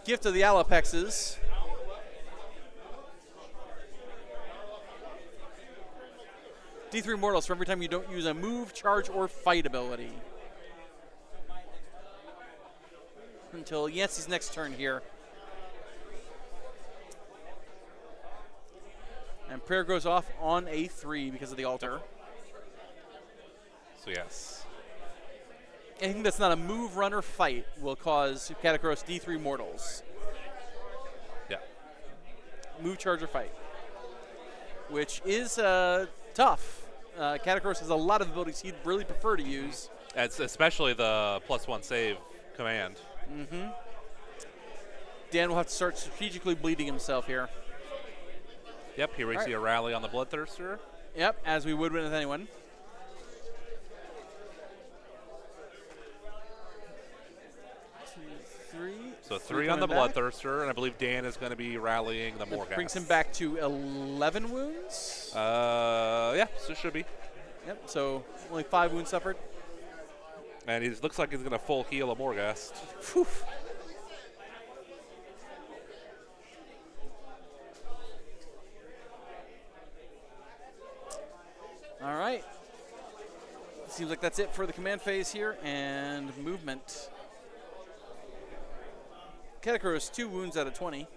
Gift of the Alapexes. D3 mortals for every time you don't use a move, charge, or fight ability. Until Yancy's next turn here. And prayer goes off on a 3 because of the altar. So yes. anything that's not a move, run, or fight will cause Katakros D3 mortals. Yeah. Move, charge, or fight. Which is tough. Katakros has a lot of abilities he'd really prefer to use. It's especially the +1 save command. Mm-hmm. Dan will have to start strategically bleeding himself here. Yep, here we see a rally on the Bloodthirster. Yep, as we would with anyone. So 3 on the Bloodthirster, and I believe Dan is going to be rallying the Morghast. Brings him back to 11 wounds. Yeah, so it should be. Yep, so only 5 wounds suffered. And he looks like he's going to full heal a Morghast. Whew. All right. Seems like that's it for the command phase here, and movement. Katakros 2 wounds out of 20.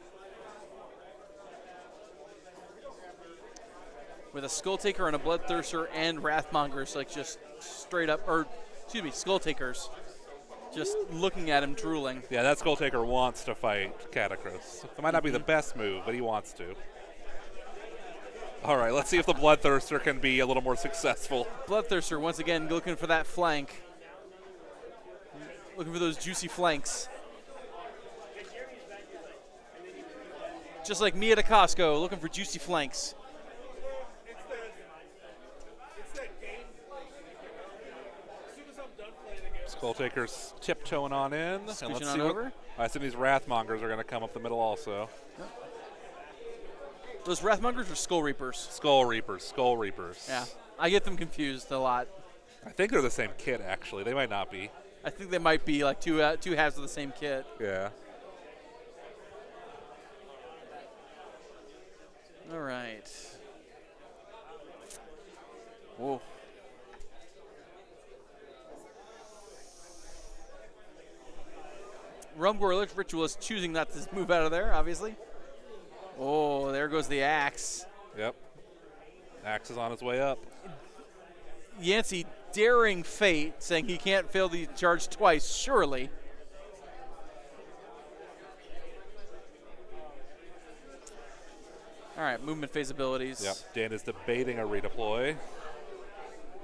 With a Skull Taker and a Bloodthirster and Wrathmongers, like just straight up, or excuse me, Skull Takers, just looking at him drooling. Yeah, that Skull Taker wants to fight Katakros. It might not be the best move, but he wants to. All right, let's see if the Bloodthirster can be a little more successful. Bloodthirster, once again, looking for that flank. Looking for those juicy flanks. Just like me at a Costco, looking for juicy flanks. Skull Taker's tiptoeing on in. And let's Scooching see on over. I assume these Wrathmongers are going to come up the middle also. Those Wrathmongers or Skull Reapers? Skull Reapers, Skull Reapers. Yeah, I get them confused a lot. I think they're the same kit, actually. They might not be. I think they might be like two halves of the same kit. Yeah. All right. Whoa. Rumgor Ritualist choosing not to move out of there, obviously. Oh, there goes the axe. Yep. Axe is on his way up. Yancy daring fate, saying he can't fail the charge twice, surely. All right, movement phase abilities. Yep. Dan is debating a redeploy.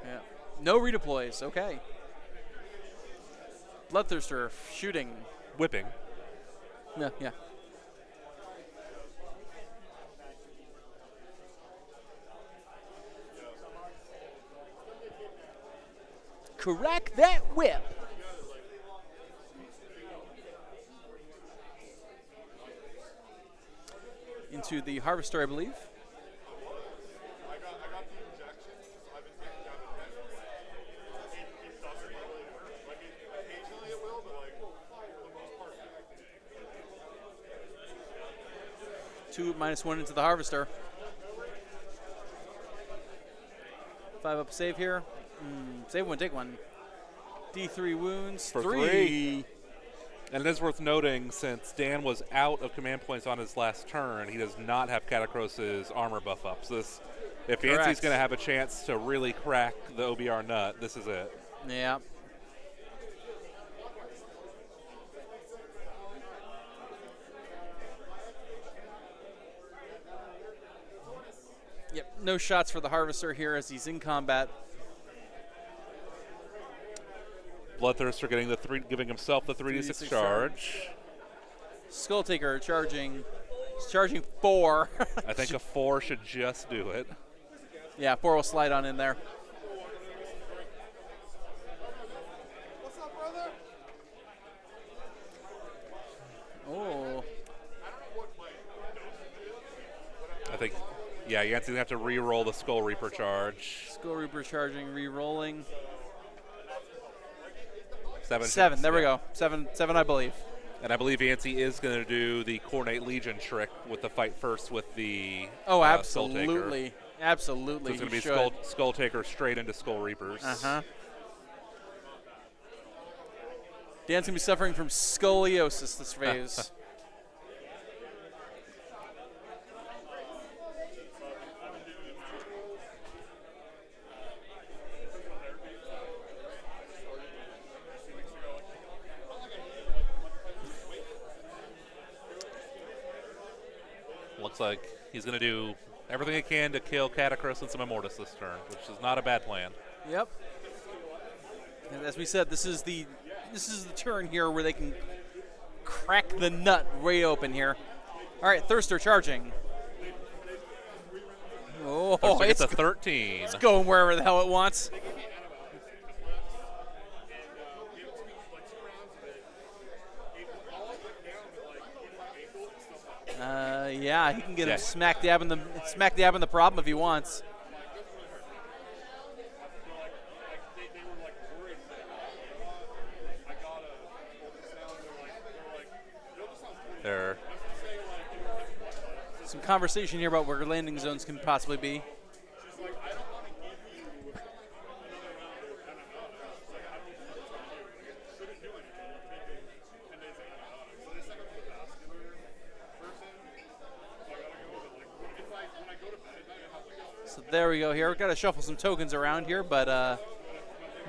Yeah. No redeploys, okay. Bloodthirster shooting. Whipping. Yeah, yeah. Crack that whip. Into the Harvester, I believe. Two -1 into the Harvester. 5 up save here. Save one, take one. D3 wounds. For 3. And it is worth noting, since Dan was out of command points on his last turn, he does not have Katakros' armor buff up. So this, if Yancy's going to have a chance to really crack the OBR nut, this is it. Yeah. Yep, no shots for the Harvester here as he's in combat. Bloodthirster getting giving himself the 3d6 charge. Skull Taker charging 4. I think a 4 should just do it. Yeah, 4 will slide on in there. What's up, brother? Oh. I think, yeah, Yancy's going to have to re-roll the Skull Reaper charge. Skull Reaper charging, re-rolling. 7. There we go. 7, I believe. And I believe Yancy is going to do the Coordinate Legion trick with the fight first with the absolutely. Skull Taker. Absolutely. So it's going to be Skull Taker straight into Skull Reapers. Uh-huh. Dan's going to be suffering from scoliosis this phase. Looks like he's going to do everything he can to kill Catacross and some Immortus this turn, which is not a bad plan. Yep. And as we said, this is the turn here where they can crack the nut way open here. All right, Thirster charging. Oh, Thirster gets a 13. It's going wherever the hell it wants. Yeah, he can get him smack dab in the problem if he wants. There. Some conversation here about where landing zones can possibly be. So there we go here. We've got to shuffle some tokens around here, but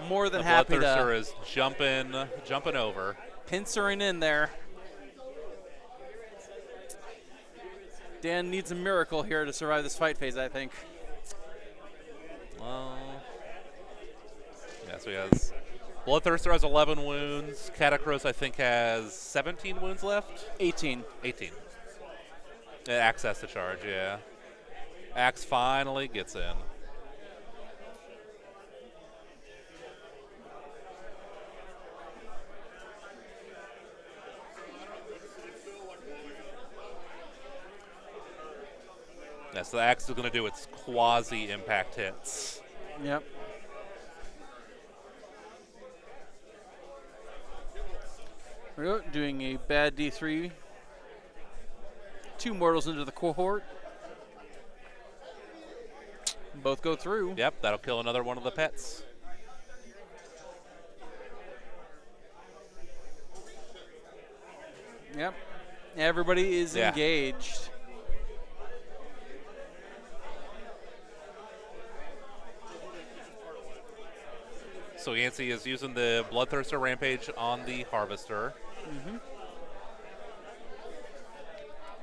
more than happy to. Bloodthirster is jumping over. Pincering in there. Dan needs a miracle here to survive this fight phase, I think. Well, yeah, so he has Bloodthirster has 11 wounds. Catacross, I think, has 17 wounds left. 18. 18. Axe has to charge, yeah. Axe finally gets in. Yeah, so the Axe is going to do its quasi-impact hits. Yep. We're doing a bad D3. 2 mortals into the cohort. Both go through. Yep, that'll kill another one of the pets. Yep. Everybody is engaged. So Yancy is using the Bloodthirster Rampage on the Harvester.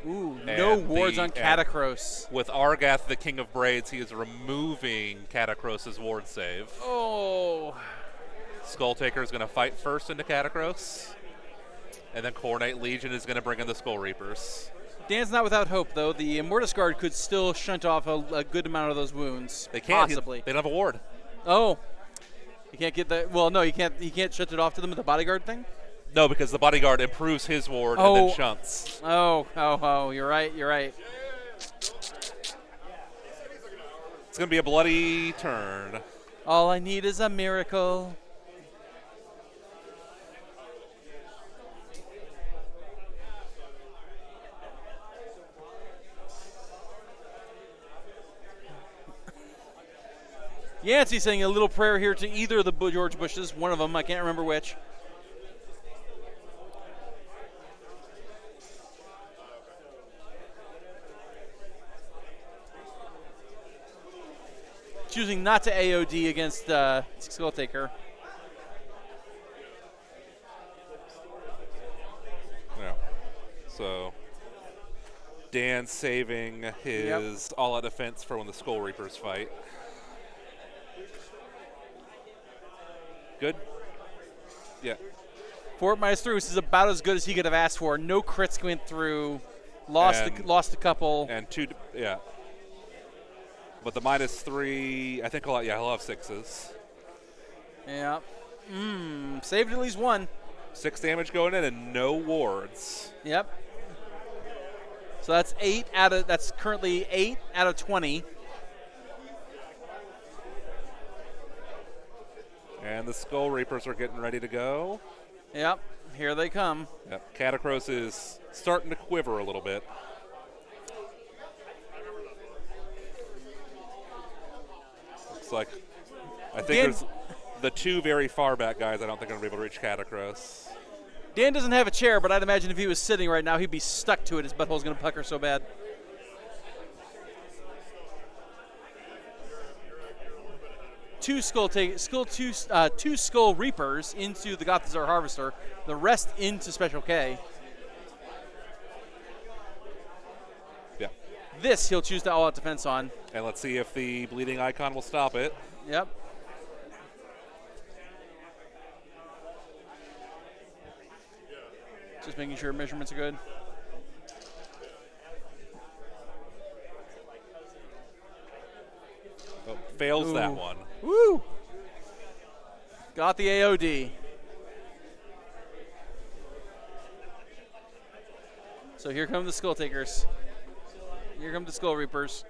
Ooh, no wards on Catacross. With Argath, the King of Braids, he is removing Catacross's ward save. Oh. Skulltaker is going to fight first into Catacross. And then Khorne Legion is going to bring in the Skull Reapers. Dan's not without hope, though. The Immortus Guard could still shunt off a good amount of those wounds. They can. Possibly. They don't have a ward. Oh. You can't get the. Well, no, you can't. He can't shut it off to them with the bodyguard thing. No, because the bodyguard improves his ward and then shunts. Oh! You're right. It's going to be a bloody turn. All I need is a miracle. Yancy saying a little prayer here to either of the George Bushes, one of them, I can't remember which. Choosing not to AOD against Skulltaker. Yeah. So Dan saving his all-out defense for when the Skull Reapers fight. Good. Yeah. Fort -3 is about as good as he could have asked for. No crits went through. Lost a couple. And 2, yeah. But the -3, I think he'll have 6s. Yeah. Saved at least one. 6 damage going in and no wards. Yep. So that's currently 8 out of 20. And the Skull Reapers are getting ready to go. Yep, here they come. Yep. Catacross is starting to quiver a little bit. Looks like, I think there's the 2 very far back guys I don't think are going to be able to reach Catacross. Dan doesn't have a chair, but I'd imagine if he was sitting right now, he'd be stuck to it. His butthole's going to pucker so bad. Two Skull Reapers into the Gothazar Harvester, the rest into Special K. Yeah. This he'll choose to all-out defense on. And let's see if the bleeding icon will stop it. Yep. Just making sure measurements are good. Oh, fails that Ooh. one. Woo! Got the AOD. So here come the Skull Takers. Here come the Skull Reapers.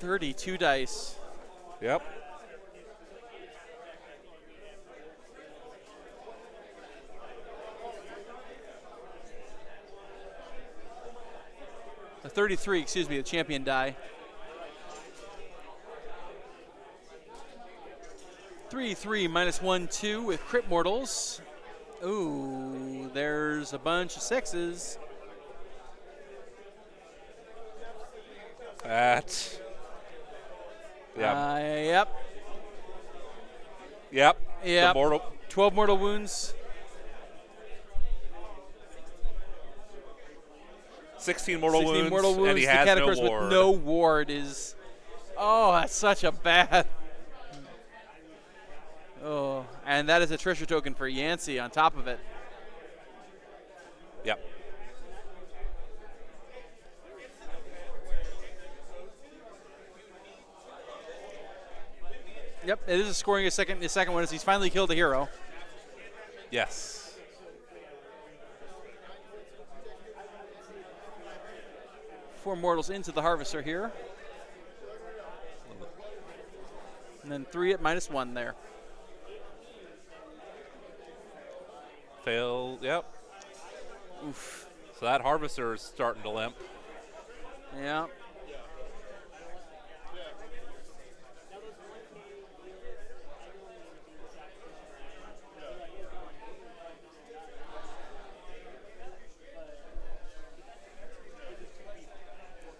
$32 dice. Yep. The 33, excuse me, the champion die. 3-3 minus 1-2 with crit mortals. Ooh, there's a bunch of sixes. That. Yep. Yep. Yep. Yep. The mortal. 12 mortal wounds. 16 mortal 16 wounds. mortal wounds. And he the has no Catacurse ward. with no ward is. Oh, that's such a bad. Oh, and that is a treasure token for Yancy on top of it. Yep. Yep, it is scoring a second. The second one is he's finally killed a hero. Yes. Four mortals into the harvester here. And then 3 at -1 there. Fail. Yep. Oof. So that harvester is starting to limp. Yeah.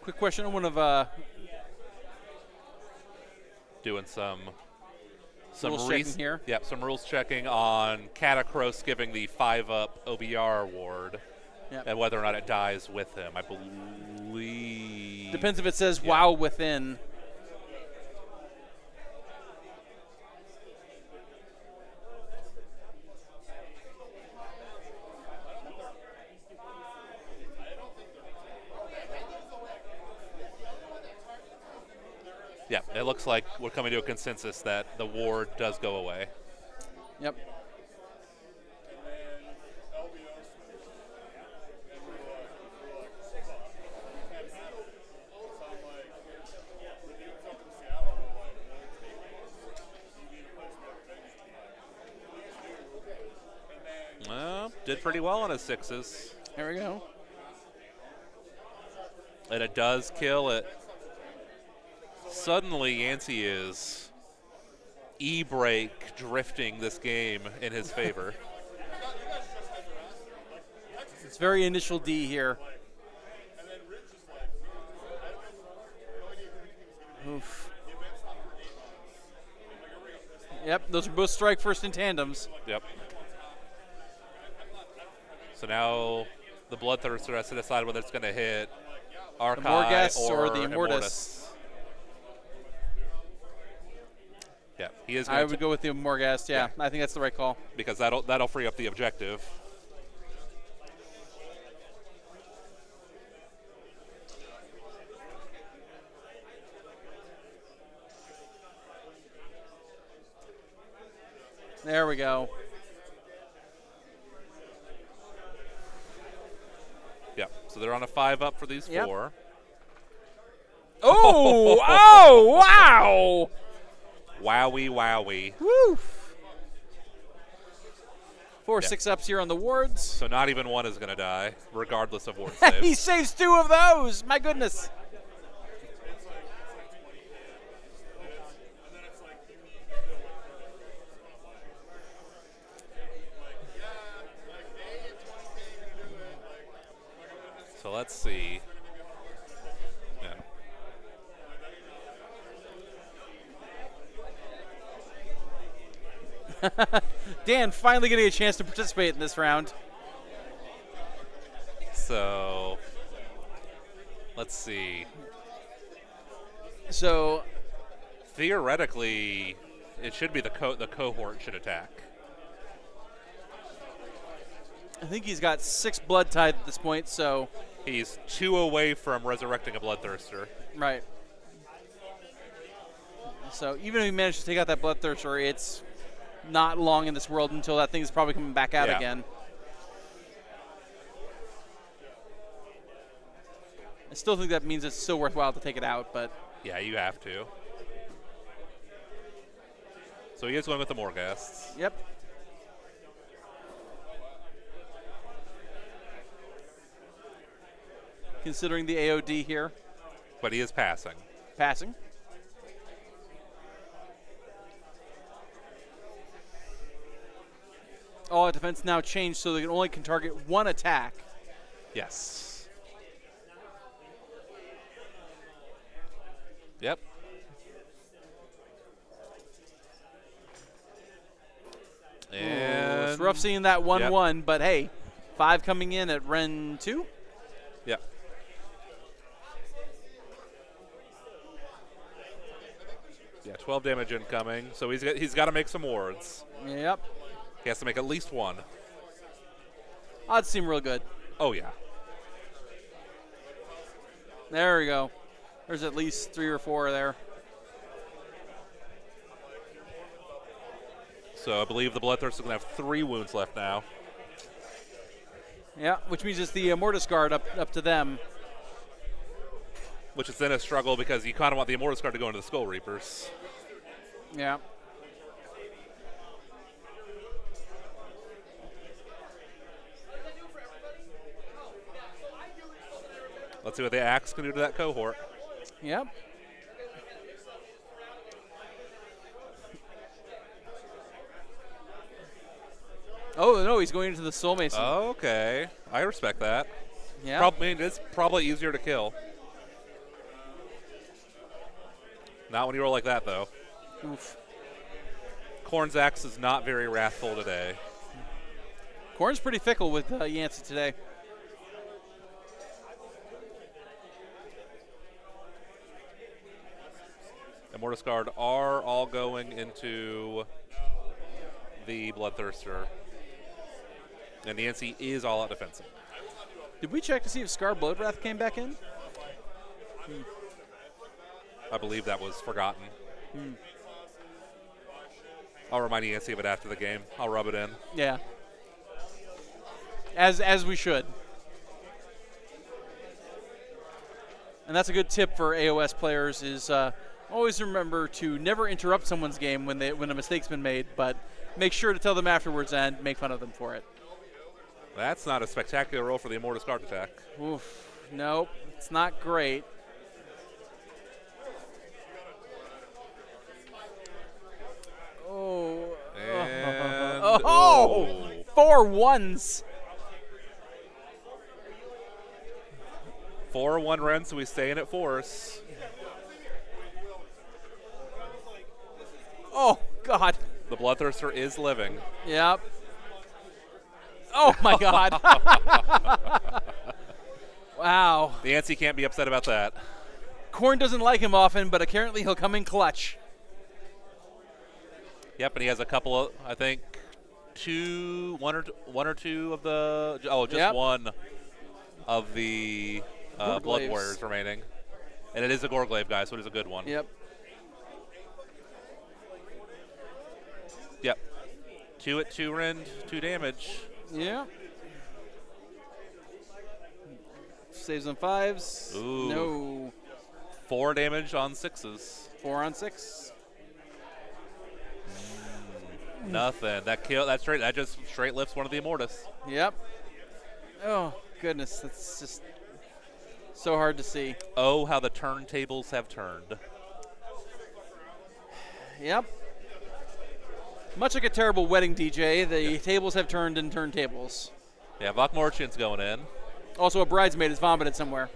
Quick question on one of Doing some rules checking here. Yep, some rules checking on Catacross giving the 5-up OBR ward. Yep. And whether or not it dies with him. I believe. Depends if it says Yeah. WoW within. Yeah, it looks like we're coming to a consensus that the ward does go away. Yep. Did pretty well on his 6s. There we go. And it does kill it. Suddenly, Yancy is e-brake drifting this game in his favor. It's very initial D here. Oof. Yep, those are both strike first in tandems. Yep. So now the Bloodthirster has to decide whether it's going to hit Archai Morghast or the Immortus. Yeah, he is. I would go with the Morghast. Yeah, I think that's the right call. Because that'll free up the objective. There we go. Yeah, so they're on a 5-up for these 4. Oh! Oh! Wow! Wowie, wowie. Woo! 4 6-ups here on the wards. So not even one is going to die, regardless of ward He saves. saves 2 of those. My goodness. So let's see. Yeah. Dan finally getting a chance to participate in this round. So let's see. So Theoretically, it should be the cohort should attack. I think he's got 6 blood tithe at this point, so. He's 2 away from resurrecting a bloodthirster. Right. So even if he managed to take out that bloodthirster, it's not long in this world until that thing's probably coming back out again. I still think that means it's still worthwhile to take it out, but. Yeah, you have to. So he is going with the Morghasts. Yep. Considering the AOD here. But he is passing. Passing. All defense now changed so they can target 1 attack. Yes. Yep. And it's rough seeing that 1-1, but hey, 5 coming in at Ren 2. Yep. Yeah, 12 damage incoming. So he's got to make some wards. Yep. He has to make at least 1. Odds seem real good. Oh yeah. There we go. There's at least 3 or 4 there. So I believe the Bloodthirster is going to have 3 wounds left now. Yeah, which means it's the Mortis Guard up to them. Which is then a struggle because you kind of want the Immortus Guard to go into the Skull Reapers. Yeah. Let's see what the Axe can do to that cohort. Yep. Oh, no, he's going into the Soul Mason. Okay. I respect that. Yeah. It's probably easier to kill. Not when you roll like that, though. Oof. Khorne's Axe is not very wrathful today. Khorne's pretty fickle with Yancy today. Immortus Guard are all going into the Bloodthirster. And Yancy is all out defensive. Did we check to see if Scar Bloodwrath came back in? I believe that was forgotten. I'll remind Yancy of it after the game. I'll rub it in. Yeah. As we should. And that's a good tip for AOS players is always remember to never interrupt someone's game when a mistake's been made, but make sure to tell them afterwards and make fun of them for it. That's not a spectacular roll for the Immortus Guard attack. Oof. Nope. It's not great. Oh. And oh! 4 1s. 4-1 Ren, so we stay in at force. Oh, God. The Bloodthirster is living. Yep. Oh, my God. Wow. The Yancy can't be upset about that. Khorne doesn't like him often, but apparently he'll come in clutch. Yep, and he has a couple of, I think, one or two of the, just one of the Blood Warriors remaining. And it is a Gorglaive guy, so it is a good one. Yep. Yep. 2 at 2 rend, 2 damage. Yeah. Saves on 5s. Ooh. No. 4 damage on 6s. 4 on 6. Nothing. That just straight lifts one of the Immortus. Yep. Oh, goodness. That's just so hard to see. Oh, how the turntables have turned. Yep. Much like a terrible wedding DJ, the tables have turned in turntables. Yeah, Vokmorchin's going in. Also, a bridesmaid is vomited somewhere.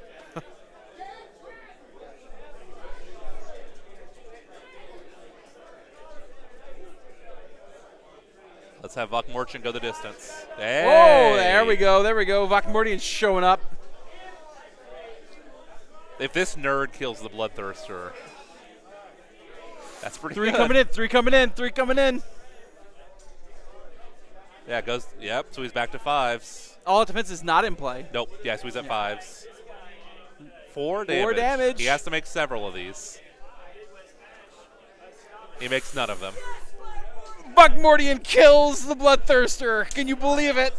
Let's have Vok Merchant go the distance. Oh, Hey! there we go. There we go. Vokmortian's showing up. If this nerd kills the Bloodthirster, that's pretty Three good. coming in. Three coming in. Three coming in. Yeah, it goes. Yep, so he's back to 5s. All defense is not in play. Nope, yeah, so he's at 5s. 4 damage. 4 damage. He has to make several of these. He makes none of them. Vokmortian kills the Bloodthirster. Can you believe it?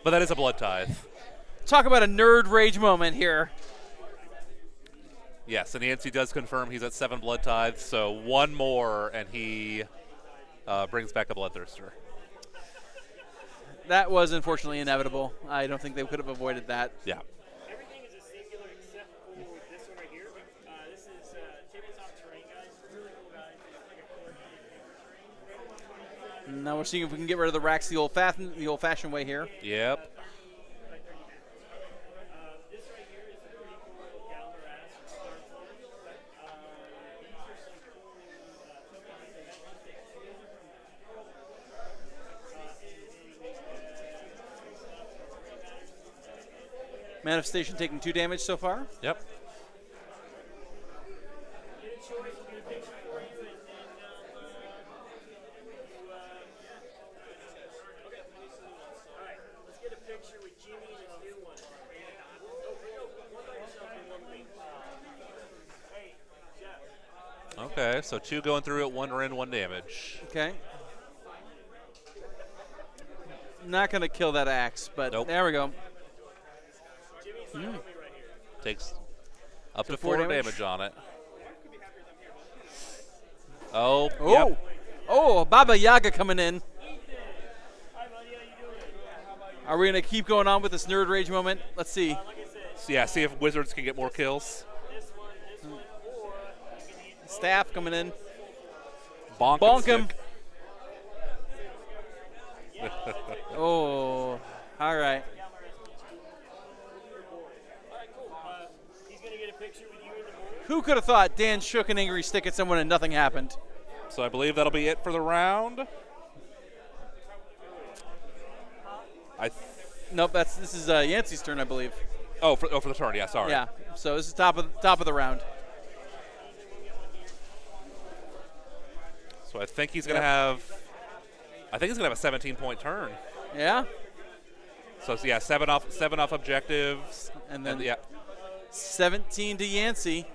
But that is a Blood Tithe. Talk about a nerd rage moment here. Yes, and Yancy does confirm he's at 7 Blood Tithes, so 1 more, and he brings back a Bloodthirster. That was unfortunately inevitable. I don't think they could have avoided that. Yeah. Everything is a singular except for this one right here. This is tabletop terrain, guys. Really cool, guys. It's like a Khorne terrain. Now we're seeing if we can get rid of the racks the old-fashioned way here. Yep. This right here is a pretty cool calendar ass to start from. These are some cool Manifestation taking 2 damage so far. Yep. Get a choice, we'll get a picture for you, and then Alright, let's get a picture with Jimmy and his new one. One by yourself and one me. Hey, Jeff. Okay, so 2 going through it, 1 in, 1 damage. Okay. Not going to kill that axe, but Nope. there we go. Takes up So to 4 4 damage. damage on it. Oh, Oh, yep. oh, Baba Yaga coming in. Hi, buddy, how you doing? Are we going to keep going on with this nerd rage moment? Let's see. Like I said, So yeah, see if Wizards can get more kills. this one, or you can eat Staff coming in. Bonk, Bonk and him. stick. Oh, all right. He's gonna get a picture with you in the morning. Who could have thought Dan shook an angry stick at someone and nothing happened? So I believe that'll be it for the round. Nope, this is Yancy's turn, I believe. For the turn, yeah, sorry. Yeah. So this is top of the round. So I think he's gonna Yep. have. I think he's gonna have a 17-point turn. Yeah. So yeah, 7 off objectives, And then yeah, 17 to Yancy.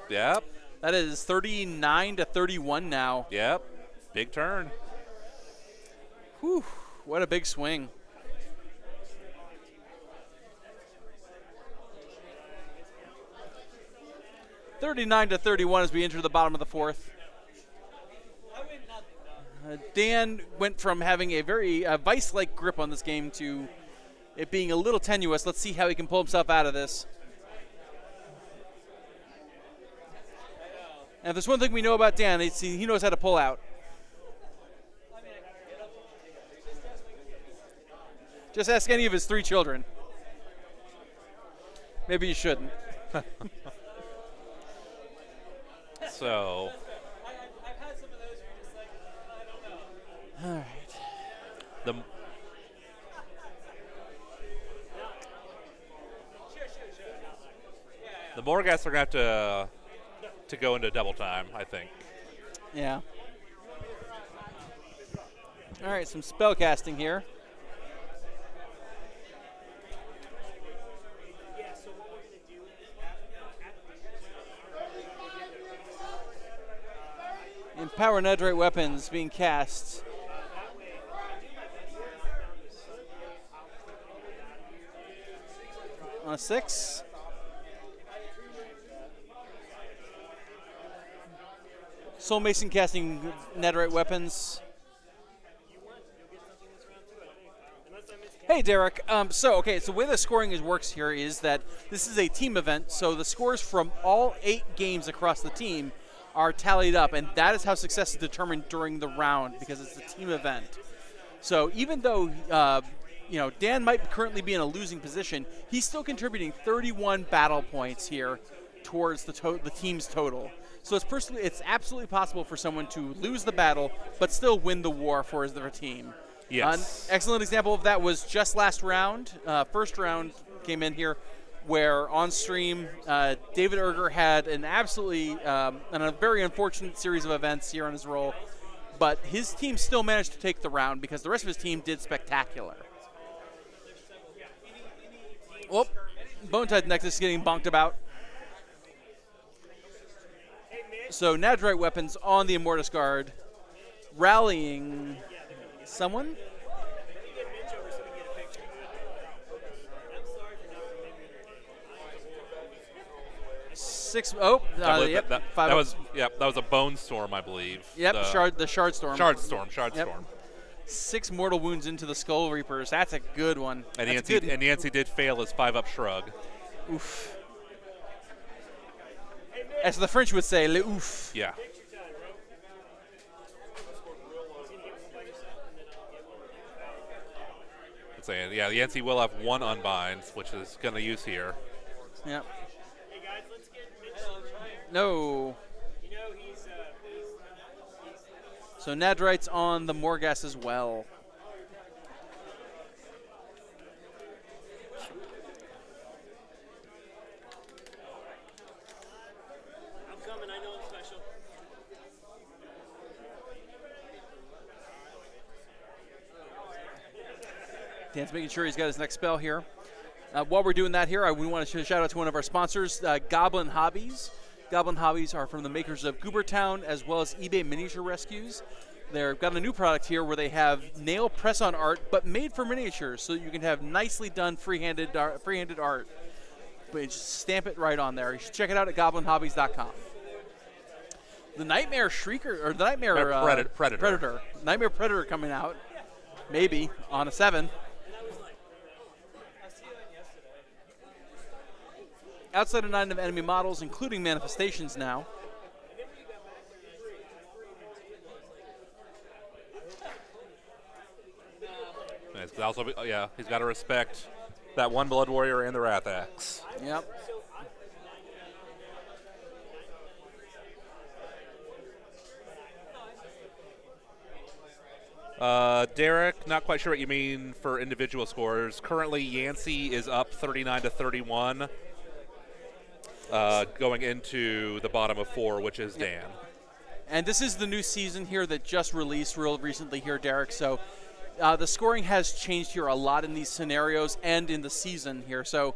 yep, That is 39 to 31 now. yep, big turn. Whew, what a big swing. (39 to 31) as we enter the bottom of the 4th. Dan went from having a very vice-like grip on this game to it being a little tenuous. Let's see how he can pull himself out of this. And if there's one thing we know about Dan, it's he knows how to pull out. Just ask any of his 3 children. Maybe you shouldn't. So I've had some of those where you're just like, I don't know. All right. the the Morghast are gonna have to go into double time, I think. Yeah. All right, some spell casting here. Yeah, so what we're gonna do is Empower netherite weapons being cast. On a 6. Soul Mason casting netherite weapons. Hey, Derek. So the way the scoring works here is that this is a team event, so the scores from all 8 games across the team are tallied up, and that is how success is determined during the round because it's a team event. So even though Dan might currently be in a losing position, he's still contributing 31 battle points here towards the team's total. So it's absolutely possible for someone to lose the battle but still win the war for their team. Yes. An excellent example of that was just last round. First round came in here where on stream David Erger had an absolutely and a very unfortunate series of events here on his roll, but his team still managed to take the round because the rest of his team did spectacular. Whoop. Bone-Tide Nexus getting bonked about. So Nadrite weapons on the Immortus Guard, rallying someone. Yep. That was a Bone Storm, I believe. Yep, the Shard Storm. Shard Storm. Yep. 6 mortal wounds into the Skull Reapers. That's a good one. And Yancy did fail his 5-up shrug. Oof. As the French would say, le ouf. Yeah. Saying, yeah, Yancy will have 1 unbind, which is going to use here. Yep. Hey guys, let's get Mitch. No. You know he's So Nadrite's on the Morghast as well. I'm coming. I know I'm special. Dan's making sure he's got his next spell here. While we're doing that here, we want to shout out to one of our sponsors, Goblin Hobbies. Goblin Hobbies are from the makers of Goobertown as well as eBay Miniature Rescues. They've got a new product here where they have nail press-on art, but made for miniatures, so you can have nicely done freehanded art. But you just stamp it right on there. You should check it out at goblinhobbies.com. The Nightmare Shrieker, or the Nightmare Predator. Nightmare Predator coming out, maybe, on a 7. Outside of 9 of enemy models, including manifestations now. He's got to respect that 1 Blood Warrior and the Wrath Axe. Yep. Derek, not quite sure what you mean for individual scores. Currently, Yancy is up 39-31. Going into the bottom of 4, which is Dan. And this is the new season here that just released real recently here, Derek. So the scoring has changed here a lot in these scenarios and in the season here. So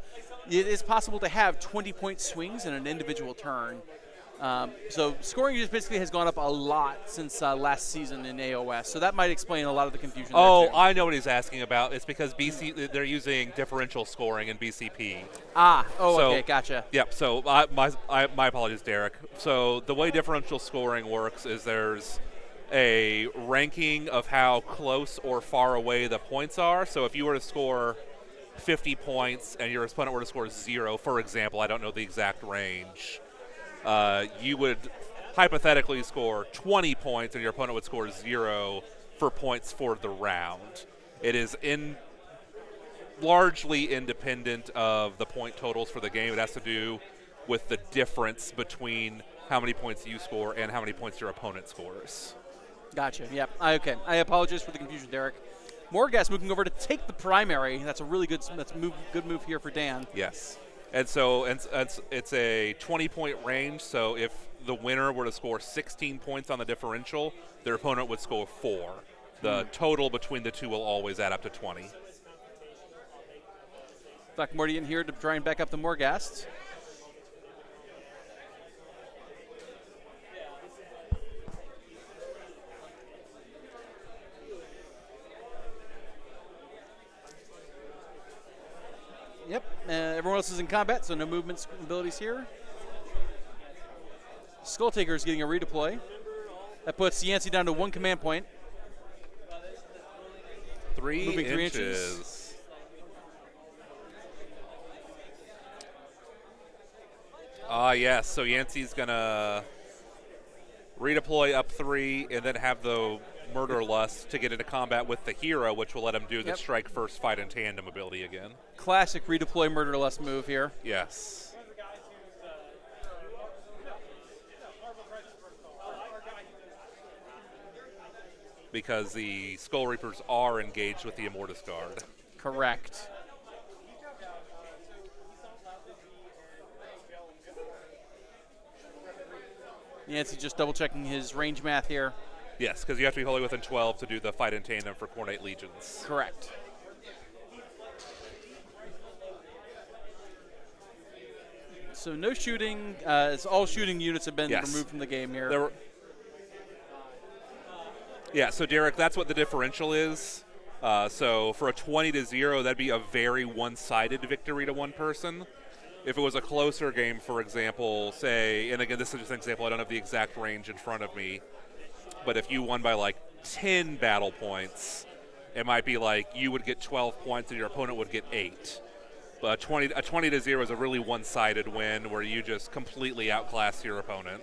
it is possible to have 20-point swings in an individual turn. So scoring just basically has gone up a lot since last season in AOS. So that might explain a lot of the confusion. Oh, there too. I know what he's asking about. It's because they're using differential scoring in BCP. Okay, gotcha. Yep. So my apologies, Derek. So the way differential scoring works is there's a ranking of how close or far away the points are. So if you were to score 50 points and your opponent were to score 0, for example, I don't know the exact range. You would hypothetically score 20 points and your opponent would score 0 for points for the round. It is largely independent of the point totals for the game. It has to do with the difference between how many points you score and how many points your opponent scores. Gotcha. Yep. Okay. I apologize for the confusion, Derek. Morghast moving over to take the primary. That's a really good move here for Dan. Yes. And so it's a 20-point range, so if the winner were to score 16 points on the differential, their opponent would score 4. The total between the two will always add up to 20. Throckmorton here to try and back up the Morghast. Yep, everyone else is in combat, so no movement abilities here. Skull Taker is getting a redeploy. That puts Yancy down to 1 command point. 3 Moving 3 inches. Yes, so Yancy's going to redeploy up 3 and then have the Murder Lust to get into combat with the hero, which will let him do the strike first, fight in tandem ability again. Classic redeploy Murder Lust move here. Yes. because the Skull Reapers are engaged with the Immortus Guard. Correct. Yancy just double checking his range math here. Yes, because you have to be wholly within 12 to do the fight in tandem for Khorne Legions. Correct. So no shooting. It's all shooting units have been removed from the game here. Yeah, so Derek, that's what the differential is. So for a 20-0, that'd be a very one-sided victory to one person. If it was a closer game, for example, say, and again, this is just an example, I don't have the exact range in front of me, but if you won by like 10 battle points, it might be like you would get 12 points and your opponent would get 8. But a 20-0 is a really one-sided win where you just completely outclass your opponent.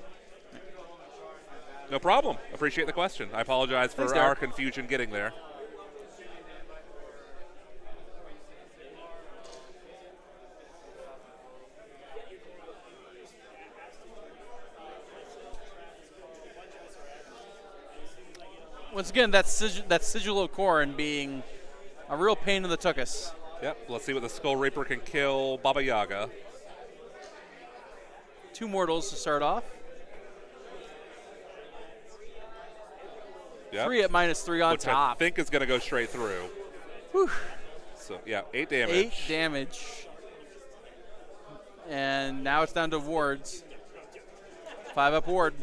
No problem. Appreciate the question. I apologize for our confusion getting there. Once again, that sigil of Khorne being a real pain in the tuchus. Yep, let's see what the Skull Reaper can kill Baba Yaga. 2 mortals to start off. Yep. 3 at -3 on Which top. I think is going to go straight through. Whew. So, yeah, 8 damage. 8 damage. And now it's down to wards. 5 up ward.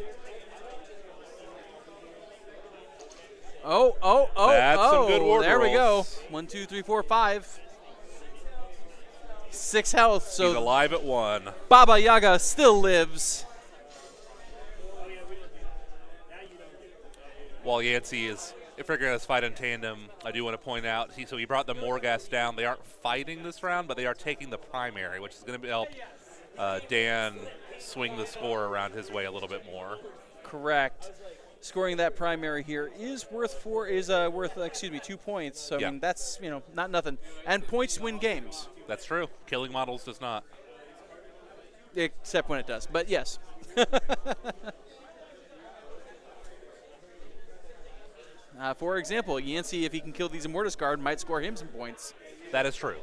Oh. That's some good ward There we go. rolls. 1, 2, 3, 4, 5. 6 health. So he's alive at 1. Baba Yaga still lives. While Yancy is figuring out his fight in tandem, I do want to point out, so he brought the Morghast down. They aren't fighting this round, but they are taking the primary, which is going to help Dan swing the score around his way a little bit more. Correct. Scoring that primary here is worth 2 points. So I mean that's not nothing. And points win games. That's true. Killing models does not. Except when it does. But yes. For example, Yancy, if he can kill these Immortus Guard, might score him some points. That is true.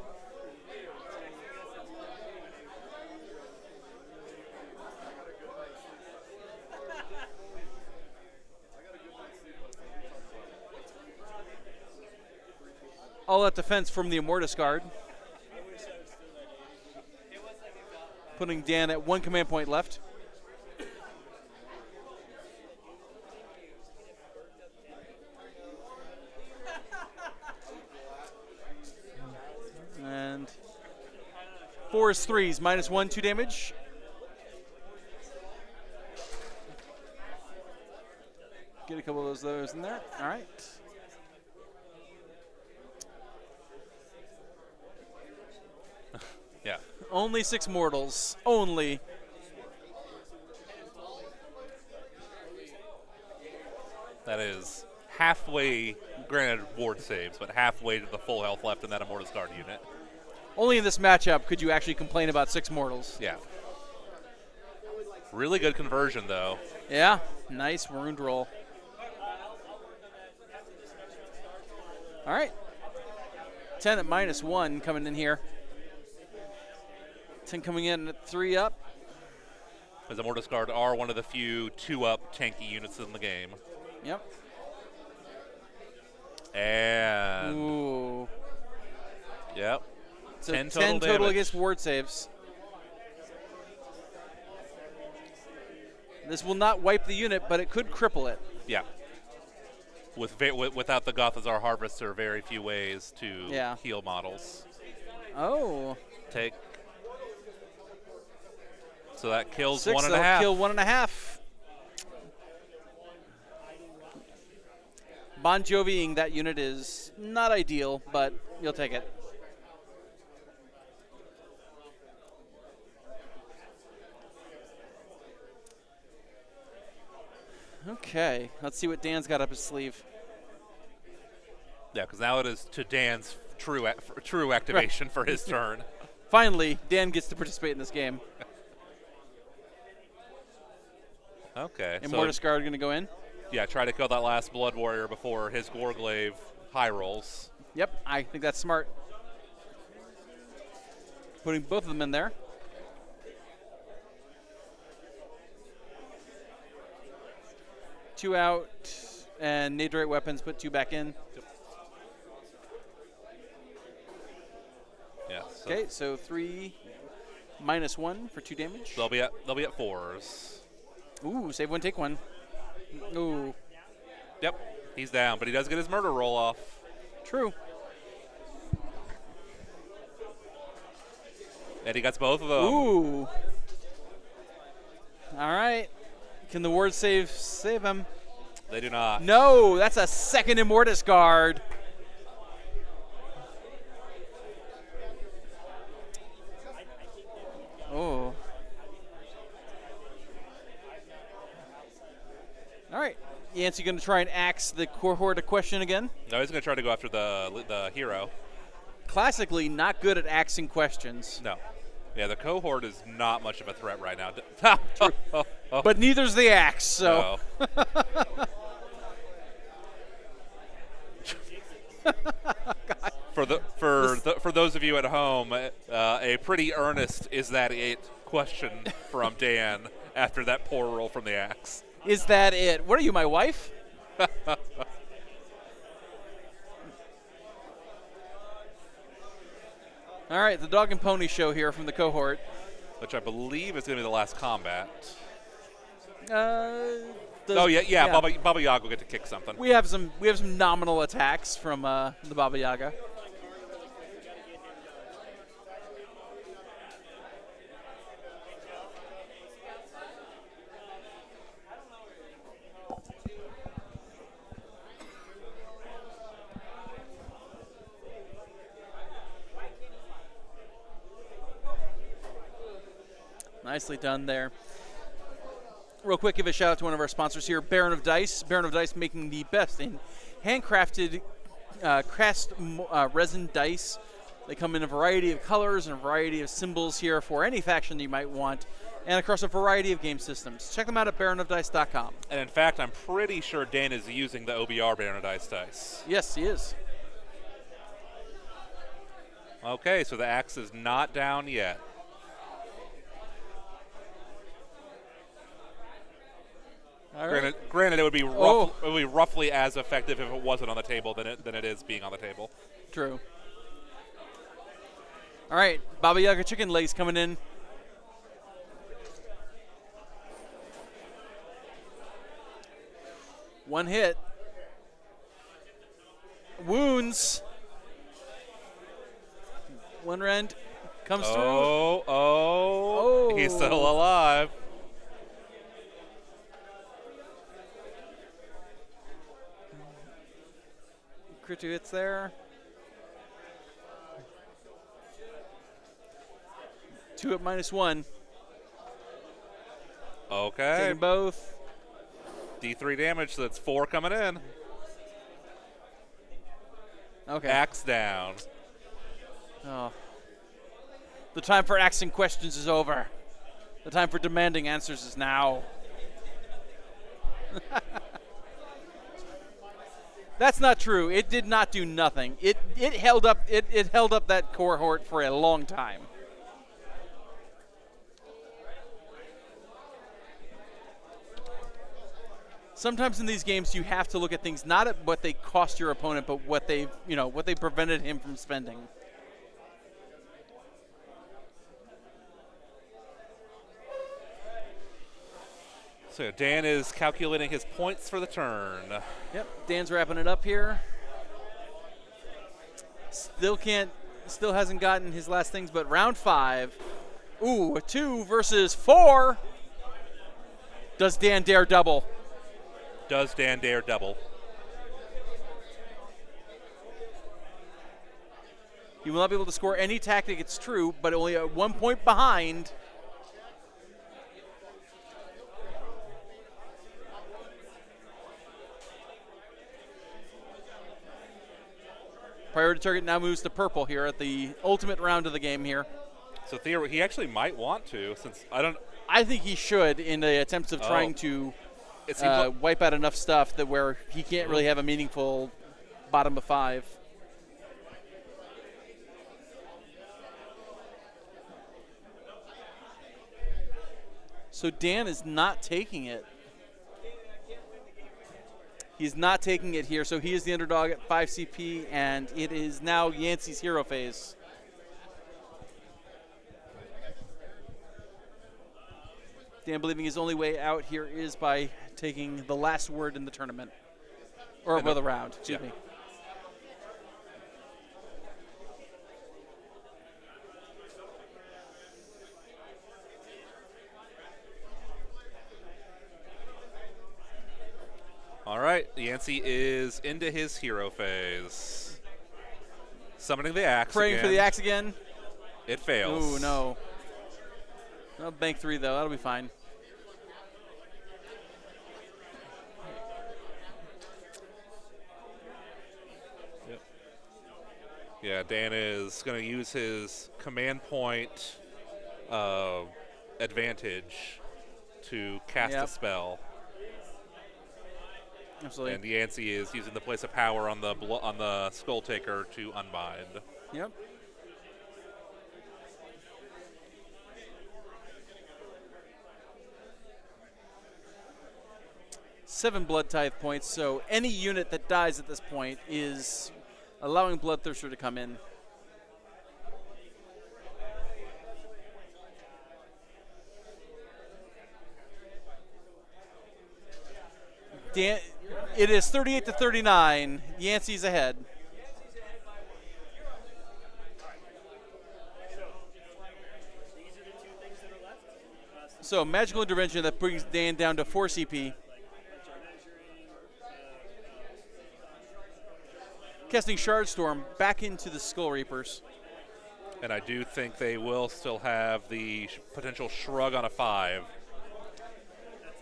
All that defense from the Immortus Guard. Putting Dan at 1 command point left. And 4 is 3s, -1, 2 damage. Get a couple of those in there. All right. Yeah. Only 6 mortals. Only. That is halfway, granted ward saves, but halfway to the full health left in that Immortus Guard unit. Only in this matchup could you actually complain about 6 mortals. Yeah. Really good conversion, though. Yeah. Nice marooned roll. All right. 10 at -1 coming in here. 10 coming in at 3 up. As Immortus Guard are one of the few 2-up tanky units in the game. Yep. And Ooh. Yep. So 10 total damage. against ward saves. This will not wipe the unit, but it could cripple it. Yeah. Without the Gothazar Harvest, there are very few ways to heal models. Oh. Take. So that kills 6, 1.5. that'll kill 1.5. Bon Jovi-ing that unit is not ideal, but you'll take it. Okay, let's see what Dan's got up his sleeve. Yeah, because now it is to Dan's true activation for his turn. Finally, Dan gets to participate in this game. Okay. Immortus Guard going to go in. Yeah, try to kill that last Blood Warrior before his Gorglaive high rolls. Yep, I think that's smart. Putting both of them in there. Two out, and Nadorite weapons, put 2 back in. Yeah. Okay, so 3 minus 1 for 2 damage. They'll be at 4s. Ooh, save 1, take 1. Ooh, Yep, he's down, but he does get his murder roll off. true. And he gets both of them. Ooh. All right. Can the ward save him? They do not. No, that's a second Immortus guard. Oh. All right. Yancy going to try and axe the cohort a question again. No, he's going to try to go after the hero. Classically, not good at axing questions. No. Yeah, the cohort is not much of a threat right now. But neither's the axe, so. No. For those of you at home, a pretty earnest "is that it?" question from Dan after that poor roll from the axe. Is that it? What are you, my wife? All right, the dog and pony show here from the cohort. Which I believe is going to be the last combat. Yeah. Baba Yaga will get to kick something. We have some nominal attacks from the Baba Yaga. Nicely done there. Real quick, give a shout out to one of our sponsors here, Baron of Dice. Baron of Dice making the best in handcrafted cast resin dice. They come in a variety of colors and a variety of symbols here for any faction that you might want, and across a variety of game systems. Check them out at baronofdice.com. And in fact, I'm pretty sure Dan is using the OBR Baron of Dice dice. Yes, he is. Okay, so the axe is not down yet. All right. Granted, it would be roughly as effective if it wasn't on the table than it is being on the table. True. All right, Baba Yaga chicken legs coming in. One hit. Wounds. One rend comes through. Oh, he's still alive. Crit 2 hits there. 2 at -1. Okay. Taking both. D3 damage, so that's 4 coming in. Okay. Axe down. Oh. The time for asking questions is over. The time for demanding answers is now. That's not true. It did not do nothing. It held up that cohort for a long time. Sometimes in these games you have to look at things not at what they cost your opponent, but what they prevented him from spending. So Dan is calculating his points for the turn. Yep, Dan's wrapping it up here. Still hasn't gotten his last things, but round 5. Ooh, a 2 versus 4. Does Dan dare double? Does Dan dare double? He will not be able to score any tactic, it's true, but only at 1 point behind. Priority target now moves to purple here at the ultimate round of the game here. So he actually might want to, since I think he should in the attempts of trying to it seems like, wipe out enough stuff that where he can't really have a meaningful bottom of 5. So Dan is not taking it. He's not taking it here, so he is the underdog at 5 CP, and it is now Yancy's hero phase. Dan believing his only way out here is by taking the last word in the tournament. Or of the round, excuse me. all right, Yancy is into his hero phase. Summoning the axe Praying again. for the axe again. It fails. Ooh, no. No, bank 3, though. That'll be fine. Yep. Yeah, Dan is going to use his command point advantage to cast a spell. Absolutely. And Yancy is using the place of power on the Skull Taker to unbind. Yep. Seven blood tithe points, so any unit that dies at this point is allowing Bloodthirster to come in. Dan, it is 38 to 39. Yancy's ahead. So magical intervention that brings Dan down to 4 CP. Casting Shard Storm back into the Skull Reapers. And I do think they will still have the potential shrug on a 5.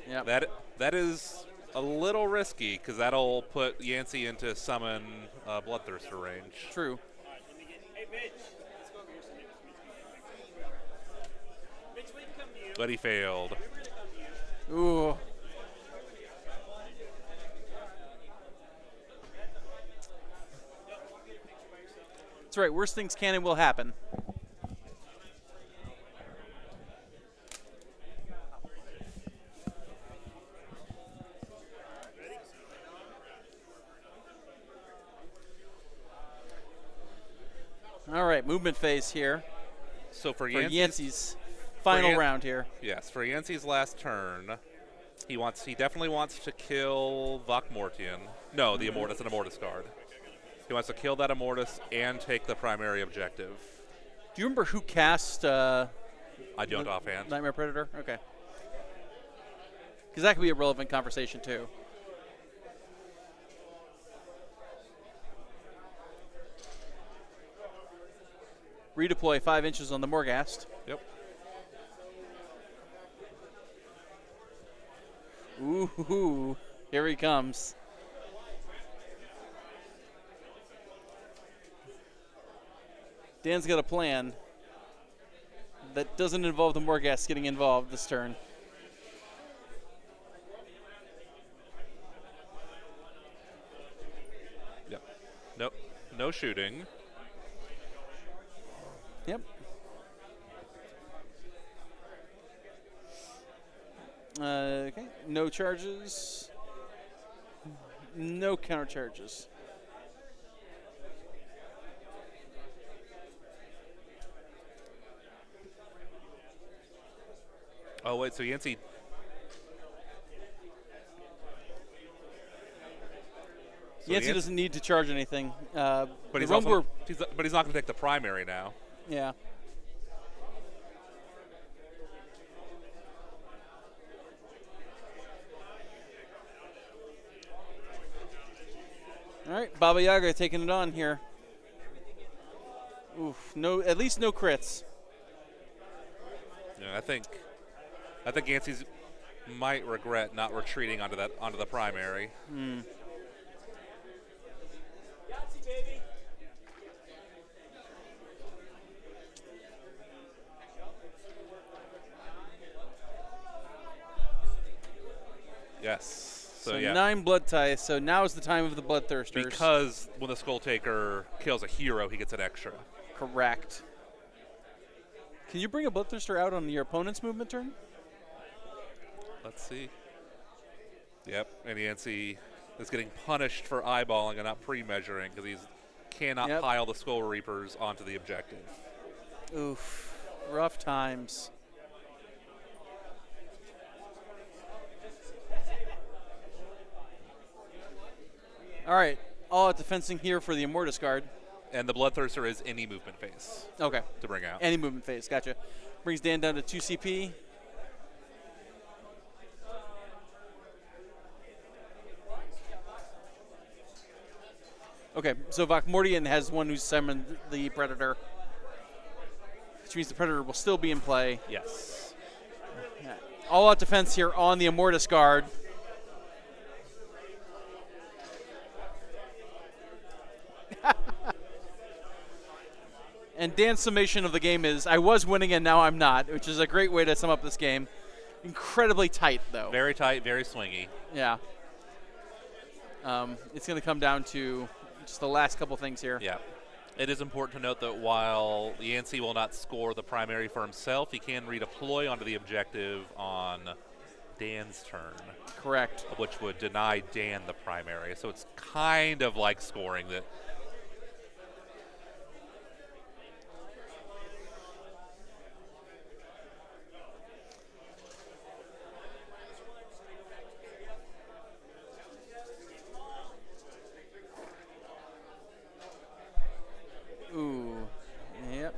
Yeah. That is a little risky because that'll put Yancy into summon Bloodthirster range. True. Hey, Mitch. Let's go over here. Mitch, we can come to you. But he failed. Ooh. That's right. Worst things can and will happen. All right, movement phase here So for Yancy's final round here. Yes, for Yancy's last turn, he definitely wants to kill Vokmortian. No, the Immortus, an Immortus card. He wants to kill that Immortus and take the primary objective. Do you remember who cast I don't offhand. Nightmare Predator? Okay. Because that could be a relevant conversation, too. Redeploy 5 inches on the Morghast. Yep. Ooh, here he comes. Dan's got a plan that doesn't involve the Morghast getting involved this turn. Yep. Nope. No shooting. Yep. Okay, no charges. No counter charges. Oh, wait, so Yancy... Yancy doesn't need to charge anything. But he's not going to take the primary now. Yeah. All right, Baba Yaga taking it on here. Oof, at least no crits. Yeah, I think Yancy's might regret not retreating onto the primary. Hmm. Yancy, baby. Yes. So yeah. 9 blood ties. So now is the time of the bloodthirsters. Because when the Skull Taker kills a hero, he gets an extra. Correct. Can you bring a bloodthirster out on your opponent's movement turn? Let's see. Yep, and Yancy is getting punished for eyeballing and not pre-measuring because he cannot pile the Skull Reapers onto the objective. Oof. Rough times. All right. All out defensing here for the Immortus Guard. And the Bloodthirster is any movement phase. Okay. To bring out. Any movement phase. Gotcha. Brings Dan down to 2 CP. Okay, so Vokmordian has one who's summoned the Predator, which means the Predator will still be in play. Yes. All-out defense here on the Immortus Guard. And Dan's summation of the game is, I was winning and now I'm not, which is a great way to sum up this game. Incredibly tight, though. Very tight, very swingy. Yeah. It's going to come down to just the last couple things here. Yeah. It is important to note that while Yancy will not score the primary for himself, he can redeploy onto the objective on Dan's turn. Correct. Which would deny Dan the primary. So it's kind of like scoring that. Ooh. Yep.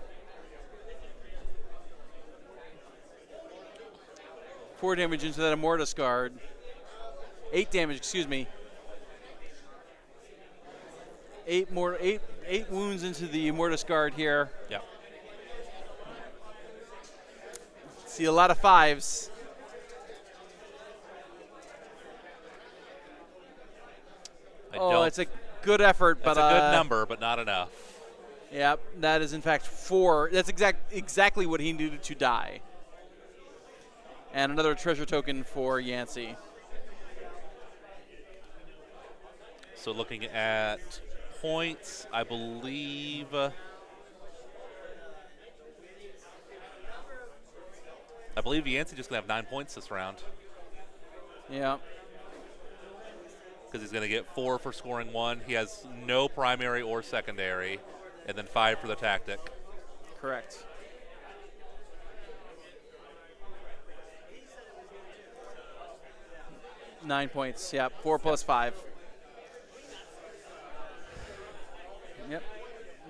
4 damage into that Immortus Guard. 8 damage, excuse me. 8 wounds into the Immortus Guard here. Yep. See a lot of 5s. It's a good effort, but it's a good number, but not enough. Yep, that is in fact 4. That's exactly what he needed to die. And another treasure token for Yancy. So looking at points, I believe Yancy just gonna have 9 points this round. Yeah. Because he's gonna get 4 for scoring 1. He has no primary or secondary, and then 5 for the tactic. Correct. Nine points. Yep. 4 plus 5. Yep.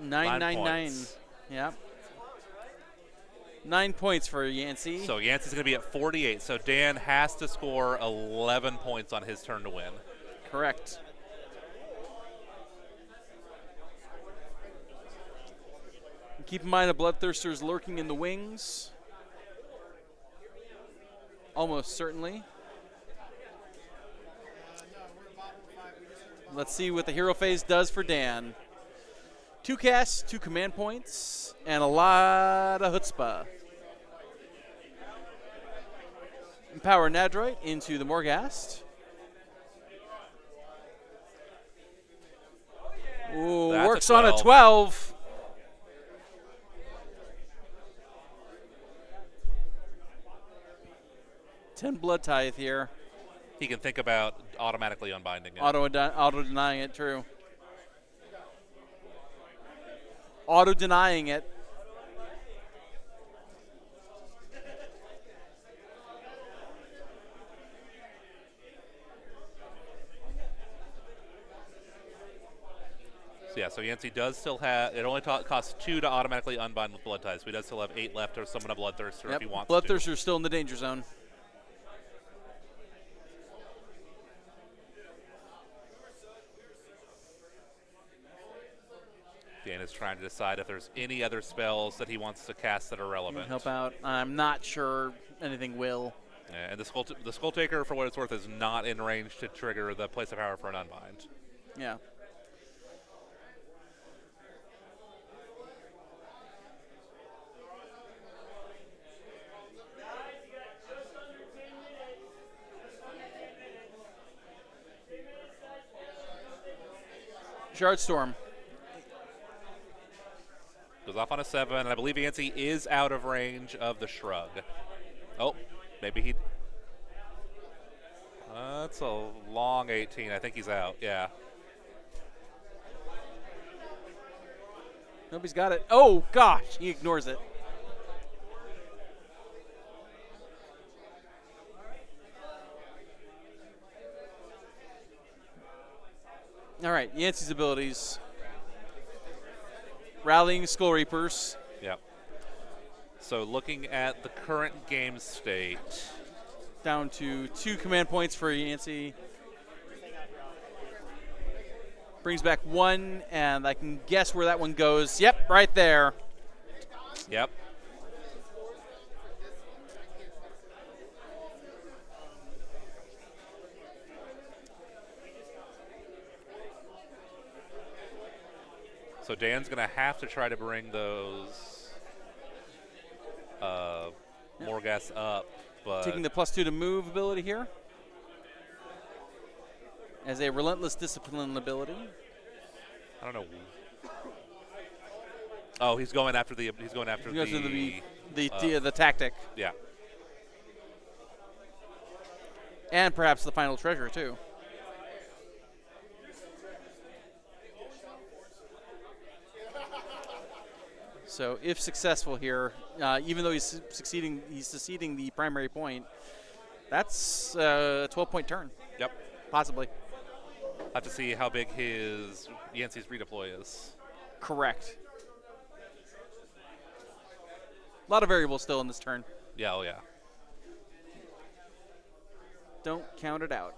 999. Yep. 9 points for Yancy. So Yancy's going to be at 48. So Dan has to score 11 points on his turn to win. Correct. Keep in mind the Bloodthirster's lurking in the wings. Almost certainly. Let's see what the hero phase does for Dan. 2 casts, 2 command points, and a lot of chutzpah. Empower Nadroid into the Morghast. Ooh, That's works a on a 12. Ten blood tithe here. He can think about automatically unbinding it. Auto denying it, true. Auto denying it. So yeah, so Yancy does still have, it only costs 2 to automatically unbind with blood ties. So he does still have 8 left to summon a Bloodthirster if he wants to. Bloodthirster's still in the danger zone. Dan is trying to decide if there's any other spells that he wants to cast that are relevant. Help out. I'm not sure anything will. Yeah, and the Skull Taker, for what it's worth, is not in range to trigger the Place of Power for an unbind. Yeah. Shard Storm. Goes off on a 7, and I believe Yancy is out of range of the shrug. Oh, maybe he... that's a long 18. I think he's out, yeah. Nope, he's got it. Oh, gosh, he ignores it. All right, Yancy's abilities. Rallying Skull Reapers. Yep. So looking at the current game state. Down to 2 command points for Yancy. Brings back 1, and I can guess where that one goes. Yep, right there. Yep. So Dan's going to have to try to bring those Morghast up. But Taking the +2 to move ability here. As a relentless discipline ability. I don't know. Oh, he's going after the. He's going after He goes the. to the tactic. Yeah. And perhaps the final treasure, too. So if successful here, even though he's succeeding the primary point, that's a 12-point turn. Yep. Possibly. Have to see how big his Yancy's redeploy is. Correct. A lot of variables still in this turn. Yeah, oh yeah. Don't count it out.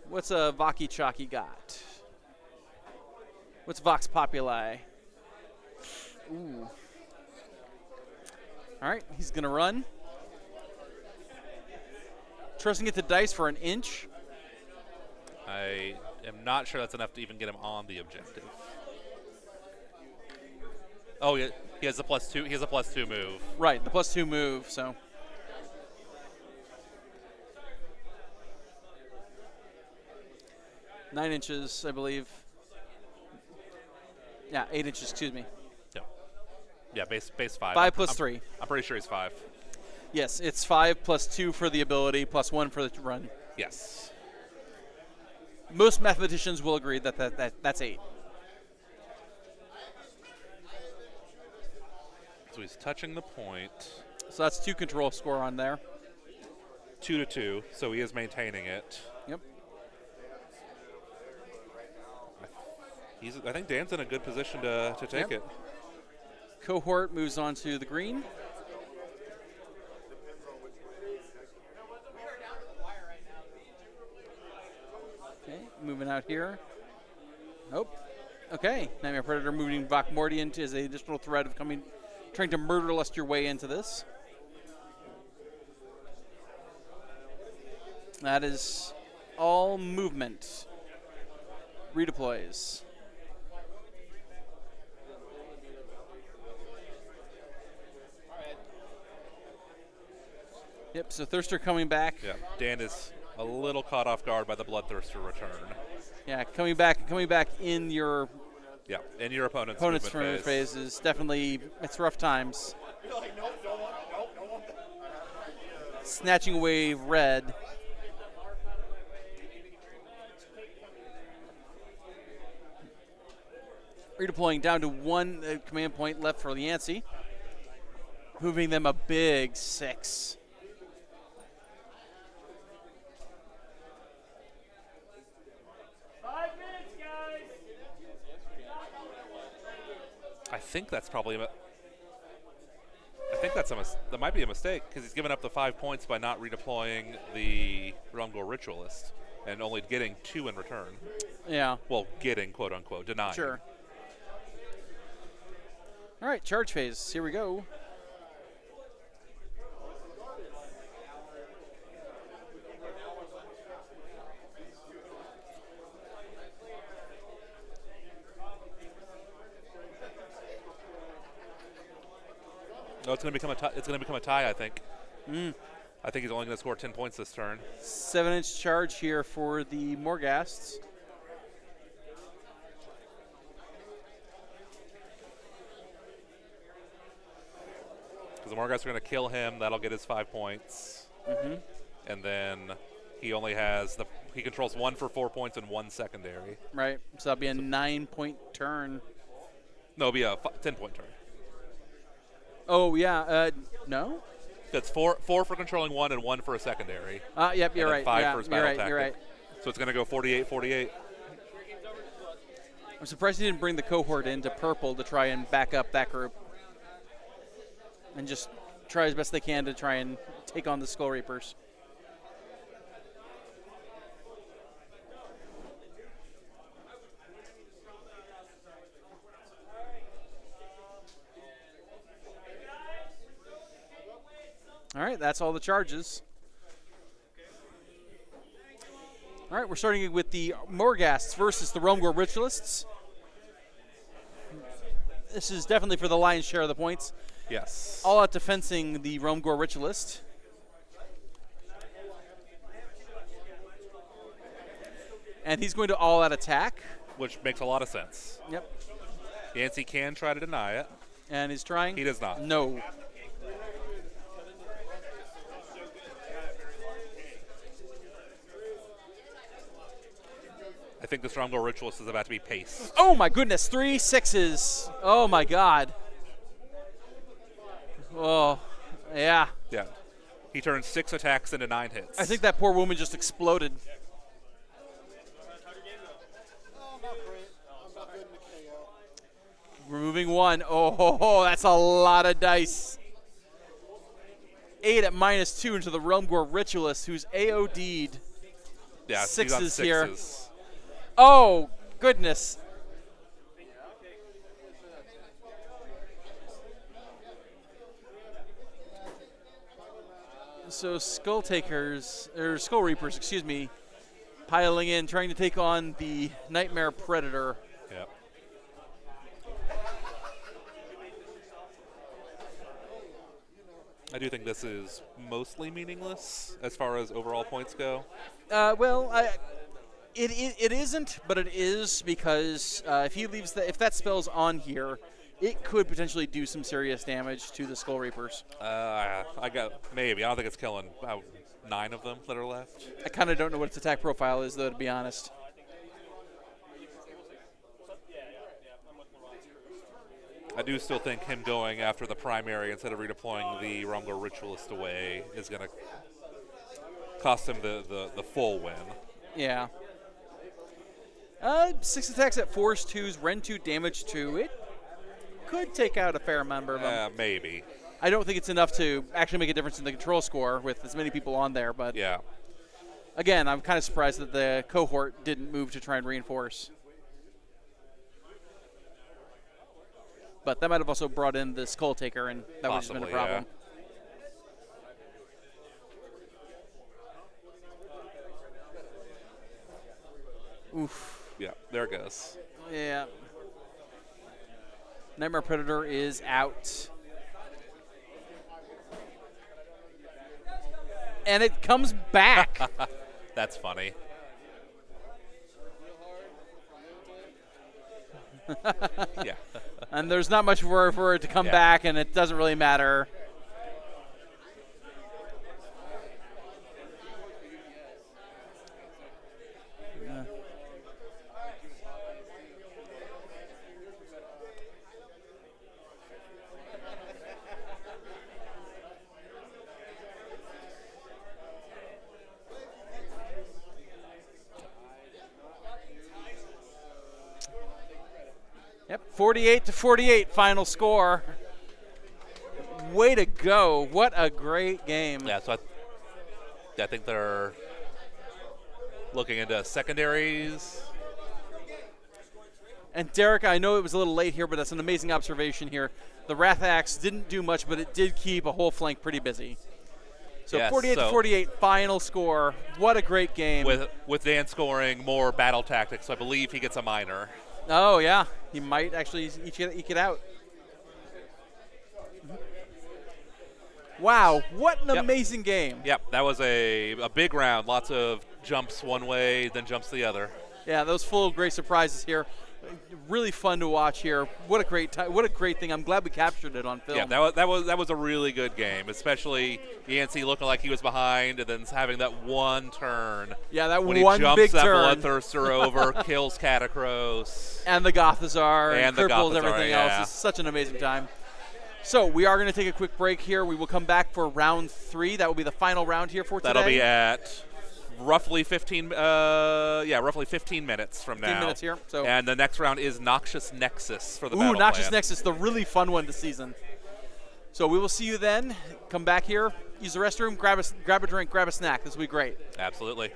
What's a Vaki Chalky got? What's Vox Populi? Ooh. All right, he's going to run. Trusting it to dice for an inch. I am not sure that's enough to even get him on the objective. Oh, yeah, he has a +2. He has a +2 move. Right, the +2 move, so. Nine inches, I believe. Yeah, 8 inches, excuse me. Yeah, base 5. 5 plus 3. I'm pretty sure he's 5. Yes, it's 5 plus 2 for the ability, plus 1 for the run. Yes. Most mathematicians will agree that that's 8. So he's touching the point. So that's 2 control score on there. 2 to 2, so he is maintaining it. Yep. I think Dan's in a good position to take it. Cohort moves on to the green. Okay, moving out here. Nope. Okay, Nightmare Predator moving Vokmordian as an additional threat of trying to murder lust your way into this. That is all movement. Redeploys. Yep, so Thirster coming back. Yeah, Dan is a little caught off guard by the Bloodthirster return. Yeah, coming back in your in your opponent's movement phase is definitely, it's rough times. Snatching away red. Redeploying down to 1 command point left for Yancy. Moving them a big 6. I think that's probably that might be a mistake because he's given up the 5 points by not redeploying the Rumgor Ritualist and only getting 2 in return. Yeah. Well, getting, quote unquote, denying. Sure. All right, charge phase. Here we go. No, it's going to become a tie. It's going to become a tie, I think. I think he's only going to score 10 points this turn. 7-inch charge here for the Morghasts. the Morghast are going to kill him. That'll get his 5 points. And then he only has he controls 1 for 4 points and 1 secondary. Right. So that'll be a 9-point turn. No, it'll be a 10-point turn. Oh, yeah. No? That's four for controlling 1 and 1 for a secondary. Yep, you're and then right. 5 yeah, for his you're battle right. tactic. You're right. So it's going to go 48-48. I'm surprised he didn't bring the cohort into purple to try and back up that group. And just try as best they can to try and take on the Skull Reapers. All right, that's all the charges. All right, we're starting with the Morghasts versus the Realmgore Ritualists. This is definitely for the lion's share of the points. Yes. All out defensing the Realmgore Ritualist. And he's going to all out attack. Which makes a lot of sense. Yep. Yancy can try to deny it. And he's trying. He does not. No. I think this Realmgore Ritualist is about to be paced. Oh my goodness, 3 6s. Oh my god. Oh, yeah. Yeah. He turns 6 attacks into 9 hits. I think that poor woman just exploded. Oh, I'm not great. I'm not good in the KO. Removing 1. Oh, that's a lot of dice. 8 at -2 into the Realmgore Ritualist, who's AOD'd. Yeah, he's on Sixes here. sixes. Oh, goodness. So Skull Reapers, excuse me, piling in, trying to take on the Nightmare Predator. Yep. I do think this is mostly meaningless as far as overall points go. It isn't, but it is because if that spell's on here, it could potentially do some serious damage to the Skull Reapers. Maybe. I don't think it's killing about 9 of them that are left. I kind of don't know what its attack profile is, though, to be honest. I do still think him going after the primary instead of redeploying the Realmgore Ritualist away is going to cost him the full win. Yeah. 6 attacks at Force 2s, Rend 2, Damage 2. It could take out a fair number of them. Maybe. I don't think it's enough to actually make a difference in the control score with as many people on there, but Yeah. again, I'm kind of surprised that the cohort didn't move to try and reinforce. But that might have also brought in the Skull Taker, and that would have been a Possibly, problem. Oof. Yeah, there it goes. Yeah. Nightmare Predator is out. And it comes back. That's funny. Yeah. And there's not much for it to come Yeah. back, and it doesn't really matter. Yep, 48-48 final score. Way to go. What a great game. Yeah, so I think they're looking into secondaries. And Derek, I know it was a little late here, but that's an amazing observation here. The Wrath Axe didn't do much, but it did keep a whole flank pretty busy. So Yes, 48-48 final score. What a great game. With Dan scoring more battle tactics, so I believe he gets a minor. Oh, yeah. He might actually eke it out. Wow, what an amazing game. Yep, that was a big round. Lots of jumps one way, then jumps the other. Yeah, those full of great surprises here. Really fun to watch here. What a great time! What a great thing! I'm glad we captured it on film. Yeah, that was a really good game, especially Yancy looking like he was behind and then having that one turn. Yeah, that when one he jumps big that turn. Bloodthirster over, kills Catacross. And the Gothazar and the cripples Gothazar, everything yeah. else. It's such an amazing time. So we are going to take a quick break here. We will come back for round 3. That will be the final round here for today. That'll be at roughly 15 minutes from now. 15 minutes here. So and the next round is Noxious Nexus for the battle Noxious plan. Nexus, the really fun one this season. So we will see you then. Come back here, use the restroom, grab a drink, grab a snack. This will be great. Absolutely.